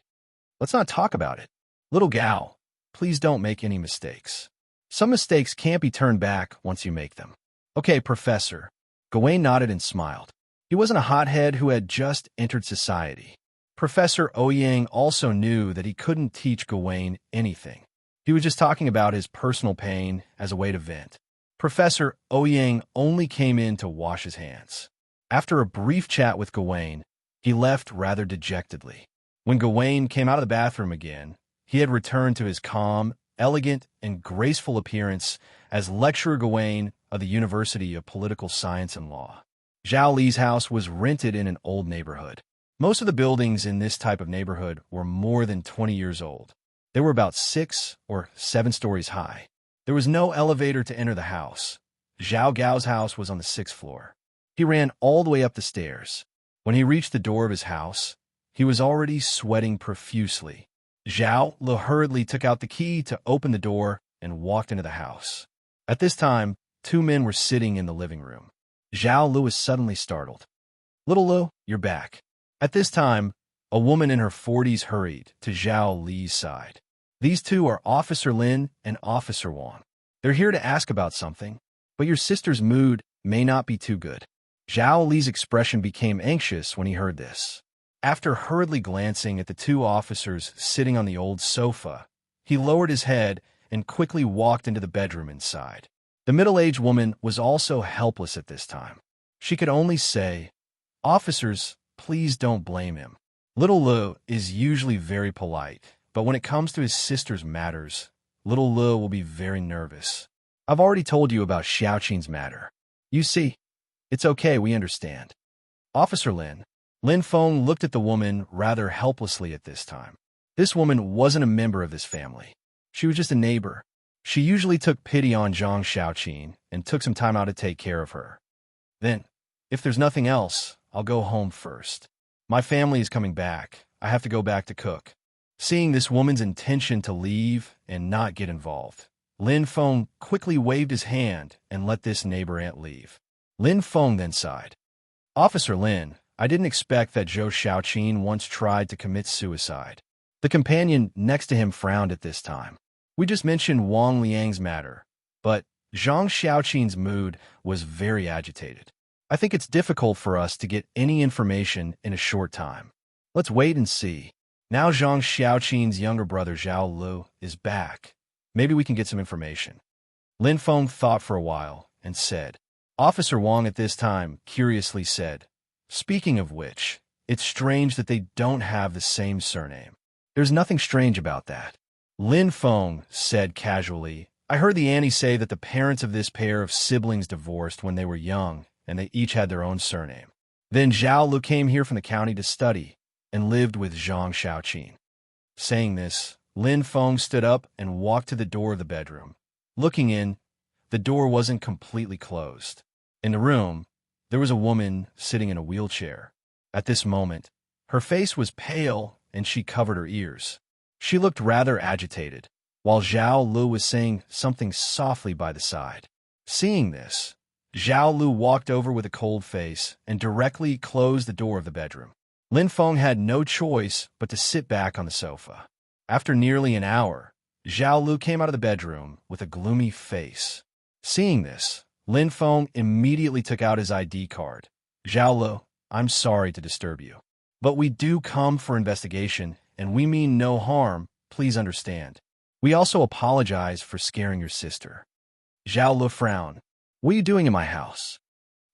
Let's not talk about it. Little Gao, please don't make any mistakes. Some mistakes can't be turned back once you make them. Okay, Professor. Gawain nodded and smiled. He wasn't a hothead who had just entered society. Professor Ouyang also knew that he couldn't teach Gawain anything. He was just talking about his personal pain as a way to vent. Professor Ouyang only came in to wash his hands. After a brief chat with Gawain, he left rather dejectedly. When Gawain came out of the bathroom again, he had returned to his calm, elegant, and graceful appearance as Lecturer Gawain of the University of Political Science and Law. Zhao Li's house was rented in an old neighborhood. Most of the buildings in this type of neighborhood were more than 20 years old. They were about 6 or 7 stories high. There was no elevator to enter the house. Zhao Gao's house was on the 6th floor. He ran all the way up the stairs. When he reached the door of his house, he was already sweating profusely. Zhao Lu hurriedly took out the key to open the door and walked into the house. At this time, 2 men were sitting in the living room. Zhao Lu was suddenly startled. "Little Lu, you're back." At this time, a woman in her 40s hurried to Zhao Li's side. "These two are Officer Lin and Officer Wang. They're here to ask about something, but your sister's mood may not be too good." Zhao Li's expression became anxious when he heard this. After hurriedly glancing at the 2 officers sitting on the old sofa, he lowered his head and quickly walked into the bedroom inside. The middle-aged woman was also helpless at this time. She could only say, "Officers, please don't blame him. Little Lu is usually very polite, but when it comes to his sister's matters, little Lu will be very nervous. I've already told you about Xiaoqing's matter. You see, it's okay, we understand." Officer Lin Feng looked at the woman rather helplessly at this time. This woman wasn't a member of this family. She was just a neighbor. She usually took pity on Zhang Xiaoqing and took some time out to take care of her. "Then, if there's nothing else, I'll go home first. My family is coming back. I have to go back to cook." Seeing this woman's intention to leave and not get involved, Lin Feng quickly waved his hand and let this neighbor aunt leave. Lin Feng then sighed. "Officer Lin, I didn't expect that Zhou Xiaoqing once tried to commit suicide." The companion next to him frowned at this time. "We just mentioned Wang Liang's matter, but Zhang Xiaoqing's mood was very agitated. I think it's difficult for us to get any information in a short time. Let's wait and see. Now Zhang Xiaoqing's younger brother Zhao Lu is back. Maybe we can get some information." Lin Feng thought for a while and said. Officer Wang at this time curiously said, "Speaking of which, it's strange that they don't have the same surname." "There's nothing strange about that." Lin Feng said casually, "I heard the auntie say that the parents of this pair of siblings divorced when they were young, and they each had their own surname. Then Zhao Lu came here from the county to study and lived with Zhang Xiaoqing." Saying this, Lin Feng stood up and walked to the door of the bedroom. Looking in, the door wasn't completely closed. In the room, there was a woman sitting in a wheelchair. At this moment, her face was pale and she covered her ears. She looked rather agitated, while Zhao Lu was saying something softly by the side. Seeing this, Zhao Lu walked over with a cold face and directly closed the door of the bedroom. Lin Feng had no choice but to sit back on the sofa. After nearly an hour, Zhao Lu came out of the bedroom with a gloomy face. Seeing this, Lin Feng immediately took out his ID card. "Zhao Lu, I'm sorry to disturb you, but we do come for investigation, and we mean no harm, please understand. We also apologize for scaring your sister." Zhao Lu frowned. "What are you doing in my house?"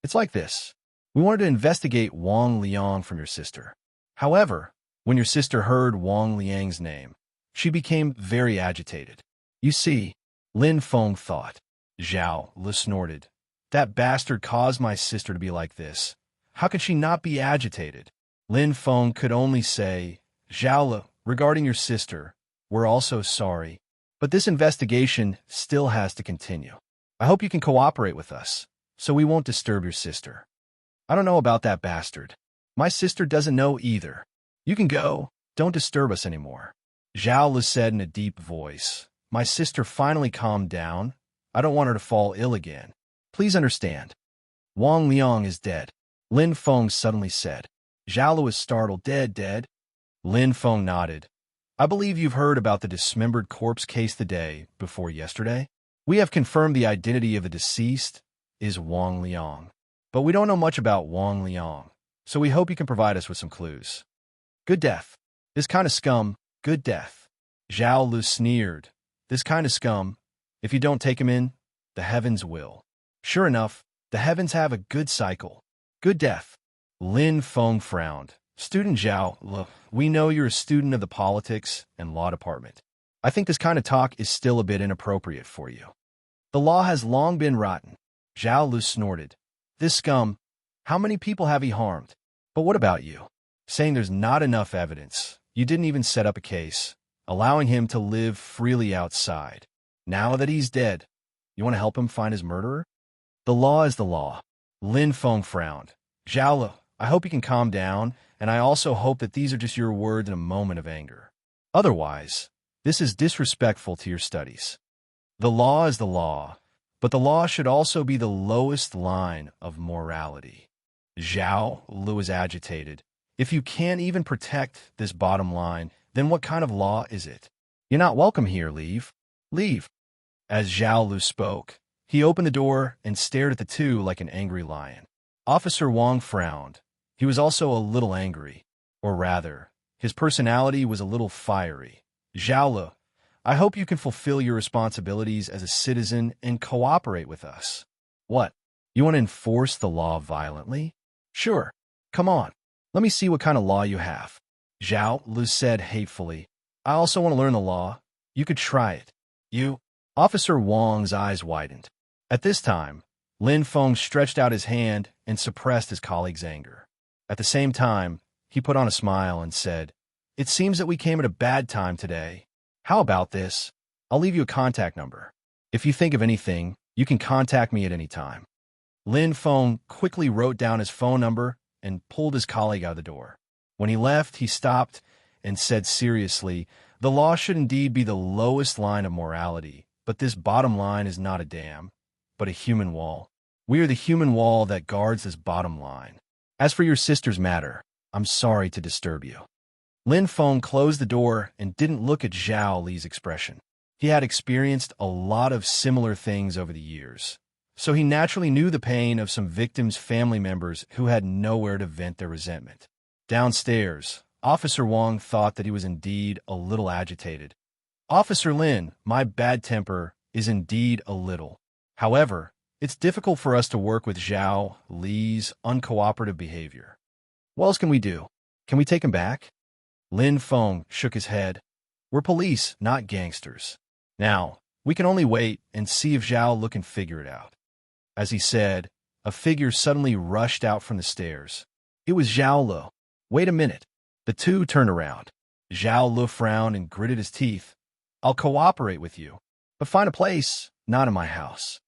It's like this. We wanted to investigate Wang Liang from your sister. However, when your sister heard Wang Liang's name, she became very agitated. You see, Lin Feng thought. Zhao Li snorted. That bastard caused my sister to be like this. How can she not be agitated? Lin Feng could only say, Zhao Li, regarding your sister, we're also sorry, but this investigation still has to continue. I hope you can cooperate with us, so we won't disturb your sister. I don't know about that bastard. My sister doesn't know either. You can go. Don't disturb us anymore. Zhao Li said in a deep voice. My sister finally calmed down. I don't want her to fall ill again. Please understand. Wang Liang is dead. Lin Feng suddenly said. Zhao Li was startled. Dead? Lin Feng nodded. I believe you've heard about the dismembered corpse case the day before yesterday. We have confirmed the identity of the deceased is Wang Liang. But we don't know much about Wang Liang, so we hope you can provide us with some clues. Good death. This kind of scum, good death. Zhao Li sneered. This kind of scum, if you don't take him in, the heavens will. Sure enough, the heavens have a good cycle. Good death. Lin Feng frowned. Student Zhao Li, we know you're a student of the politics and law department. I think this kind of talk is still a bit inappropriate for you. The law has long been rotten. Zhao Li snorted. This scum, how many people have he harmed? But what about you? Saying there's not enough evidence. You didn't even set up a case, allowing him to live freely outside. Now that he's dead, you want to help him find his murderer? The law is the law. Lin Feng frowned. Zhao Li, I hope you can calm down, and I also hope that these are just your words in a moment of anger. Otherwise, this is disrespectful to your studies. The law is the law, but the law should also be the lowest line of morality. Zhao Li was agitated. If you can't even protect this bottom line, then what kind of law is it? You're not welcome here, leave. Leave. As Zhao Li spoke, he opened the door and stared at the two like an angry lion. Officer Wang frowned. He was also a little angry. Or rather, his personality was a little fiery. Zhao Li, I hope you can fulfill your responsibilities as a citizen and cooperate with us. What? You want to enforce the law violently? Sure. Come on. Let me see what kind of law you have. Zhao Li said hatefully. I also want to learn the law. You could try it. You? Officer Wang's eyes widened. At this time, Lin Feng stretched out his hand and suppressed his colleague's anger. At the same time, he put on a smile and said, It seems that we came at a bad time today. How about this? I'll leave you a contact number. If you think of anything, you can contact me at any time. Lin Feng quickly wrote down his phone number and pulled his colleague out of the door. When he left, he stopped and said seriously, The law should indeed be the lowest line of morality, but this bottom line is not a dam, but a human wall. We are the human wall that guards this bottom line. As for your sister's matter, I'm sorry to disturb you. Lin Feng closed the door and didn't look at Zhao Li's expression. He had experienced a lot of similar things over the years, so he naturally knew the pain of some victims' family members who had nowhere to vent their resentment. Downstairs, Officer Wang thought that he was indeed a little agitated. Officer Lin, my bad temper is indeed a little. However, it's difficult for us to work with Zhao Li's uncooperative behavior. What else can we do? Can we take him back? Lin Feng shook his head. We're police, not gangsters. Now, we can only wait and see if Zhao Li can figure it out. As he said, a figure suddenly rushed out from the stairs. It was Zhao Li. Wait a minute. The two turned around. Zhao Li frowned and gritted his teeth. I'll cooperate with you, but find a place, not in my house.